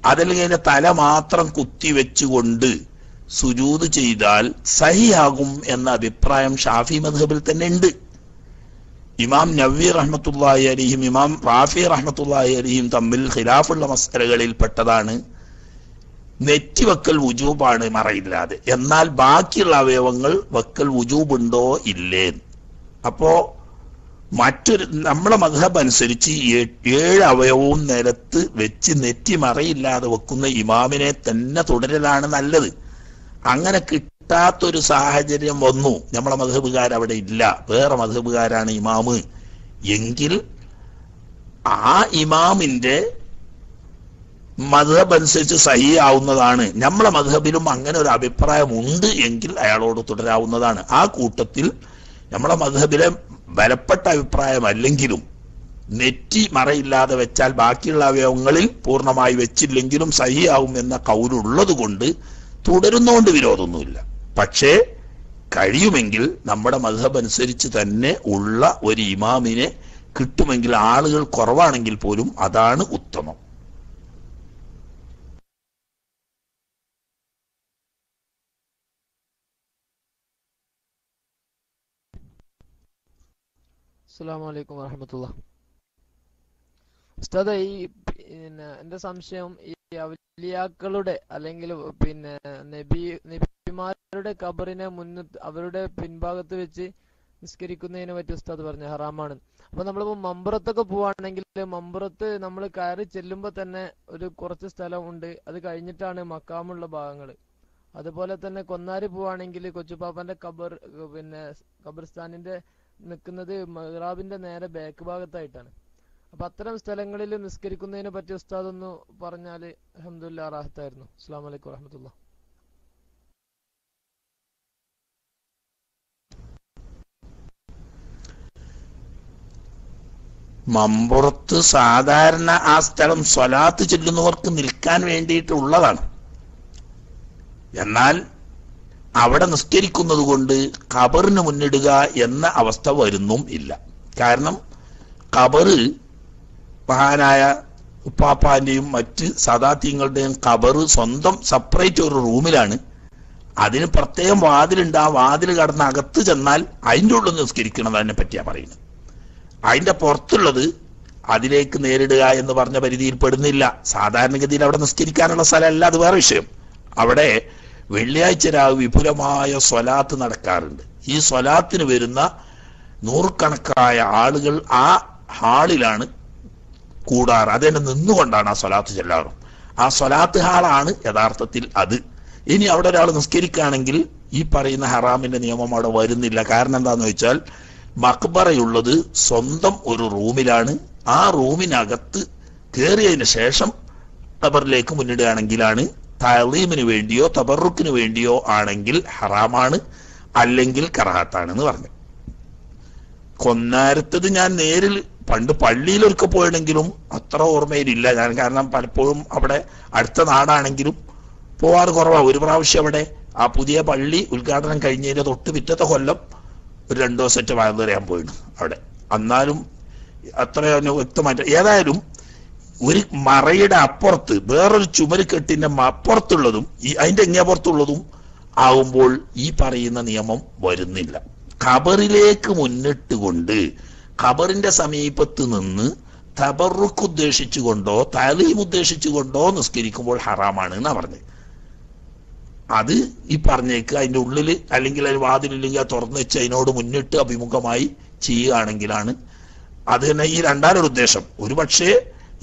അതല്ലെങ്കിൽ അതിന്റെ തല മാത്രം കുത്തിവെച്ചുകൊണ്ട് സുജൂദ് ചെയ്താൽ സഹിയാകും എന്ന അഭിപ്രായം ഷാഫി മദ്ഹബിൽ തന്നെ ഉണ്ട്. ഇമാം നവ്വി റഹ്മത്തുള്ളാഹി അലൈഹിം ഇമാം റാഫി റഹ്മത്തുള്ളാഹി അലൈഹിം തമ്മിൽ ഖിലാഫുള്ള മസ്അലകളിൽ പെട്ടതാണ് നെറ്റി വെക്കൽ വുജൂബാണ് മറയില്ലാതെ, എന്നാൽ ബാക്കിയുള്ള അവയവങ്ങൾ വെക്കൽ വുജൂബുണ്ടോ ഇല്ലേ. അപ്പോ മറ്റൊരു നമ്മളെ മദ്ഹബ് അനുസരിച്ച് 7 അവയവവും നിലത്ത് വെച്ച് നെറ്റി മറയില്ലാതെ വെക്കുന്ന ഇമാമിനെ തന്നെ തുടരലാണ് നല്ലത്. അങ്ങനെ കിട്ടാത്തൊരു സാഹചര്യം വന്നു, നമ്മളെ മദ്ഹബുകാർ അവിടെ ഇല്ല, വേറെ മദ്ഹബുകാരാണ് ഇമാമ് എങ്കിൽ ആ ഇമാമിന്റെ മദ്ഹബ് അനുസരിച്ച് സഹീ ആവുന്നതാണ്. നമ്മളെ മദ്ഹബിലും അങ്ങനെ ഒരു അഭിപ്രായം ഉണ്ട് എങ്കിൽ അയാളോട് തുടരാവുന്നതാണ്. ആ കൂട്ടത്തിൽ നമ്മളെ മദ്ഹബിലെ ബലപ്പെട്ട അഭിപ്രായമല്ലെങ്കിലും നെറ്റി മറയില്ലാതെ വെച്ചാൽ ബാക്കിയുള്ള അവയവങ്ങളിൽ പൂർണ്ണമായി വെച്ചില്ലെങ്കിലും സഹീ ആവും എന്ന കൗലുള്ളത് കൊണ്ട് തുടരുന്നോണ്ട് വിരോധമൊന്നുമില്ല. പക്ഷേ കഴിയുമെങ്കിൽ നമ്മുടെ മദ്ഹബ് അനുസരിച്ച് തന്നെ ഉള്ള ഒരു ഇമാമിനെ കിട്ടുമെങ്കിൽ, ആളുകൾ കുറവാണെങ്കിൽ പോലും അതാണ് ഉത്തമം. അസ്സലാമു അലൈക്കും വറഹ്മത്തുള്ളാഹി. ഉസ്താദേ, ഈ എന്റെ സംശയം, ഈ ഔലിയാക്കളുടെ അല്ലെങ്കിൽ നബിമാരുടെ ഖബറിനെ അവരുടെ പിൻഭാഗത്ത് വെച്ച് നിസ്കരിക്കുന്നതിനെ പറ്റി ഉസ്താദ് പറഞ്ഞു ഹറാമാണ്. അപ്പൊ നമ്മളിപ്പോ മമ്പുറത്തൊക്കെ പോവാണെങ്കിൽ മമ്പുറത്ത് നമ്മൾ കയറി ചെല്ലുമ്പോ തന്നെ ഒരു കുറച്ച് സ്ഥലം ഉണ്ട്, അത് കഴിഞ്ഞിട്ടാണ് മക്കാമുള്ള ഭാഗങ്ങൾ. അതുപോലെ തന്നെ കൊന്നാരി പോവാണെങ്കിൽ കൊച്ചുപാപ്പന്റെ ഖബർസ്ഥാനിന്റെ നിൽക്കുന്നത് മെഹ്റാബിന്റെ നേരെ ബാക്ക് ഭാഗത്തായിട്ടാണ്. അപ്പൊ അത്തരം സ്ഥലങ്ങളിൽ നിസ്കരിക്കുന്നതിനെ പറ്റി ഉസ്താദ് ഒന്ന് പറഞ്ഞാല് അൽഹംദുലില്ലാഹ് റാഹത്തായിരുന്നു. അസ്സലാമു അലൈക്കും വറഹ്മത്തുള്ളാഹി. മമ്പുറത്ത് സാധാരണ ആ സ്ഥലം സ്വലാത്ത് ചെല്ലുന്നവർക്ക് നിൽക്കാൻ വേണ്ടിയിട്ടുള്ളതാണ്. എന്നാൽ അവിടെ നിസ്കരിക്കുന്നത് കൊണ്ട് ഖബറിന് മുന്നിടുക എന്ന അവസ്ഥ വരുന്നും ഇല്ല. കാരണം ഖബറ് മഹാനായ ഉപ്പാപ്പാന്റെയും മറ്റ് സദാത്യങ്ങളുടെയും ഖബറ് സ്വന്തം സെപ്പറേറ്റ് ഒരു റൂമിലാണ്. അതിന് പ്രത്യേകം വാതിലുണ്ട്. ആ വാതിൽ കടന്ന് അകത്ത് ചെന്നാൽ അതിൻ്റെ ഉള്ളിൽ നിസ്കരിക്കണം അതിനെ പറ്റിയാ പറയുന്നത്. അതിന്റെ പുറത്തുള്ളത് അതിലേക്ക് നേരിടുക എന്ന് പറഞ്ഞ പരിധിയിൽ പെടുന്നില്ല. സാധാരണഗതിയിൽ അവിടെ നിസ്കരിക്കാനുള്ള സ്ഥലമല്ല, അത് വേറെ വിഷയം. അവിടെ വെള്ളിയാഴ്ച രാവ് വിപുലമായ സ്വലാത്ത് നടക്കാറുണ്ട്. ഈ സ്വലാത്തിന് വരുന്ന നൂറുകണക്കായ ആളുകൾ ആ ഹാളിലാണ് കൂടാറ്. അതിനെ നിന്നുകൊണ്ടാണ് ആ സ്വലാത്ത് ചെല്ലാറും. ആ സ്വലാത്ത് ഹാളാണ് യഥാർത്ഥത്തിൽ അത്. ഇനി അവിടെ ഒരാൾ നിസ്കരിക്കുകയാണെങ്കിൽ ഈ പറയുന്ന ഹറാമിന്റെ നിയമം അവിടെ വരുന്നില്ല. കാരണം എന്താന്ന് വെച്ചാൽ മക്ബറയുള്ളത് സ്വന്തം ഒരു റൂമിലാണ്. ആ റൂമിനകത്ത് കയറിയതിന് ശേഷം ഖബറിലേക്ക് മുന്നിടുകയാണെങ്കിലാണ്, തഅലീമിന് വേണ്ടിയോ തബറുക്കിന് വേണ്ടിയോ ആണെങ്കിൽ ഹറാമാണ്, അല്ലെങ്കിൽ കറാഹത്താണെന്ന് പറഞ്ഞു. കൊന്നാരത്തത് ഞാൻ നേരിൽ പണ്ട് പള്ളിയിലൊക്കെ പോയെങ്കിലും അത്ര ഓർമ്മയിലില്ല ഞാൻ. കാരണം പലപ്പോഴും അവിടെ അടുത്ത നാടാണെങ്കിലും പോവാറ് കുറവാണ്. ഒരു പ്രാവശ്യം അവിടെ ആ പുതിയ പള്ളി ഉദ്ഘാടനം കഴിഞ്ഞതിന്റെ തൊട്ട് പിറ്റത്തെ കൊല്ലം ഒരു 2 ദിവസത്തെ വയറിയാൻ പോയിട്ടുണ്ട് അവിടെ. എന്നാലും അത്ര വ്യക്തമായിട്ട് ഏതായാലും ഒരു മറയുടെ അപ്പുറത്ത് വേറൊരു ചുമരുകെട്ടിന്റെ അപ്പുറത്തുള്ളതും അതിന്റെ എങ്ങേപ്പുറത്തുള്ളതും ആവുമ്പോൾ ഈ പറയുന്ന നിയമം വരുന്നില്ല. ഖബറിലേക്ക് മുന്നിട്ടുകൊണ്ട് ഖബറിന്റെ സമീപത്ത് നിന്ന് തബറുക്ക് ഉദ്ദേശിച്ചുകൊണ്ടോ തഅലീം ഉദ്ദേശിച്ചുകൊണ്ടോ നിസ്കരിക്കുമ്പോൾ ഹറാമാണ് എന്നാ പറഞ്ഞത്. അത് ഈ പറഞ്ഞേക്ക് അതിന്റെ ഉള്ളിൽ അല്ലെങ്കിൽ അതിന് വാതിലില്ലെങ്കിൽ അത് തുറന്നു വെച്ച് അതിനോട് മുന്നിട്ട് അഭിമുഖമായി ചെയ്യുകയാണെങ്കിലാണ് അത് തന്നെ ഈ രണ്ടാമൊരു ഉദ്ദേശം. ഒരു പക്ഷേ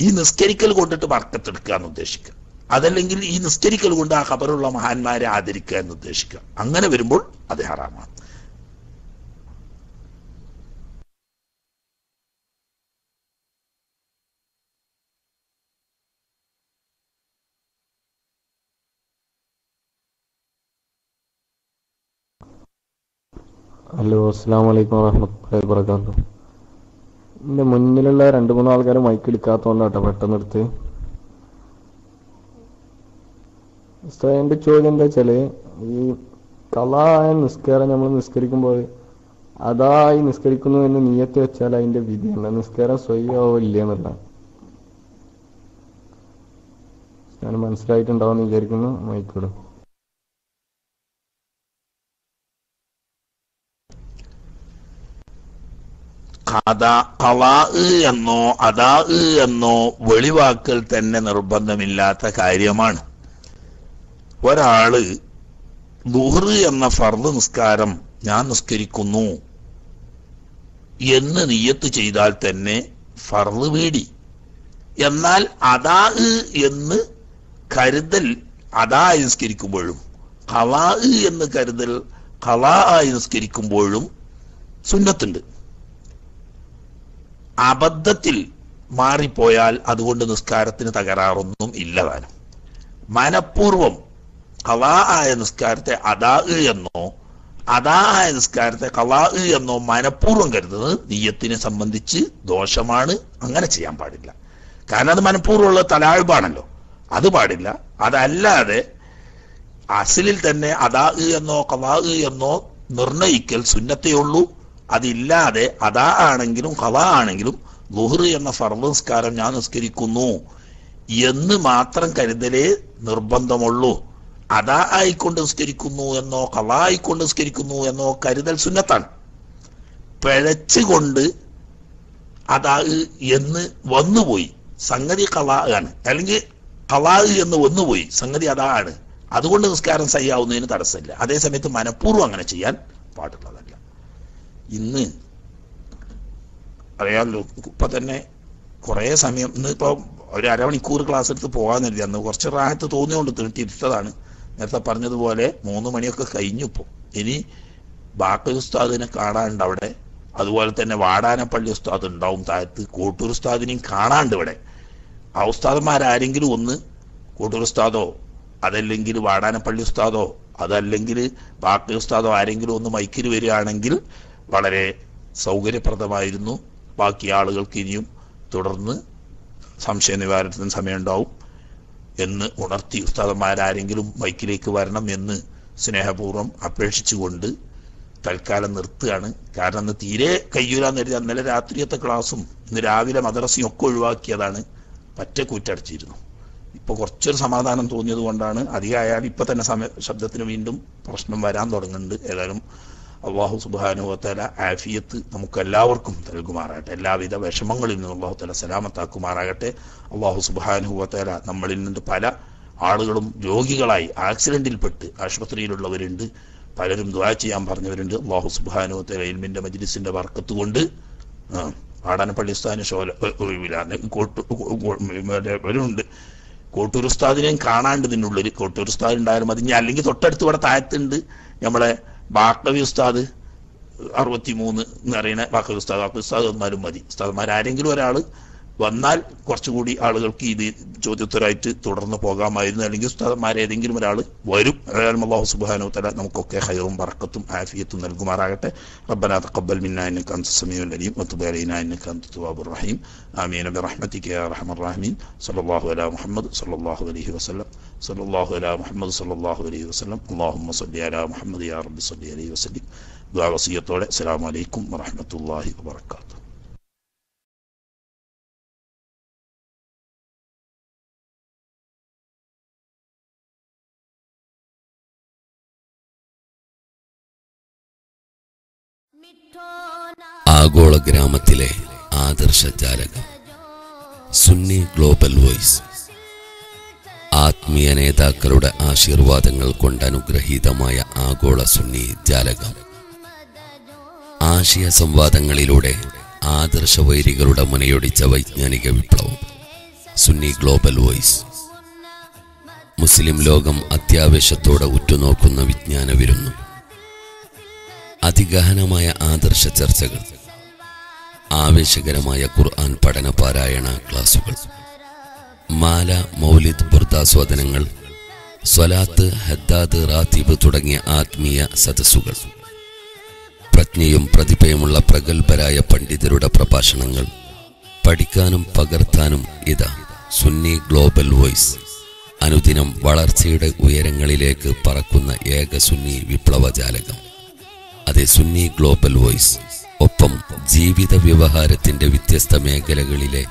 ഈ നിസ്കരിക്കൽ കൊണ്ടിട്ട് ബർക്കത്തെടുക്കുക എന്ന് ഉദ്ദേശിക്കുക, അതല്ലെങ്കിൽ ഈ നിസ്കരിക്കൽ കൊണ്ട് ആ ഖബറുള്ള മഹാന്മാരെ ആദരിക്കുക എന്ന് ഉദ്ദേശിക്കുക. അങ്ങനെ വരുമ്പോൾ അത് ഹറാമാണ്. ഹലോ, അസ്സലാമു അലൈക്കും വറഹ്മത്തുള്ളാഹി വബറകാതുഹു. എൻ്റെ മുന്നിലുള്ള 2-3 ആൾക്കാർ മൈക്ക് എടുക്കാത്തതുകൊണ്ടാട്ടോ പെട്ടെന്ന് എടുത്ത്. എൻ്റെ ചോദ്യം എന്താ വെച്ചാല്, ഈ ഖളായ നിസ്കാരം നമ്മൾ നിസ്കരിക്കുമ്പോൾ അതായി നിസ്കരിക്കുന്നു എന്ന് നിയ്യത്ത് വെച്ചാൽ അതിന്റെ വിധി എന്താ? നിസ്കാരം സ്വയ്യാവോ ഇല്ലേ എന്നുള്ള ഞാൻ മനസ്സിലായിട്ടുണ്ടാവും വിചാരിക്കുന്നു. മൈക്കോടും ഖളാ എന്നോ അദാ എന്നോ വെളിവാക്കൽ തന്നെ നിർബന്ധമില്ലാത്ത കാര്യമാണ്. ഒരാള് ളുഹ്ർ എന്ന ഫർദ് നിസ്കാരം ഞാൻ നിസ്കരിക്കുന്നു എന്ന് നിയ്യത്ത് ചെയ്താൽ തന്നെ ഫർദ് വീടി. എന്നാൽ അദാ എന്ന് കരുതൽ അദായി നിസ്കരിക്കുമ്പോഴും ഖളാ എന്ന് കരുതൽ ഖളാ ആയി നിസ്കരിക്കുമ്പോഴും സുന്നത്തുണ്ട്. അബദ്ധത്തിൽ മാറിപ്പോയാൽ അതുകൊണ്ട് നിസ്കാരത്തിന് തകരാറൊന്നും ഇല്ലതാനും. മനഃപൂർവം ഖളാ ആയ നിസ്കാരത്തെ അദാ എന്നോ അദാ ആയ നിസ്കാരത്തെ ഖളാ എന്നോ മനഃപൂർവം കരുതുന്നത് നിയ്യത്തിനെ സംബന്ധിച്ച് ദോഷമാണ്. അങ്ങനെ ചെയ്യാൻ പാടില്ല. കാരണം അത് മനഃപൂർവ്വമുള്ള തലാഴ്ബാണല്ലോ, അത് പാടില്ല. അതല്ലാതെ അസിലിൽ തന്നെ അദാ എന്നോ ഖളാ എന്നോ നിർണയിക്കൽ സുന്നത്തേ ഉള്ളൂ. അതില്ലാതെ അദാ ആണെങ്കിലും ഖളാ ആണെങ്കിലും ളുഹ്ർ എന്ന ഫർദ് നിസ്കാരം ഞാൻ നിസ്കരിക്കുന്നു എന്ന് മാത്രം കരുതലേ നിർബന്ധമുള്ളൂ. അദാ ആയിക്കൊണ്ട് നിസ്കരിക്കുന്നു എന്നോ ഖളാ ആയിക്കൊണ്ട് നിസ്കരിക്കുന്നു എന്നോ കരുതൽ സുന്നത്താണ്. പിഴച്ചുകൊണ്ട് അദാ എന്ന് വന്നുപോയി സംഗതി ഖളാ ആണ്, അല്ലെങ്കിൽ ഖളാ എന്ന് വന്നുപോയി സംഗതി അദാ ആണ്, അതുകൊണ്ട് നിസ്കാരം സയ്യാവുന്നതിന് തടസ്സമില്ല. അതേസമയത്ത് മനഃപൂർവ്വം അങ്ങനെ ചെയ്യാൻ പാടുള്ളതല്ല. ഇന്ന് അറിയാമല്ലോ, ഇപ്പൊ തന്നെ കുറെ സമയം ഇന്ന് ഇപ്പൊ ഒരു അരമണിക്കൂർ ക്ലാസ് എടുത്ത് പോകാന്നില്ല, അന്ന് കുറച്ച് റാഹത്ത് തോന്നിയോണ്ട് തിരുത്തതാണ്. നേരത്തെ പറഞ്ഞതുപോലെ 3 മണിയൊക്കെ കഴിഞ്ഞു. ഇപ്പൊ ഇനി ബാക്കി ഉസ്താദിനെ കാണാണ്ട് അവിടെ, അതുപോലെ തന്നെ വാടാനപ്പള്ളി ഉസ്താദ് ഉണ്ടാവും താഴത്ത്, കോട്ടൂർ ഉസ്താദിനെയും കാണാണ്ട് ഇവിടെ. ആ ഉസ്താദന്മാരാരെങ്കിലും ഒന്ന്, കോട്ടൂർ ഉസ്താദോ അതല്ലെങ്കിൽ വാടാനപ്പള്ളി ഉസ്താദോ അതല്ലെങ്കിൽ ബാക്കി ഉസ്താദോ ആരെങ്കിലും ഒന്ന് മൈക്കിൽ വരികയാണെങ്കിൽ വളരെ സൗകര്യപ്രദമായിരുന്നു. ബാക്കി ആളുകൾക്ക് ഇനിയും തുടർന്ന് സംശയ നിവാരണത്തിന് സമയമുണ്ടാവും എന്ന് ഉണർത്തി ഉസ്താദന്മാരാരെങ്കിലും മൈക്കിലേക്ക് വരണം എന്ന് സ്നേഹപൂർവ്വം അപേക്ഷിച്ചുകൊണ്ട് തൽക്കാലം നിർത്തുകയാണ്. കാരണം അന്ന് തീരെ കഴിയൂലെന്ന് കരുതി ഇന്നലെ രാത്രിയത്തെ ക്ലാസ്സും ഇന്ന് രാവിലെ മദ്രസയും ഒക്കെ ഒഴിവാക്കിയതാണ്. പറ്റ കൂറ്റടച്ചിരുന്നു. ഇപ്പൊ കുറച്ചൊരു സമാധാനം തോന്നിയത് കൊണ്ടാണ്. അധികമായാൽ ഇപ്പൊ തന്നെ ശബ്ദത്തിന് വീണ്ടും പ്രശ്നം വരാൻ തുടങ്ങുന്നുണ്ട്. ഏതായാലും അള്ളാഹു സുബ്ഹാനഹു വ തആല ആഫിയത്ത് നമുക്ക് എല്ലാവർക്കും നൽകുമാറാകട്ടെ. എല്ലാവിധ വിഷമങ്ങളിൽ നിന്നും അള്ളാഹു തആല സലാമത്താക്കുമാറാകട്ടെ. അള്ളാഹു സുബ്ഹാനഹു വ തആല നമ്മളിൽ നിന്ന് പല ആളുകളും രോഗികളായി ആക്സിഡന്റിൽപ്പെട്ട് ആശുപത്രിയിലുള്ളവരുണ്ട്. പലരും ദുആ ചെയ്യാൻ പറഞ്ഞവരുണ്ട്. അള്ളാഹു സുബ്ഹാനഹു വ തആല ഇൽമിന്റെ മജ്ലിസിന്റെ ബർക്കത്ത് കൊണ്ട് വാടാനപ്പള്ളി ഉസ്താദിന് ഷോലുണ്ട്. കോട്ടൂർ ഉസ്താദിനെയും കാണാണ്ട് ഇതിനുള്ളിൽ. കോട്ടൂർ ഉസ്താദ് ഉണ്ടായാലും മതി. ഞാൻ അല്ലെങ്കിൽ തൊട്ടടുത്ത് ഇവിടെ താഴത്തുണ്ട് നമ്മളെ ബാക്കവി ഉസ്താദ് 63 എന്ന് പറയുന്ന ബാക്കവി ഉസ്താദ് വന്നാലും മതി. ഉസ്താദ്മാരാരെങ്കിലും ഒരാൾ വന്നാൽ കുറച്ചുകൂടി ആളുകൾക്ക് ഇത് ചോദ്യോത്തരമായിട്ട് തുടർന്ന് പോകാമായിരുന്നു. അല്ലെങ്കിൽ ഉസ്താദ്മാരേതെങ്കിലും ഒരാൾ വരും. അല്ലാഹു സുബ്ഹാനഹു വ തആല നമുക്കൊക്കെ ഖൈറും ബറക്കത്തും ആഫിയത്തും നൽകുമാറാകട്ടെ. റബ്ബനാ തഖബ്ബൽ മിന്നാ ഇന്നക അൻതസ് സമീഉൽ അലീം വതുബ് അലൈനാ ഇന്നക അൻതത് തവ്വാബുർ റഹീം. ആമീൻ ബിറഹ്മതിക യാ അർഹമർ റഹീമീൻ. സല്ലല്ലാഹു അലാ മുഹമ്മദ് സല്ലല്ലാഹു അലൈഹി വസല്ലം. സല്ലല്ലാഹു അലാ മുഹമ്മദ് സല്ലല്ലാഹു അലൈഹി വസല്ലം. അല്ലാഹുമ്മ സ്വല്ലി അലാ മുഹമ്മദ് യാ റബ്ബി സ്വല്ലി അലൈഹി വസല്ലം. ദുആ വസിയത്തോടെ അസ്സലാമു അലൈക്കും വറഹ്മത്തുള്ളാഹി വബറകാതുഹു. ആഗോള ഗ്രാമത്തിലെ ആദർശ ജാലകം സുന്നി ഗ്ലോബൽ വോയിസ്. ആത്മീയ നേതാക്കളുടെ ആശീർവാദങ്ങൾ കൊണ്ട് അനുഗ്രഹീതമായ ആഗോള സുന്നി ജാലകം. ആശയ സംവാദങ്ങളിലൂടെ ആദർശവൈരികളുടെ മുനയൊടിച്ച വൈജ്ഞാനിക വിപ്ലവം. Sunni global voice. മുസ്ലിം ലോകം അത്യാവേശത്തോടെ ഉറ്റുനോക്കുന്ന വിജ്ഞാന വിരുന്നു. അതിഗഹനമായ ആദർശ ചർച്ചകൾ, ആവേശകരമായ ഖുർആൻ പഠന പാരായണ ക്ലാസുകൾ, മാല, മൗലിദ്, ബുർദാസ്വാദനങ്ങൾ, സ്വലാത്ത്, ഹദ്ദാദ്, റാത്തീബ് തുടങ്ങിയ ആത്മീയ സദസ്സുകൾ, പ്രജ്ഞയും പ്രതിഭയുമുള്ള പ്രഗത്ഭരായ പണ്ഡിതരുടെ പ്രഭാഷണങ്ങൾ പഠിക്കാനും പകർത്താനും ഇതാ സുന്നി ഗ്ലോബൽ വോയിസ്. അനുദിനം വളർച്ചയുടെ ഉയരങ്ങളിലേക്ക് പറക്കുന്ന ഏക സുന്നി വിപ്ലവജാലകം. അതെ, സുന്നി ഗ്ലോബൽ വോയിസ്. ഒപ്പം ജീവിത വ്യവഹാരത്തിന്റെ വ്യത്യസ്ത മേഖലകളിലെ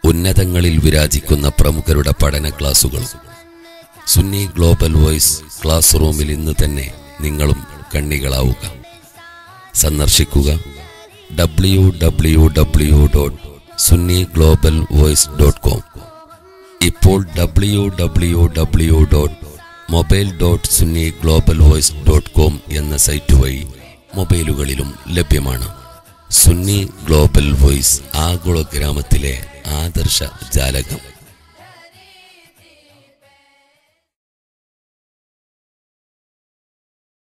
ഉന്നതങ്ങളിൽ വിരാജിക്കുന്ന പ്രമുഖരുടെ പഠന ക്ലാസുകൾ. സുന്നി ഗ്ലോബൽ വോയിസ് ക്ലാസ് റൂമിൽ ഇന്ന് തന്നെ നിങ്ങളും കണ്ണികളാവുക. സന്ദർശിക്കുക www.sunniglobalvoice.com. ഇപ്പോൾ www.mobile.sunniglobalvoice.com എന്ന സൈറ്റ് വഴി മൊബൈലുകളിലും ലഭ്യമാണ്. സുന്നി ഗ്ലോബൽ വോയിസ് ആഗോള ഗ്രാമത്തിലെ ആദർശ ജാലകം.